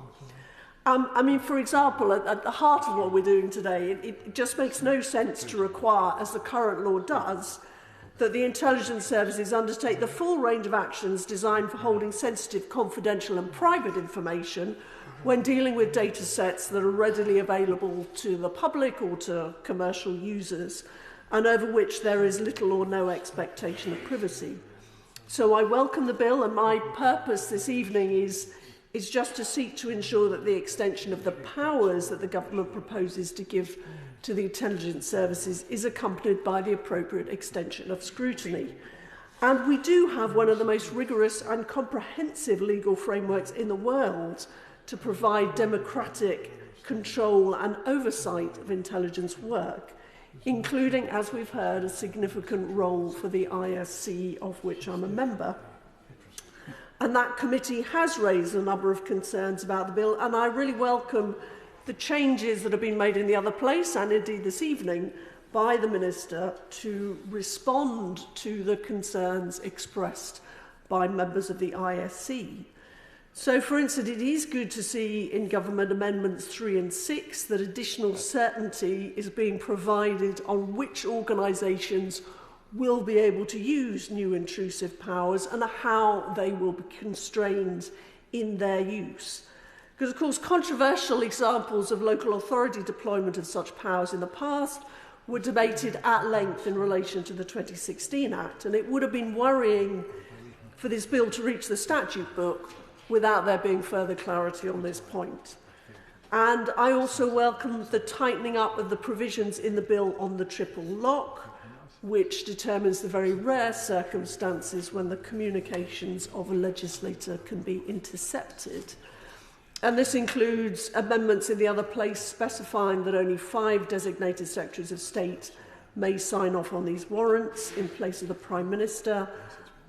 N: For example, at the heart of what we're doing today, it just makes no sense to require, as the current law does, that the intelligence services undertake the full range of actions designed for holding sensitive, confidential and private information when dealing with data sets that are readily available to the public or to commercial users, and over which there is little or no expectation of privacy. So I welcome the bill, and my purpose this evening is just to seek to ensure that the extension of the powers that the government proposes to give to the intelligence services is accompanied by the appropriate extension of scrutiny. And we do have one of the most rigorous and comprehensive legal frameworks in the world to provide democratic control and oversight of intelligence work, including, as we've heard, a significant role for the ISC, of which I'm a member. And that committee has raised a number of concerns about the bill, and I really welcome the changes that have been made in the other place, and indeed this evening, by the Minister to respond to the concerns expressed by members of the ISC. So, for instance, it is good to see in Government Amendments 3 and 6 that additional certainty is being provided on which organisations will be able to use new intrusive powers and how they will be constrained in their use. Because, of course, controversial examples of local authority deployment of such powers in the past were debated at length in relation to the 2016 Act, and it would have been worrying for this bill to reach the statute book without there being further clarity on this point. And I also welcome the tightening up of the provisions in the bill on the triple lock, which determines the very rare circumstances when the communications of a legislator can be intercepted. And this includes amendments in the other place specifying that only 5 designated Secretaries of State may sign off on these warrants in place of the Prime Minister,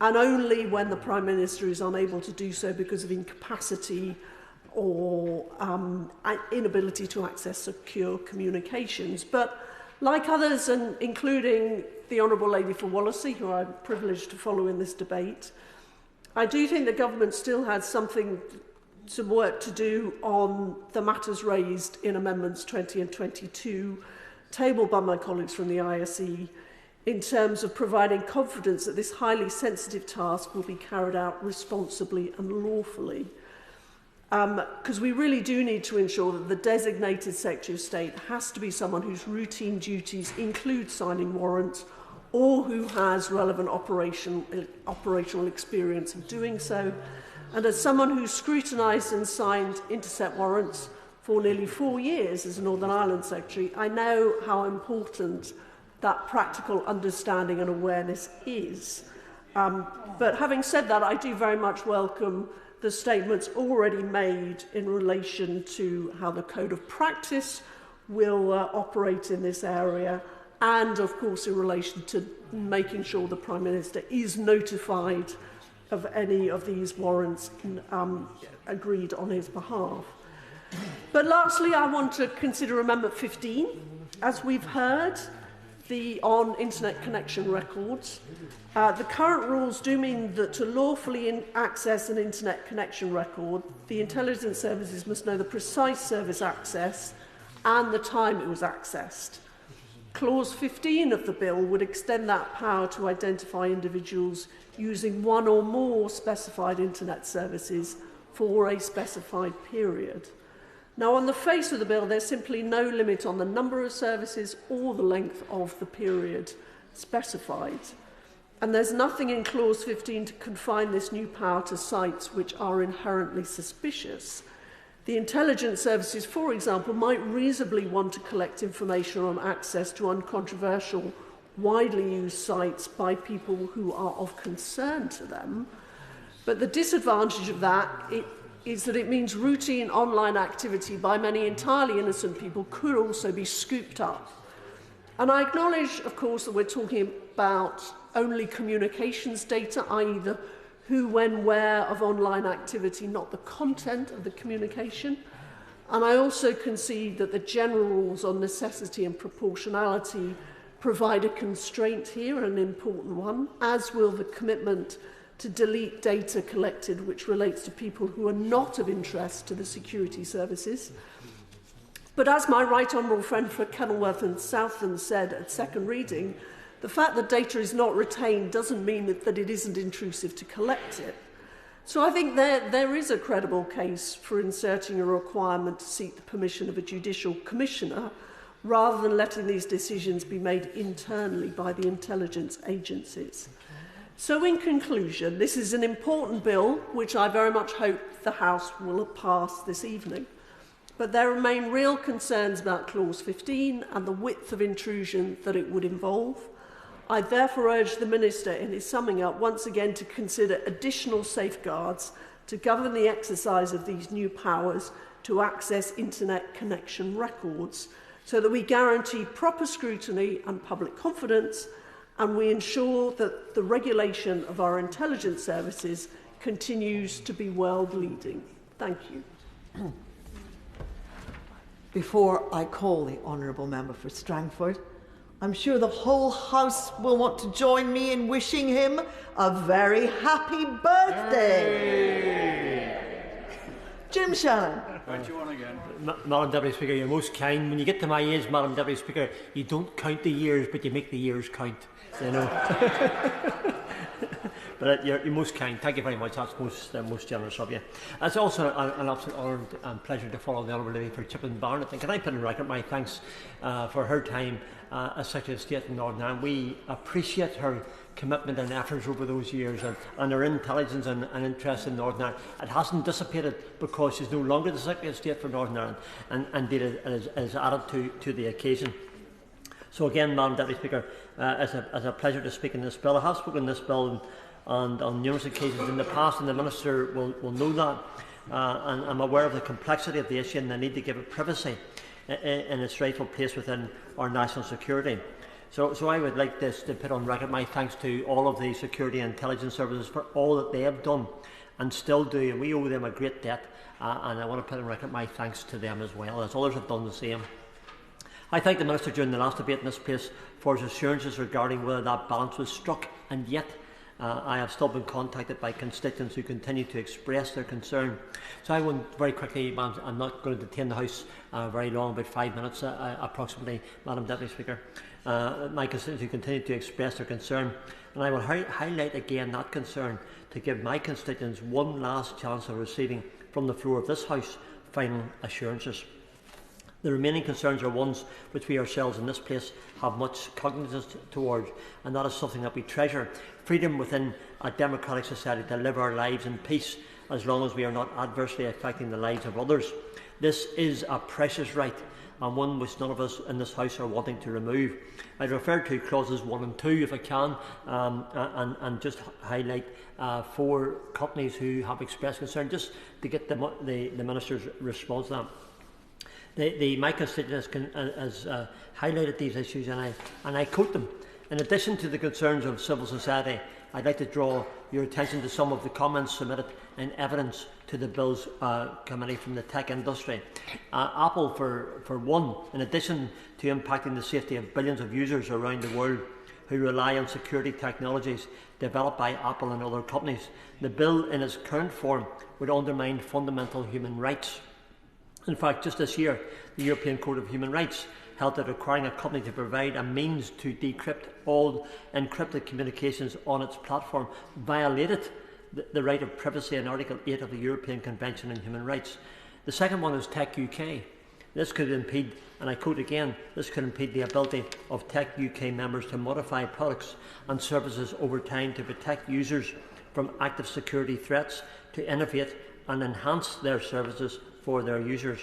N: and only when the Prime Minister is unable to do so because of incapacity or inability to access secure communications. But like others, and including the Honourable Lady for Wallasey, who I'm privileged to follow in this debate, I do think the government still has something some work to do on the matters raised in Amendments 20 and 22, tabled by my colleagues from the ISE, in terms of providing confidence that this highly sensitive task will be carried out responsibly and lawfully. Because we really do need to ensure that the designated Secretary of State has to be someone whose routine duties include signing warrants or who has relevant operational experience of doing so. And as someone who's scrutinised and signed intercept warrants for nearly 4 years as a Northern Ireland Secretary, I know how important that practical understanding and awareness is. But having said that, I do very much welcome the statements already made in relation to how the Code of Practice will operate in this area, and of course in relation to making sure the Prime Minister is notified of any of these warrants agreed on his behalf. But lastly, I want to consider Amendment 15. As we've heard, on internet connection records, the current rules do mean that to lawfully access an internet connection record, the intelligence services must know the precise service access and the time it was accessed. Clause 15 of the bill would extend that power to identify individuals using one or more specified internet services for a specified period. Now, on the face of the bill, there's simply no limit on the number of services or the length of the period specified. And there's nothing in Clause 15 to confine this new power to sites which are inherently suspicious. The intelligence services, for example, might reasonably want to collect information on access to uncontroversial, widely used sites by people who are of concern to them. But the disadvantage of that is that it means routine online activity by many entirely innocent people could also be scooped up. And I acknowledge, of course, that we're talking about only communications data, i.e. the who, when, where of online activity, not the content of the communication. And I also concede that the general rules on necessity and proportionality provide a constraint here, an important one, as will the commitment to delete data collected which relates to people who are not of interest to the security services. But as my right honourable friend for Kenilworth and Southam said at second reading, the fact that data is not retained doesn't mean that it isn't intrusive to collect it. So I think there is a credible case for inserting a requirement to seek the permission of a judicial commissioner rather than letting these decisions be made internally by the intelligence agencies. So in conclusion, this is an important bill which I very much hope the House will pass this evening. But there remain real concerns about Clause 15 and the width of intrusion that it would involve. I therefore urge the Minister in his summing up once again to consider additional safeguards to govern the exercise of these new powers to access internet connection records so that we guarantee proper scrutiny and public confidence, and we ensure that the regulation of our intelligence services continues to be world-leading. Thank you.
J: Before I call the Honourable Member for Strangford, I'm sure the whole House will want to join me in wishing him a very happy birthday. Hey. Jim Shannon.
I: Don't you want again?
G: Madam Deputy Speaker, you're most kind. When you get to my age, Madam Deputy Speaker, you don't count the years, but you make the years count. You know. But you're most kind. Thank you very much. That's most generous of you. It's also an absolute honour and pleasure to follow the Honourable Lady for Chipping Barnet. And can I put in record my thanks for her time as Secretary of State in Northern Ireland. We appreciate her commitment and efforts over those years and her intelligence and interest in Northern Ireland. It hasn't dissipated because she's no longer the Secretary of State for Northern Ireland, and indeed it is added to the occasion. So again, Madam Deputy Speaker, it's a pleasure to speak in this bill. I have spoken in this bill and on numerous occasions in the past, and the Minister will know that. And I'm aware of the complexity of the issue and the need to give it privacy in its rightful place within our national security. So I would like this to put on record my thanks to all of the security and intelligence services for all that they have done and still do, and we owe them a great debt, and I want to put on record my thanks to them as well, as others have done the same. I thank the Minister during the last debate in this place for his assurances regarding whether that balance was struck, and yet I have still been contacted by constituents who continue to express their concern. So I want very quickly, I'm not going to detain the House very long, about 5 minutes approximately, Madam Deputy Speaker. My constituents who continue to express their concern, and I will highlight again that concern to give my constituents one last chance of receiving from the floor of this House final assurances. The remaining concerns are ones which we ourselves in this place have much cognizance towards, and that is something that we treasure. Freedom within a democratic society to live our lives in peace as long as we are not adversely affecting the lives of others. This is a precious right, and one which none of us in this House are wanting to remove. I refer to clauses 1 and 2 if I can, and just highlight 4 companies who have expressed concern, just to get the Minister's response to that. My constituent has highlighted these issues, and I quote them. In addition to the concerns of civil society, I'd like to draw your attention to some of the comments submitted in evidence to the Bill's committee from the tech industry. Apple, for one, in addition to impacting the safety of billions of users around the world who rely on security technologies developed by Apple and other companies, the bill in its current form would undermine fundamental human rights. In fact, just this year, the European Court of Human Rights held that requiring a company to provide a means to decrypt all encrypted communications on its platform violated the right of privacy in Article 8 of the European Convention on Human Rights. The second one is Tech UK. This could impede, and I quote again, this could impede the ability of Tech UK members to modify products and services over time to protect users from active security threats, to innovate and enhance their services for their users.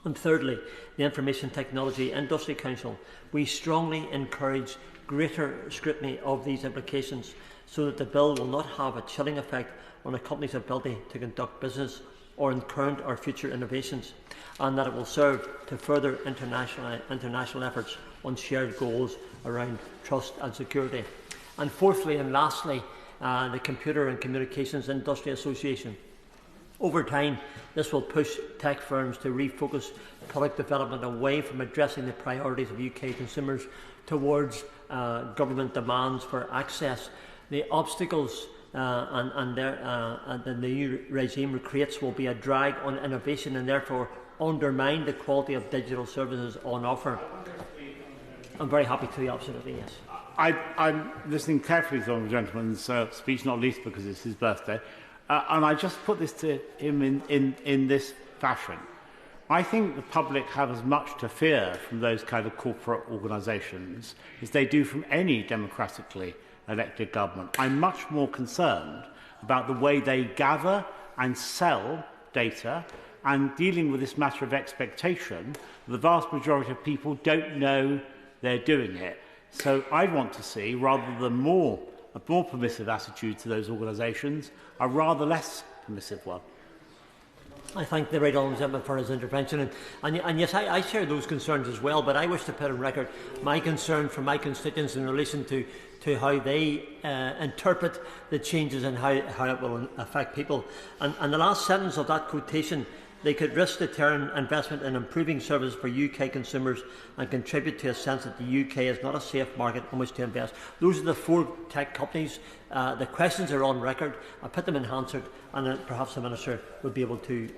G: And thirdly, the Information Technology Industry Council. We strongly encourage greater scrutiny of these implications so that the bill will not have a chilling effect on a company's ability to conduct business or in current or future innovations, and that it will serve to further international efforts on shared goals around trust and security. And fourthly and lastly, the Computer and Communications Industry Association. Over time, this will push tech firms to refocus product development away from addressing the priorities of UK consumers towards government demands for access. The obstacles and the new regime creates will be a drag on innovation and therefore undermine the quality of digital services on offer. I'm very happy to the absolutely yes.
F: I'm listening carefully to the Honourable Gentleman's speech, not least because it's his birthday. And I just put this to him in this fashion. I think the public have as much to fear from those kind of corporate organisations as they do from any democratically elected government. I'm much more concerned about the way they gather and sell data, and dealing with this matter of expectation. The vast majority of people don't know they're doing it. So I want to see, rather than a more permissive attitude to those organisations, a rather less permissive one.
G: I thank the Right Honourable Gentleman for his intervention, and yes, I share those concerns as well, but I wish to put on record my concern for my constituents in relation to how they interpret the changes and how it will affect people. And the last sentence of that quotation: they could risk deterring investment in improving services for UK consumers and contribute to a sense that the UK is not a safe market in which to invest. Those are the 4 tech companies. The questions are on record. I put them in Hansard, and perhaps the Minister would be able to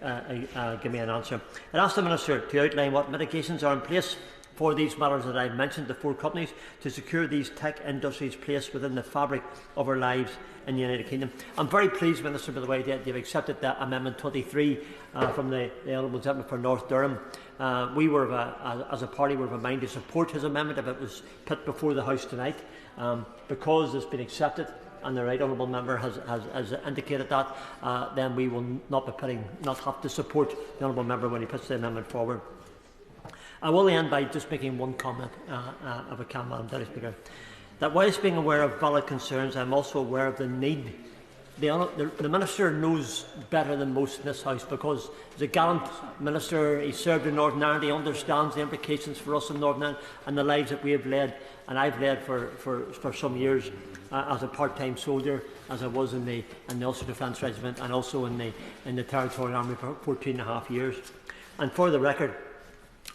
G: give me an answer. I asked the Minister to outline what mitigations are in place for these matters that I've mentioned, the 4 companies, to secure these tech industries' place within the fabric of our lives in the United Kingdom. I'm very pleased, Minister, by the way, that you've accepted that Amendment 23 from the Honourable Gentleman for North Durham. We were, as a party, were of a mind to support his amendment if it was put before the House tonight. Because it's been accepted, and the Right Honourable Member has indicated that, then we will not have to support the Honourable Member when he puts the amendment forward. I will end by just making one comment, if I can, Madam Deputy Speaker, that whilst being aware of valid concerns, I am also aware of the need. The Minister knows better than most in this House, because he's a gallant Minister. He served in Northern Ireland. He understands the implications for us in Northern Ireland and the lives that we have led, and I've led for some years as a part-time soldier, as I was in the Ulster Defence Regiment, and also in the Territorial Army for 14.5 years. And for the record,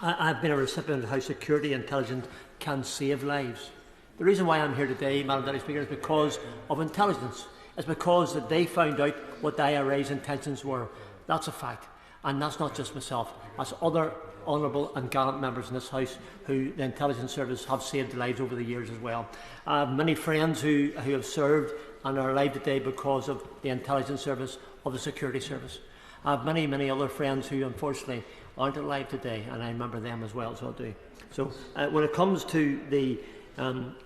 G: I've been a recipient of how security intelligence can save lives. The reason why I'm here today, Madam Deputy Speaker, is because of intelligence. It's because that they found out what the IRA's intentions were. That's a fact. And that's not just myself. That's other honourable and gallant members in this House who the Intelligence Service have saved lives over the years as well. I have many friends who have served and are alive today because of the Intelligence Service, of the Security Service. I have many, many other friends who unfortunately aren't alive today, and I remember them as well, so I do. So when it comes to the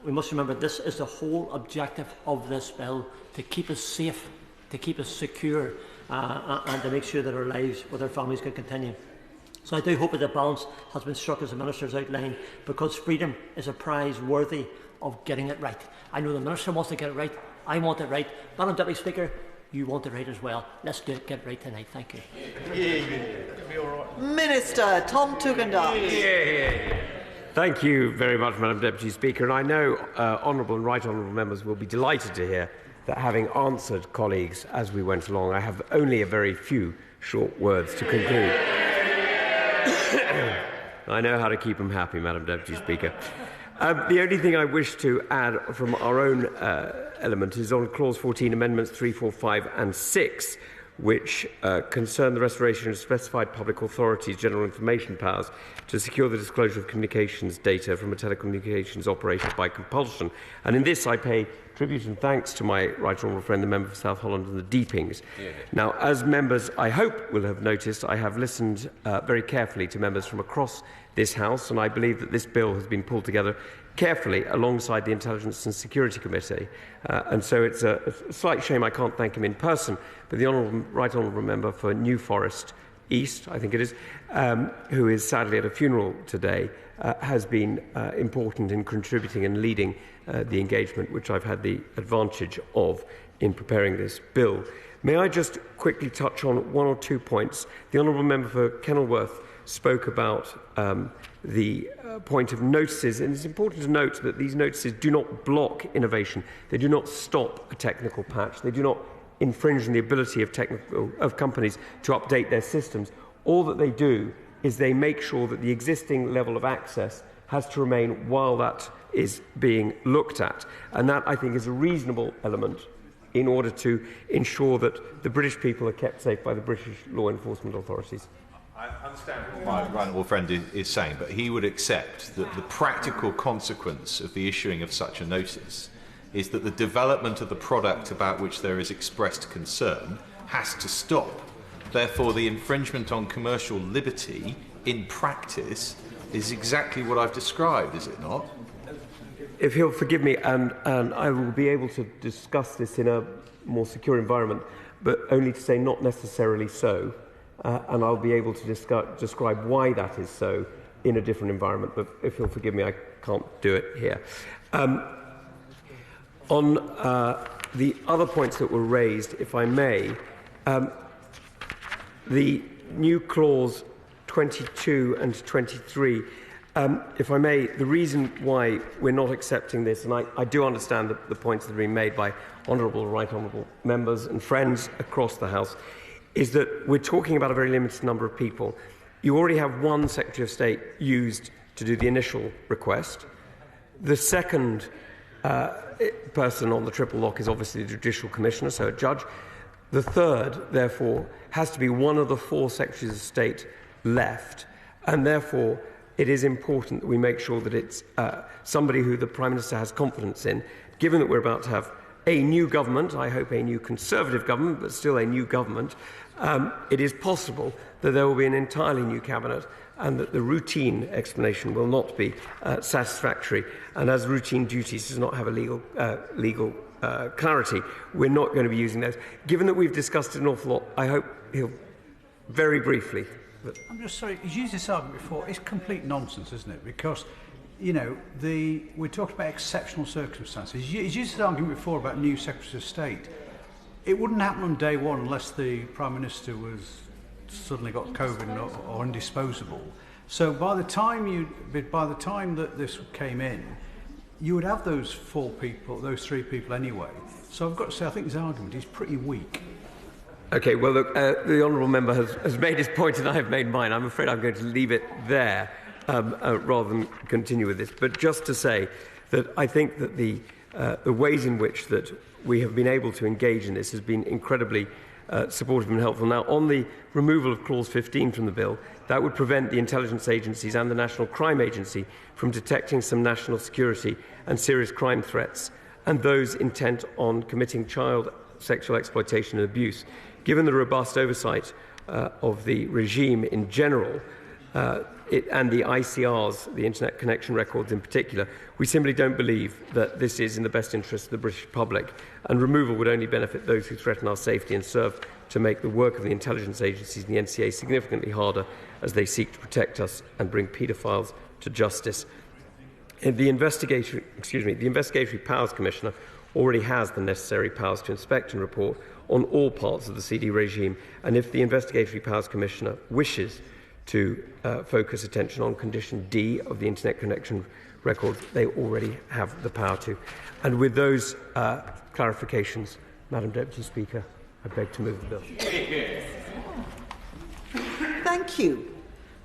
G: we must remember this is the whole objective of this bill, to keep us safe, to keep us secure, and to make sure that our lives with our families can continue. So I do hope that the balance has been struck as the Minister has outlined, because freedom is a prize worthy of getting it right. I know the Minister wants to get it right. I want it right. Madam Deputy Speaker, you want it right as well. Let's get it right tonight. Thank you.
J: Minister Tom Tugendhat.
H: Thank you very much, Madam Deputy Speaker. And I know honourable and right honourable members will be delighted to hear that, having answered colleagues as we went along, I have only a very few short words to conclude. I know how to keep them happy, Madam Deputy Speaker. The only thing I wish to add from our own element is on Clause 14, Amendments 3, 4, 5 and 6, which concern the restoration of specified public authorities' general information powers to secure the disclosure of communications data from a telecommunications operator by compulsion. And in this I pay tribute and thanks to my right honourable friend, the member for South Holland and the Deepings. Now, as members, I hope, will have noticed, I have listened very carefully to members from across this House, and I believe that this bill has been pulled together carefully alongside the Intelligence and Security Committee. And so it's a slight shame I can't thank him in person, but the right honourable member for New Forest East, I think it is, who is sadly at a funeral today, has been important in contributing and leading the engagement, which I've had the advantage of in preparing this bill. May I just quickly touch on one or 2 points? The honourable member for Kenilworth spoke about the point of notices, and it's important to note that these notices do not block innovation. They do not stop a technical patch. They do not infringe on the ability of companies to update their systems. All that they do is they make sure that the existing level of access has to remain while that is being looked at. And that, I think, is a reasonable element in order to ensure that the British people are kept safe by the British law enforcement authorities.
K: I understand what my right honourable friend is saying, but he would accept that the practical consequence of the issuing of such a notice is that the development of the product about which there is expressed concern has to stop. Therefore, the infringement on commercial liberty in practice is exactly what I've described, is it not?
H: If he'll forgive me, and I will be able to discuss this in a more secure environment, but only to say not necessarily so. And I'll be able to describe why that is so in a different environment. But if you'll forgive me, I can't do it here. On the other points that were raised, if I may, the new clause 22 and 23, if I may, the reason why we're not accepting this, and I do understand the points that are being made by honourable, right honourable members and friends across the House, is that we're talking about a very limited number of people. You already have one Secretary of State used to do the initial request. The second person on the triple lock is obviously the Judicial Commissioner, so a judge. The third, therefore, has to be one of the 4 Secretaries of State left, and therefore it is important that we make sure that it's somebody who the Prime Minister has confidence in, given that we're about to have a new government, I hope a new Conservative government, but still a new government. It is possible that there will be an entirely new cabinet and that the routine explanation will not be satisfactory. And as routine duties does not have a legal clarity, we're not going to be using those. Given that we've discussed it an awful lot, I hope he'll very briefly.
I: I'm just sorry, he's used this argument before. It's complete nonsense, isn't it? Because, you know, we talked about exceptional circumstances. He's used this argument before about new Secretaries of State. It wouldn't happen on day one unless the Prime Minister was suddenly got COVID or indisposable. So by the time that this came in, you would have those 4 people, those 3 people anyway. So I've got to say, I think his argument is pretty weak.
H: Okay, well, look, the honourable member has made his point and I have made mine. I'm afraid I'm going to leave it there rather than continue with this. But just to say that I think that the ways in which that we have been able to engage in this has been incredibly supportive and helpful. Now, on the removal of Clause 15 from the bill, that would prevent the intelligence agencies and the National Crime Agency from detecting some national security and serious crime threats and those intent on committing child sexual exploitation and abuse. Given the robust oversight of the regime in general, and the ICRs, the Internet Connection Records in particular, we simply don't believe that this is in the best interest of the British public, and removal would only benefit those who threaten our safety and serve to make the work of the intelligence agencies and the NCA significantly harder as they seek to protect us and bring paedophiles to justice. The Investigatory Powers Commissioner already has the necessary powers to inspect and report on all parts of the CD regime, and if the Investigatory Powers Commissioner wishes to focus attention on Condition D of the Internet Connection Records, they already have the power to. And with those clarifications, Madam Deputy Speaker, I beg to move the bill.
J: Thank you.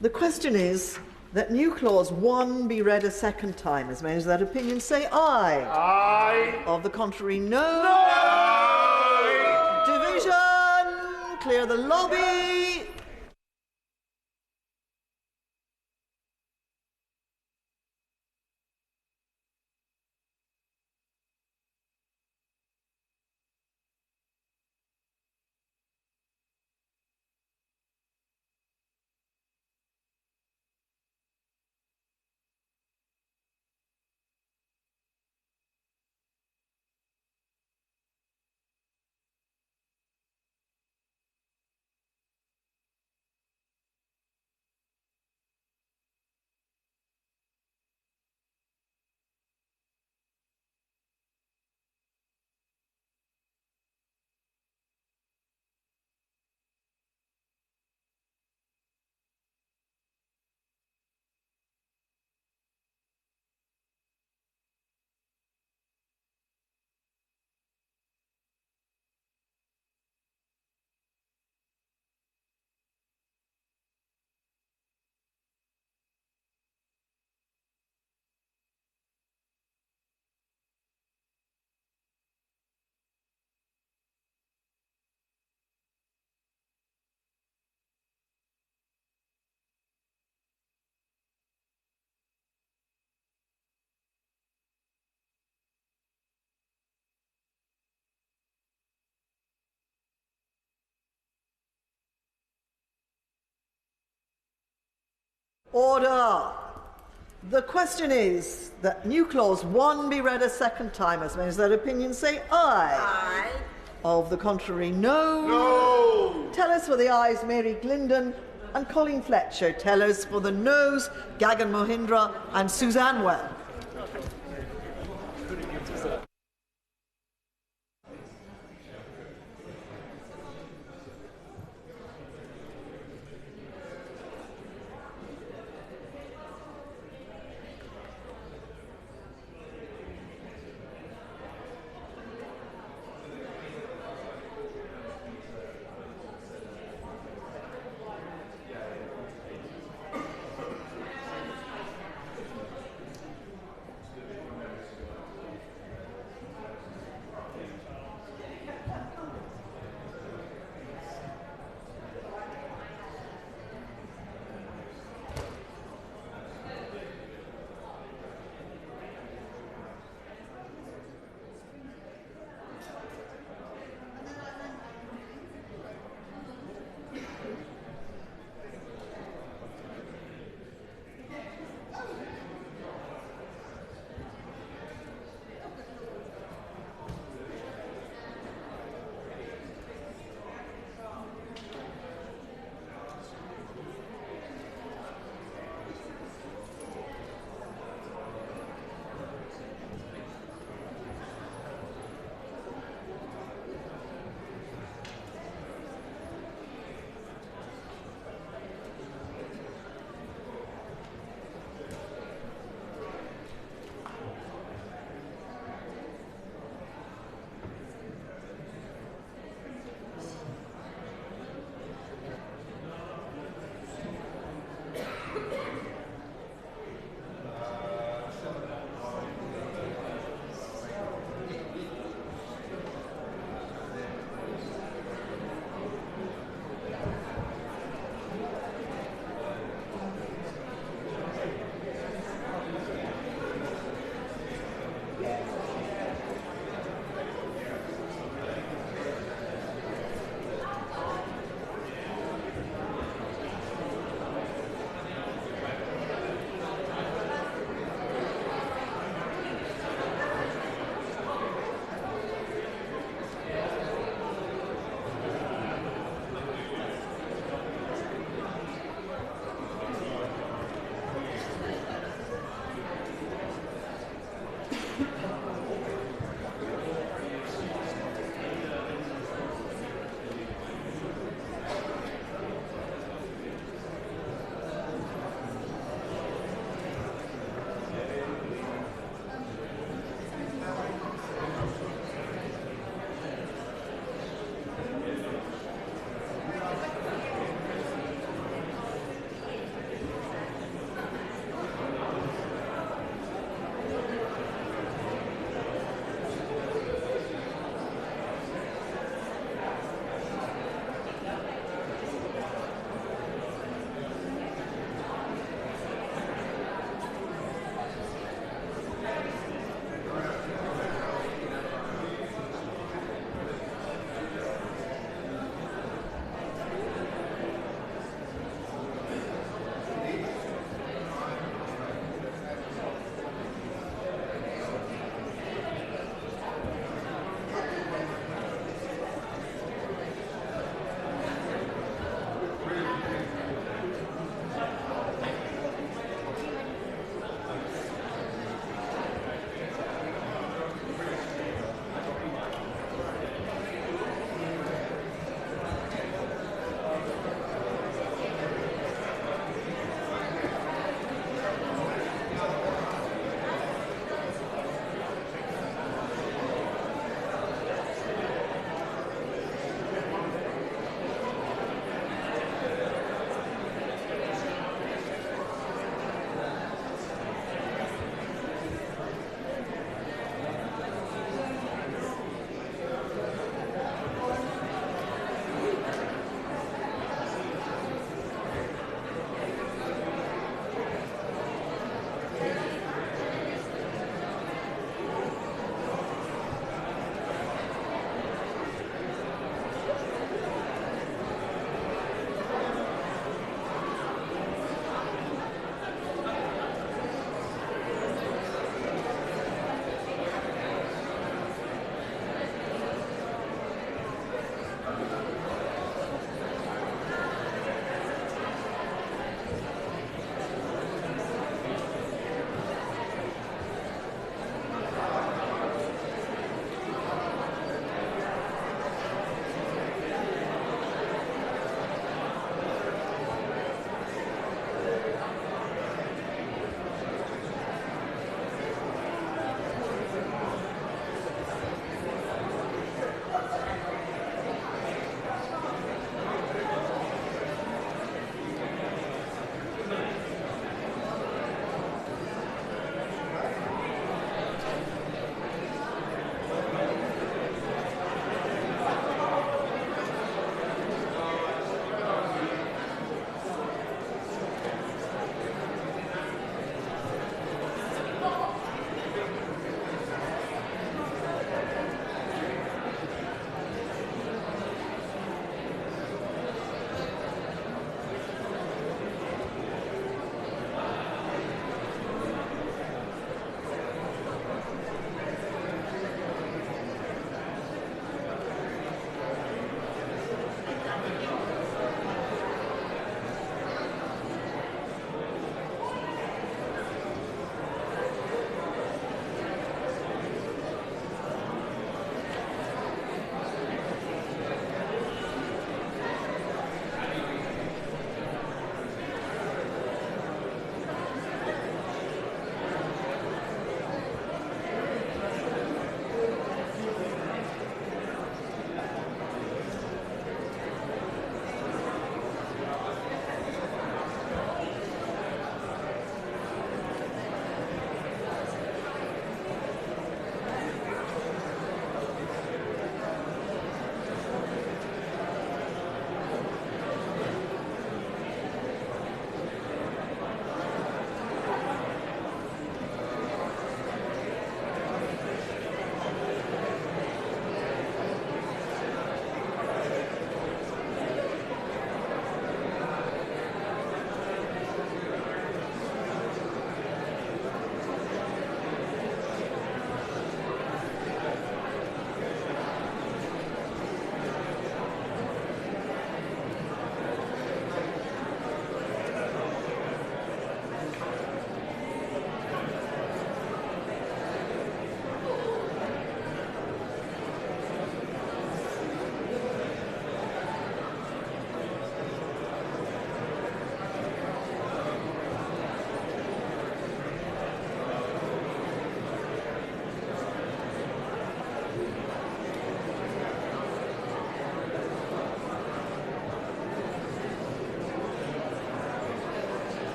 J: The question is that new clause 1 be read a second time. As members of that opinion say aye.
F: Aye.
J: Of the contrary, no.
F: No.
J: Division. Clear the lobby. Order. The question is that new clause 1 be read a second time. As members of that opinion say aye.
M: Aye.
J: Of the contrary, no.
F: No.
J: Tell us for the ayes, Mary Glindon and Colleen Fletcher. Tell us for the noes, Gagan Mohindra and Suzanne Well.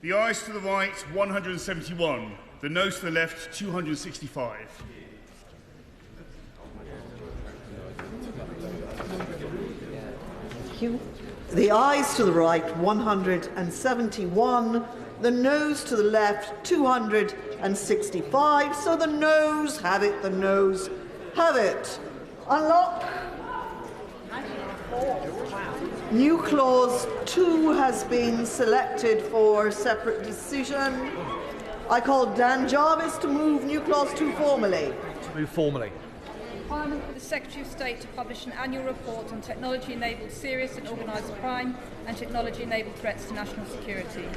O: The ayes to the right, 171. The noes to the left, 265.
J: Thank you. The ayes to the right, 171. The noes to the left, 265. So the noes have it, the noes have it. Unlock. New clause 2 has been selected for separate decision. I call Dan Jarvis to move new clause 2 formally.
C: To move formally.
P: Requirement for the Secretary of State to publish an annual report on technology-enabled serious and organised crime and technology-enabled threats to national security.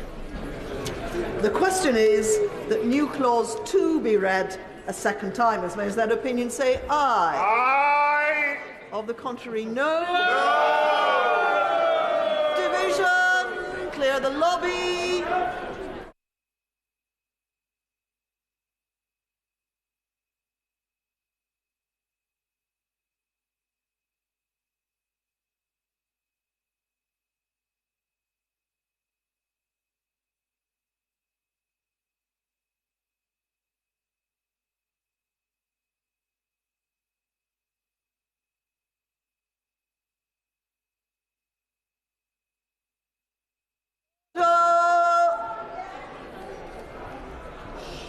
J: The question is that new clause 2 be read a second time. As many as that opinion say aye.
O: Aye.
J: Of the contrary, no. Division. Clear the lobby.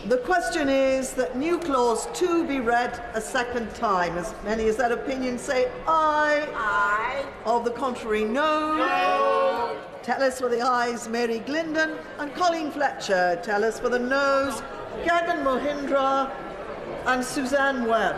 J: The question is that new clause 2 be read a second time. As many as that opinion say aye.
M: Aye.
J: Of the contrary, no.
M: No.
J: Tell us for the ayes, Mary Glindon and Colleen Fletcher. Tell us for the noes, Kevan Mohindra and Suzanne Webb.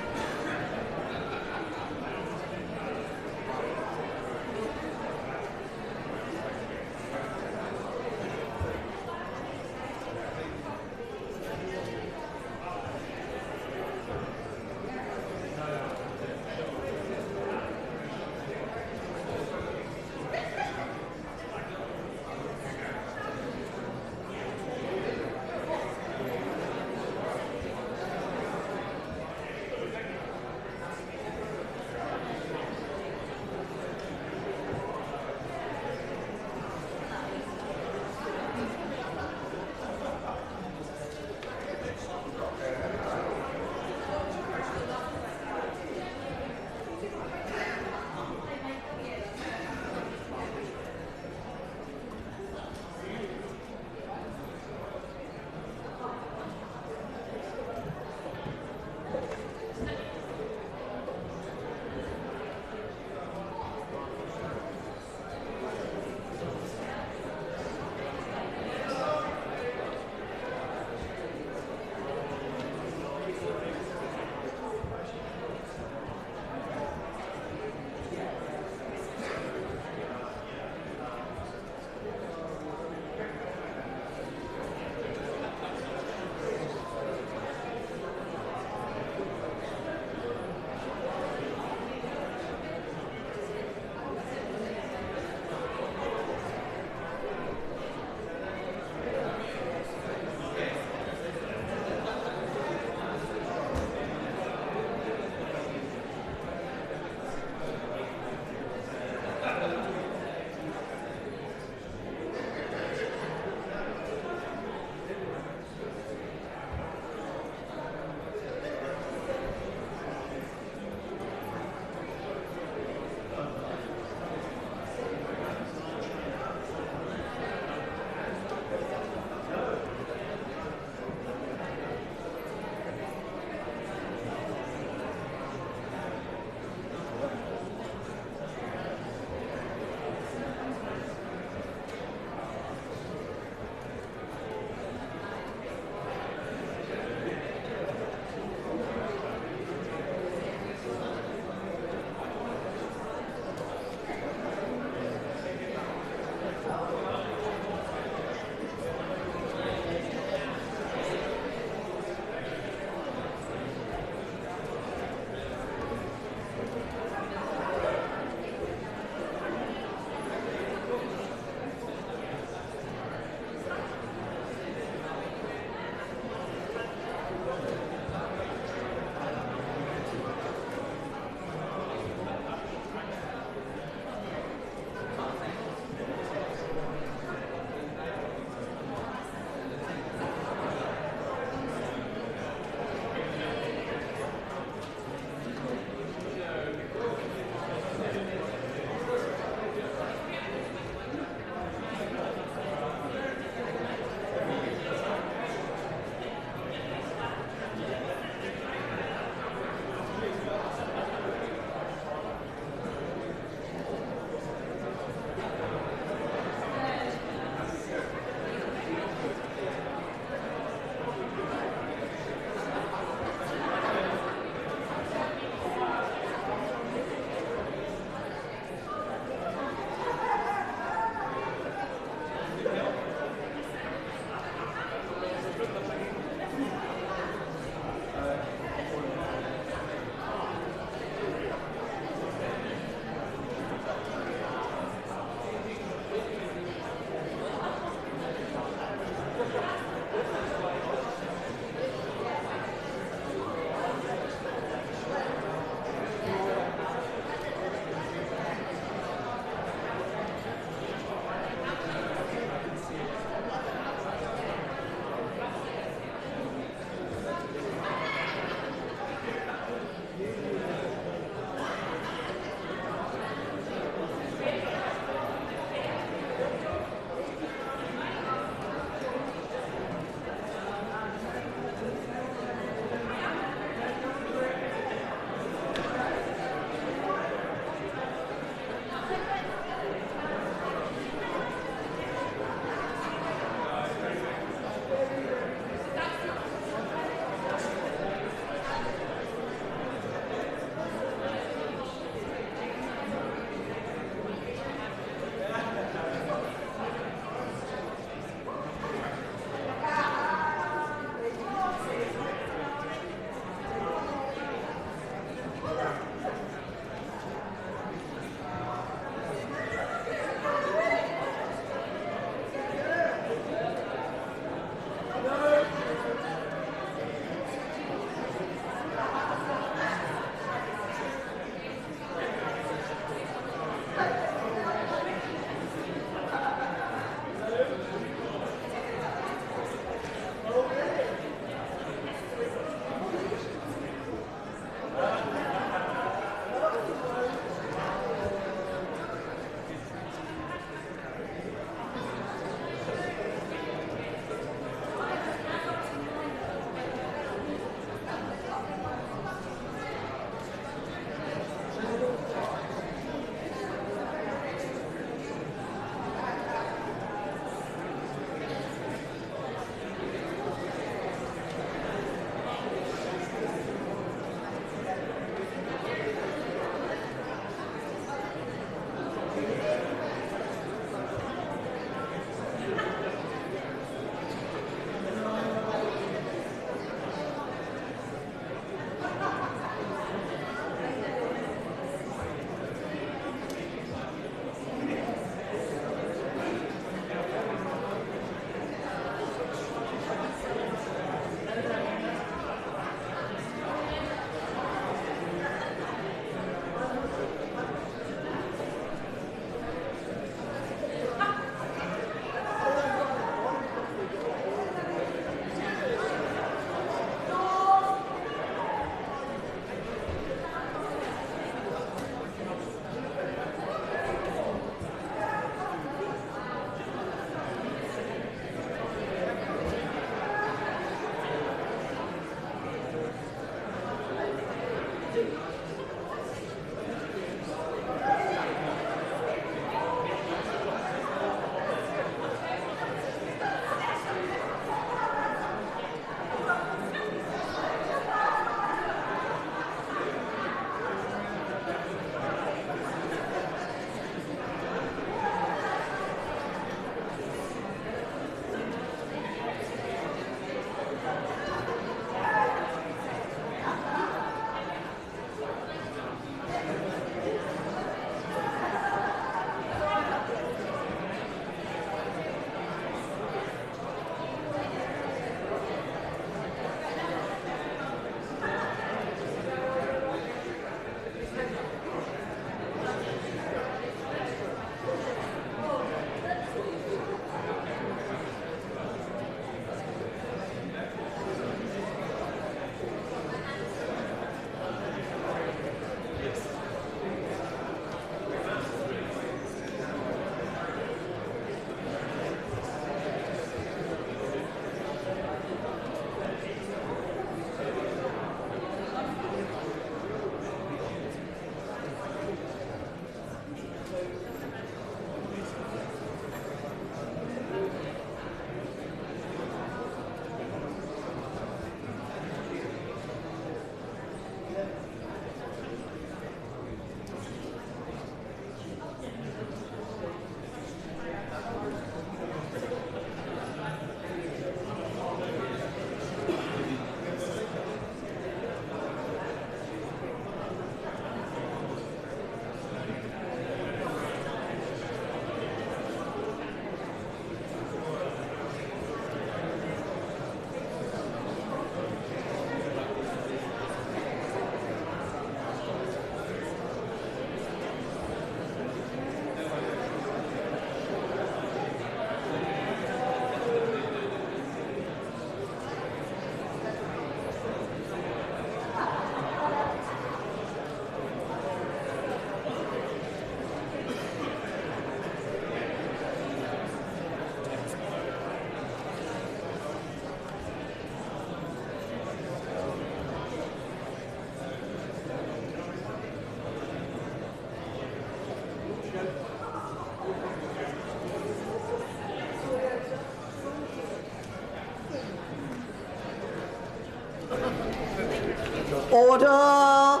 J: Order!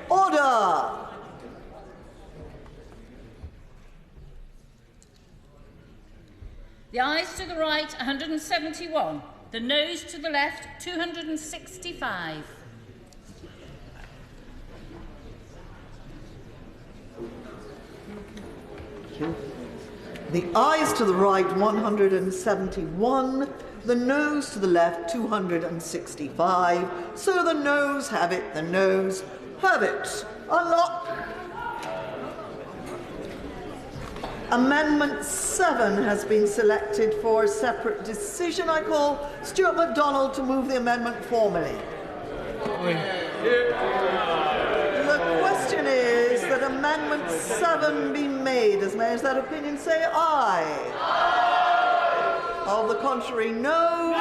J: Order!
Q: The ayes to the right, 171. The noes to the left, 265.
J: The ayes to the right, 171. The noes to the left, 265. So the noes have it, the noes have it. Unlock. Amendment 7 has been selected for separate decision. I call Stuart McDonald to move the amendment formally. The question is that Amendment 7 be made. As may as that opinion say aye. Aye. Of the contrary, no.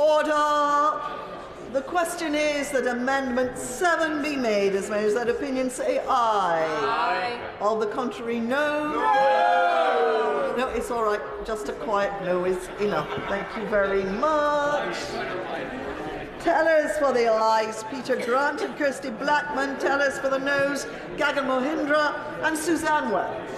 J: Order! The question is that Amendment 7 be made. As may as that opinion say aye. Aye. Of the contrary, no. No. No, it's all right. Just a quiet no is enough. Thank you very much. Tellers for the ayes, Peter Grant and Kirsty Blackman. Tellers for the noes, Gagan Mohindra and Suzanne Wells.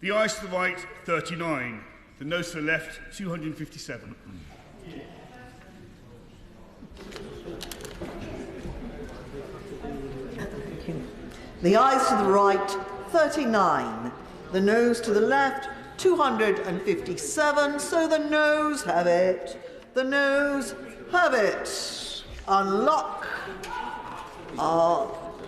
O: The ayes to the right, 39. The noes to the left, 257.
J: The ayes to the right, 39. The noes to the left, 257. So the noes have it. The noes have it. Unlock.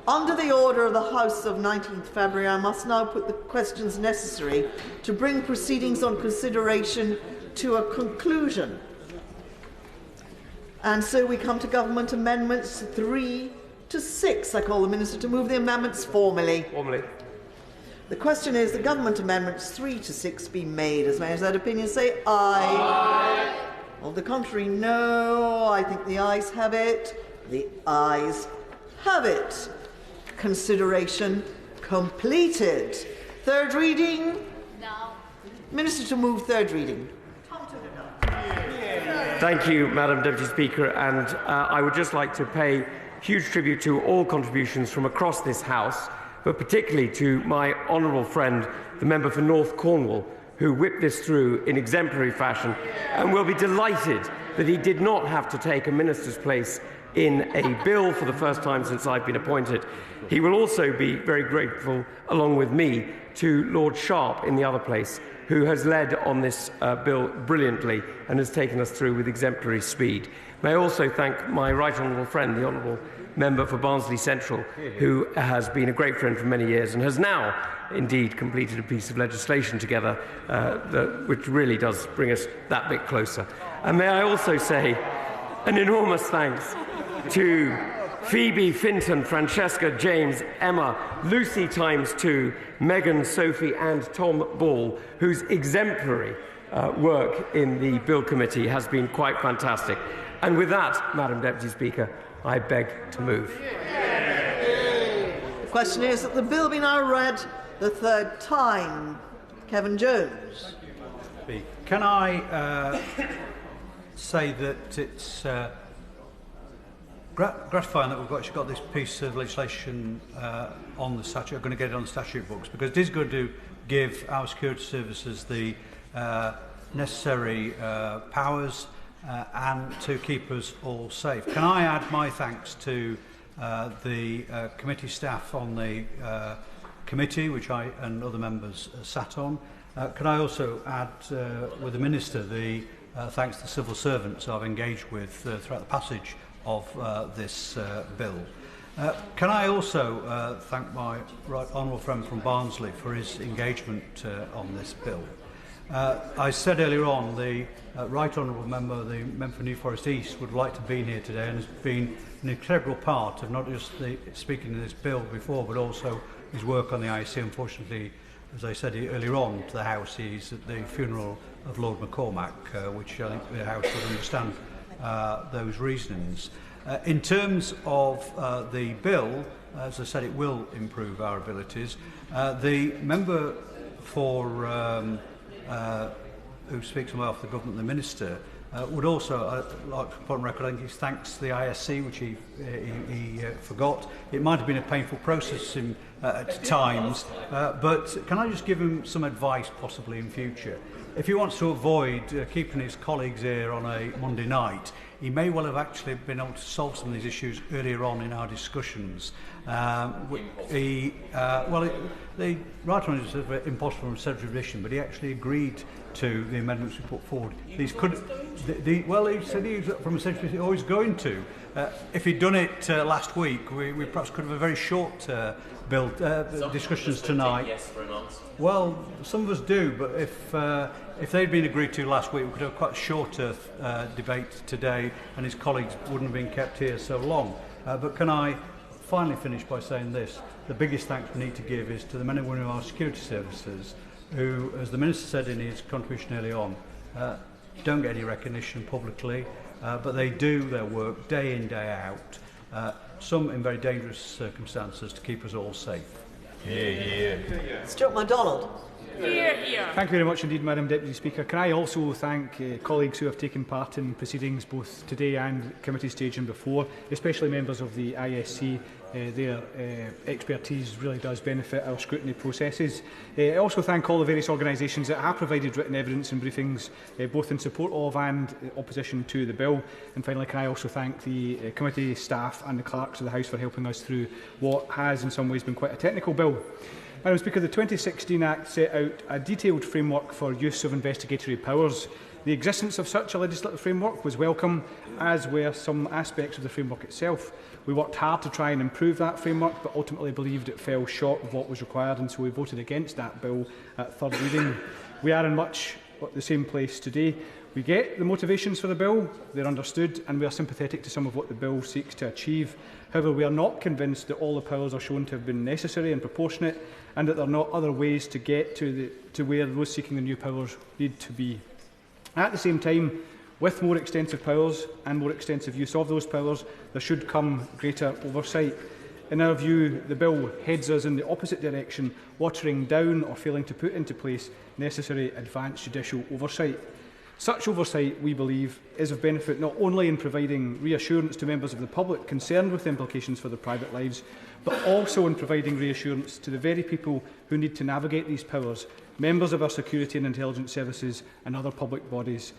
J: Under the order of the House of 19th February, I must now put the questions necessary to bring proceedings on consideration to a conclusion. And so we come to Government Amendments 3 to 6. I call the Minister to move the amendments formally.
H: Formally.
J: The question is, the Government Amendments 3 to 6 be made. As many as that opinion say aye. Aye. Of the contrary, no. I think the ayes have it. The ayes have it. Consideration completed. Third reading? No. Minister to move third reading.
H: Thank you, Madam Deputy Speaker, and I would just like to pay huge tribute to all contributions from across this House, but particularly to my honourable friend, the member for North Cornwall, who whipped this through in exemplary fashion, and will be delighted that he did not have to take a minister's place in a bill for the first time since I've been appointed. He will also be very grateful, along with me, to Lord Sharp in the other place, who has led on this bill brilliantly and has taken us through with exemplary speed. May I also thank my right honourable friend, the honourable member for Barnsley Central, who has been a great friend for many years and has now indeed completed a piece of legislation together which really does bring us that bit closer. And may I also say an enormous thanks to Phoebe, Finton, Francesca, James, Emma, Lucy ×2, Megan, Sophie and Tom Ball, whose exemplary work in the Bill Committee has been quite fantastic. And with that, Madam Deputy Speaker, I beg to move.
J: The question is that the bill be now read the third time. Kevan Jones.
I: Can I say that it's gratifying that we've actually got this piece of legislation on the statute, we're going to get it on the statute books, because it is going to give our security services the necessary powers and to keep us all safe. Can I add my thanks to the committee staff on the committee, which I and other members sat on. Can I also add with the Minister the thanks to the civil servants I've engaged with throughout the passage of this bill. Can I also thank my right honourable friend from Barnsley for his engagement on this bill. I said earlier on the right honourable member, the member for New Forest East, would like to have been here today and has been an integral part of not just the speaking of this bill before, but also his work on the IEC. Unfortunately, as I said earlier on to the House, he's at the funeral of Lord McCormack, which I think the House would understand those reasonings. In terms of the bill, as I said, it will improve our abilities. The member for who speaks on behalf of the government, the Minister, would also like to put on record, I think, his thanks to the ISC, which he forgot. It might have been a painful process at times, but can I just give him some advice possibly in future? If he wants to avoid keeping his colleagues here on a Monday night, he may well have actually been able to solve some of these issues earlier on in our discussions. The right one is impossible from central tradition, but he actually agreed to the amendments we put forward. These could, well, he said he was from a central tradition, always going to. If he'd done it last week, we perhaps could have a very short bill discussions tonight.
R: Yes for an answer.
I: Well, some of us do, but if they'd been agreed to last week, we could have quite a shorter debate today, and his colleagues wouldn't have been kept here so long. But can I finally finish by saying this? The biggest thanks we need to give is to the men and women of our security services, who, as the Minister said in his contribution early on, don't get any recognition publicly, but they do their work day in, day out, some in very dangerous circumstances, to keep us all safe.
J: Stuart McDonald.
L: Thank you very much indeed, Madam Deputy Speaker. Can I also thank colleagues who have taken part in proceedings both today and committee stage and before, especially members of the ISC their expertise really does benefit our scrutiny processes. I also thank all the various organisations that have provided written evidence and briefings, both in support of and opposition to the bill. And finally, can I also thank the committee staff and the clerks of the House for helping us through what has in some ways been quite a technical bill. Madam Speaker, the 2016 Act set out a detailed framework for use of investigatory powers. The existence of such a legislative framework was welcome, as were some aspects of the framework itself. We worked hard to try and improve that framework, but ultimately believed it fell short of what was required, and so we voted against that bill at third reading. We are in much the same place today. We get the motivations for the bill, they're understood, and we are sympathetic to some of what the bill seeks to achieve. However, we are not convinced that all the powers are shown to have been necessary and proportionate, and that there are not other ways to get to where those seeking the new powers need to be. At the same time, with more extensive powers and more extensive use of those powers, there should come greater oversight. In our view, the bill heads us in the opposite direction, watering down or failing to put into place necessary advanced judicial oversight. Such oversight, we believe, is of benefit not only in providing reassurance to members of the public concerned with the implications for their private lives, but also in providing reassurance to the very people who need to navigate these powers, members of our security and intelligence services and other public bodies.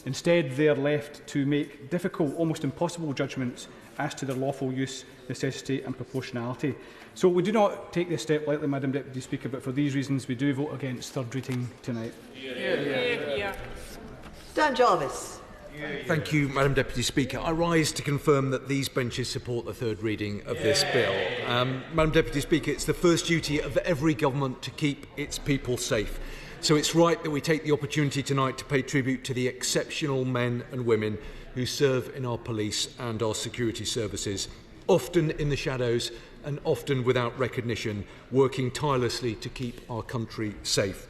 L: Instead, they are left to make difficult, almost impossible judgments as to their lawful use, necessity and proportionality. So we do not take this step lightly, Madam Deputy Speaker, but for these reasons we do vote against third reading tonight.
J: Dan Jarvis.
C: Thank you, Madam Deputy Speaker. I rise to confirm that these benches support the third reading of this bill. Madam Deputy Speaker, it's the first duty of every government to keep its people safe. So it's right that we take the opportunity tonight to pay tribute to the exceptional men and women who serve in our police and our security services, often in the shadows and often without recognition, working tirelessly to keep our country safe.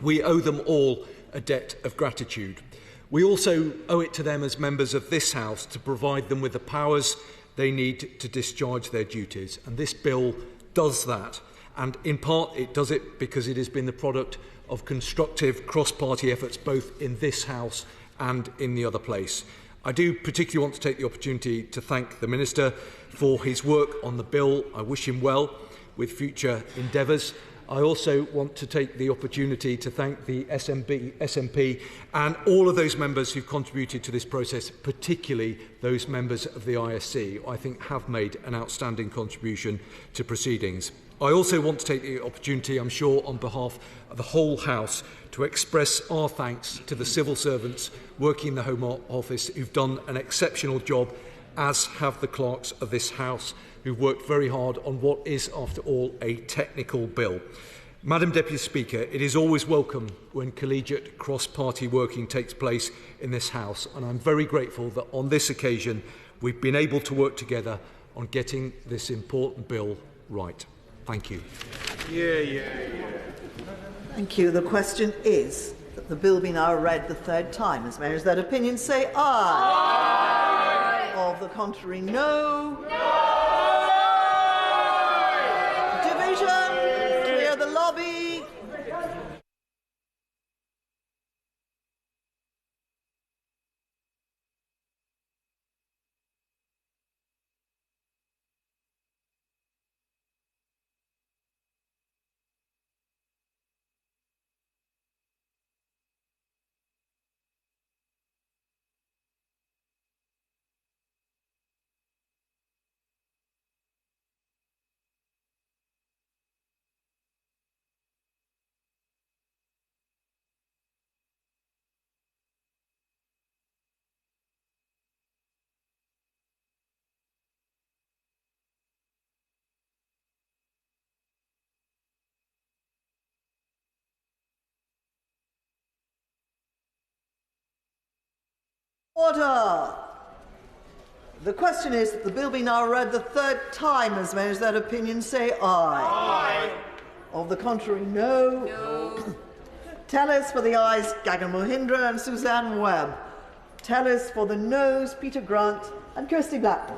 C: We owe them all a debt of gratitude. We also owe it to them as members of this House to provide them with the powers they need to discharge their duties. And this bill does that. And in part, it does it because it has been the product of constructive cross-party efforts both in this House and in the other place. I do particularly want to take the opportunity to thank the Minister for his work on the bill. I wish him well with future endeavours. I also want to take the opportunity to thank the SNP and all of those members who've contributed to this process, particularly those members of the ISC, who I think have made an outstanding contribution to proceedings. I also want to take the opportunity, I'm sure, on behalf of the whole House, to express our thanks to the civil servants working in the Home Office who've done an exceptional job, as have the clerks of this House, who worked very hard on what is, after all, a technical bill. Madam Deputy Speaker, it is always welcome when collegiate cross-party working takes place in this House, and I'm very grateful that on this occasion we've been able to work together on getting this important bill right. Thank you.
J: Thank you. The question is that the bill be now read the third time. As members of that opinion say aye. Aye. Of the contrary, no. Clear the lobby. Order. The question is that the bill be now read the third time. As members of that opinion say aye. Aye. Of the contrary, no. Tellers for the ayes, Gagan Mohindra and Suzanne Webb. Tellers for the noes, Peter Grant and Kirsty Blackburn.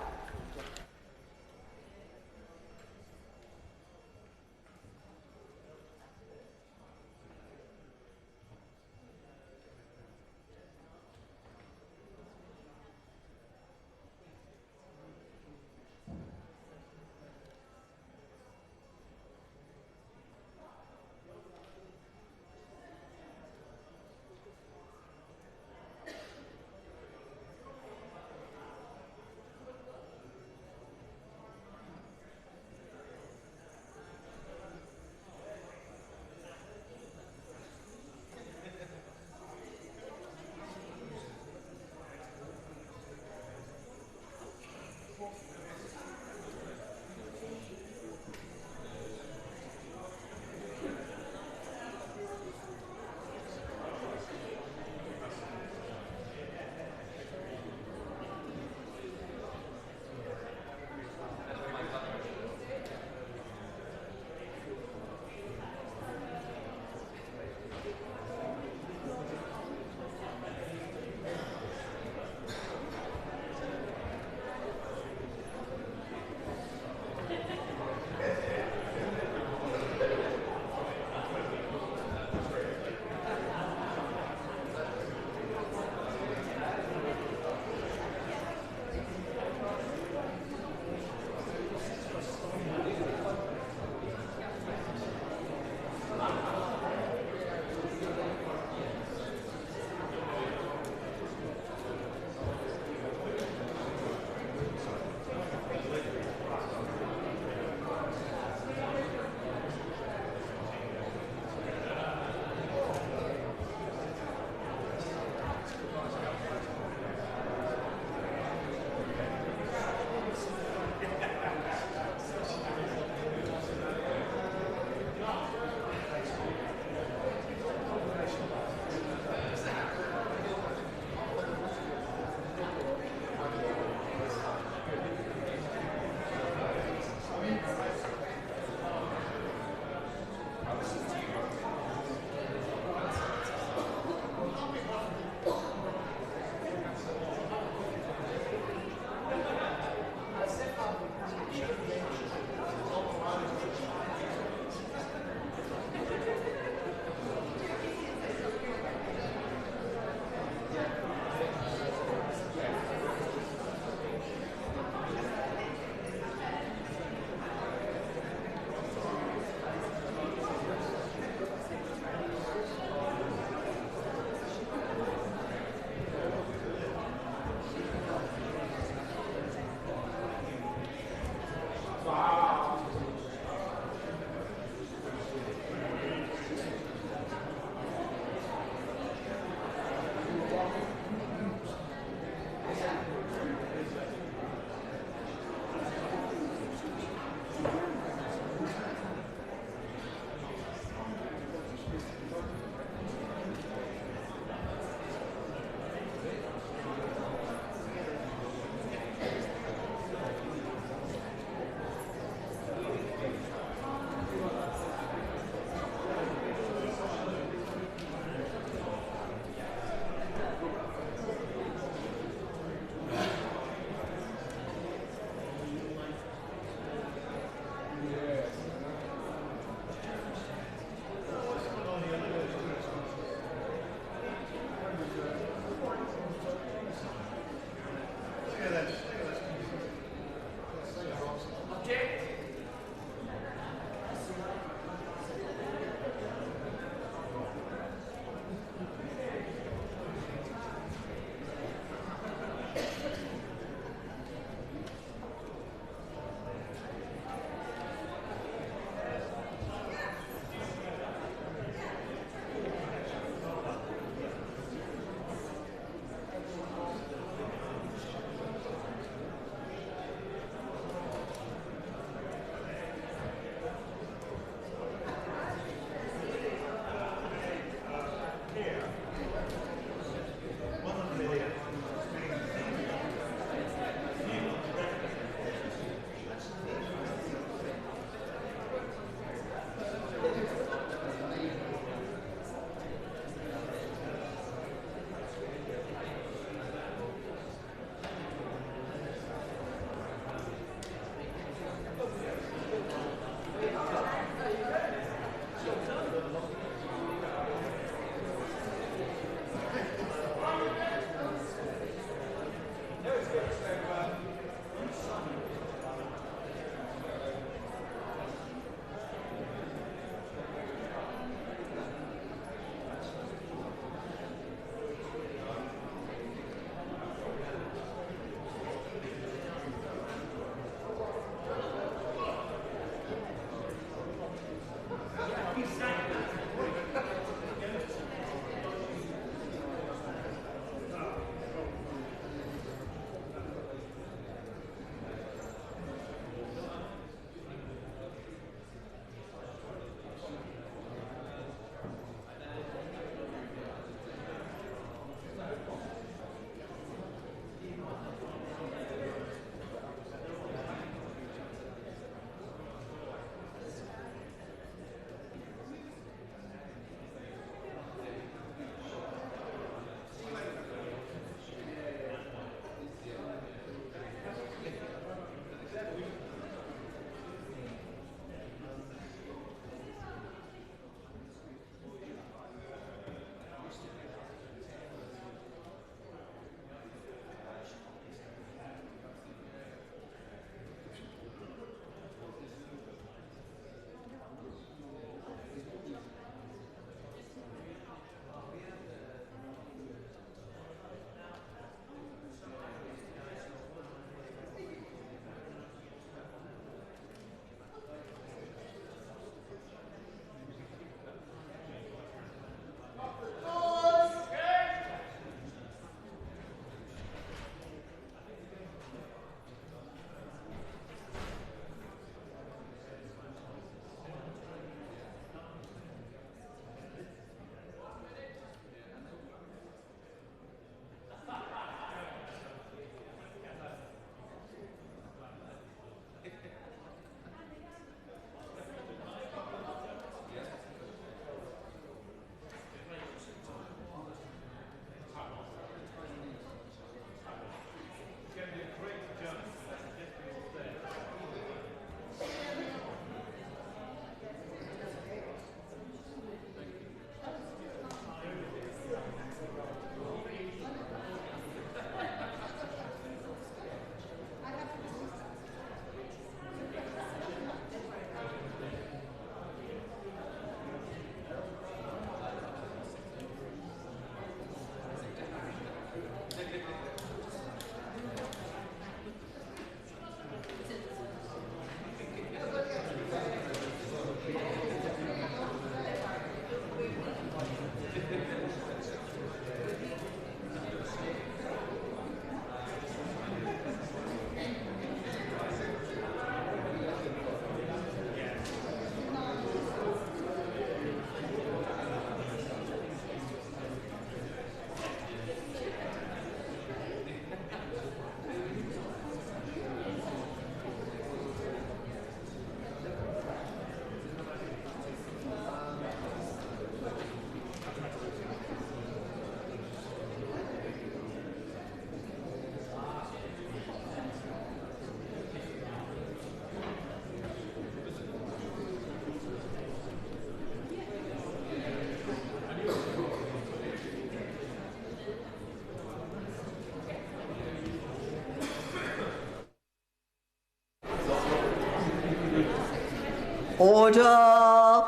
J: Order!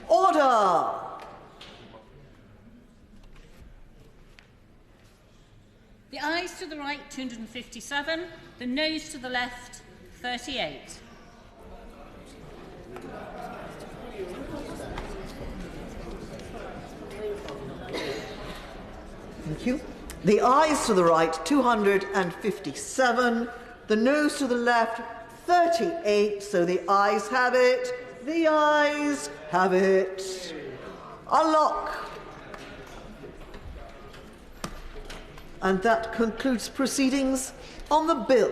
J: Order!
Q: The ayes to the right, 257. The noes to the left, 38.
J: Thank you. The ayes to the right, 257. The noes to the left, 38. So the ayes have it. The ayes have it. A lock. And that concludes proceedings on the bill.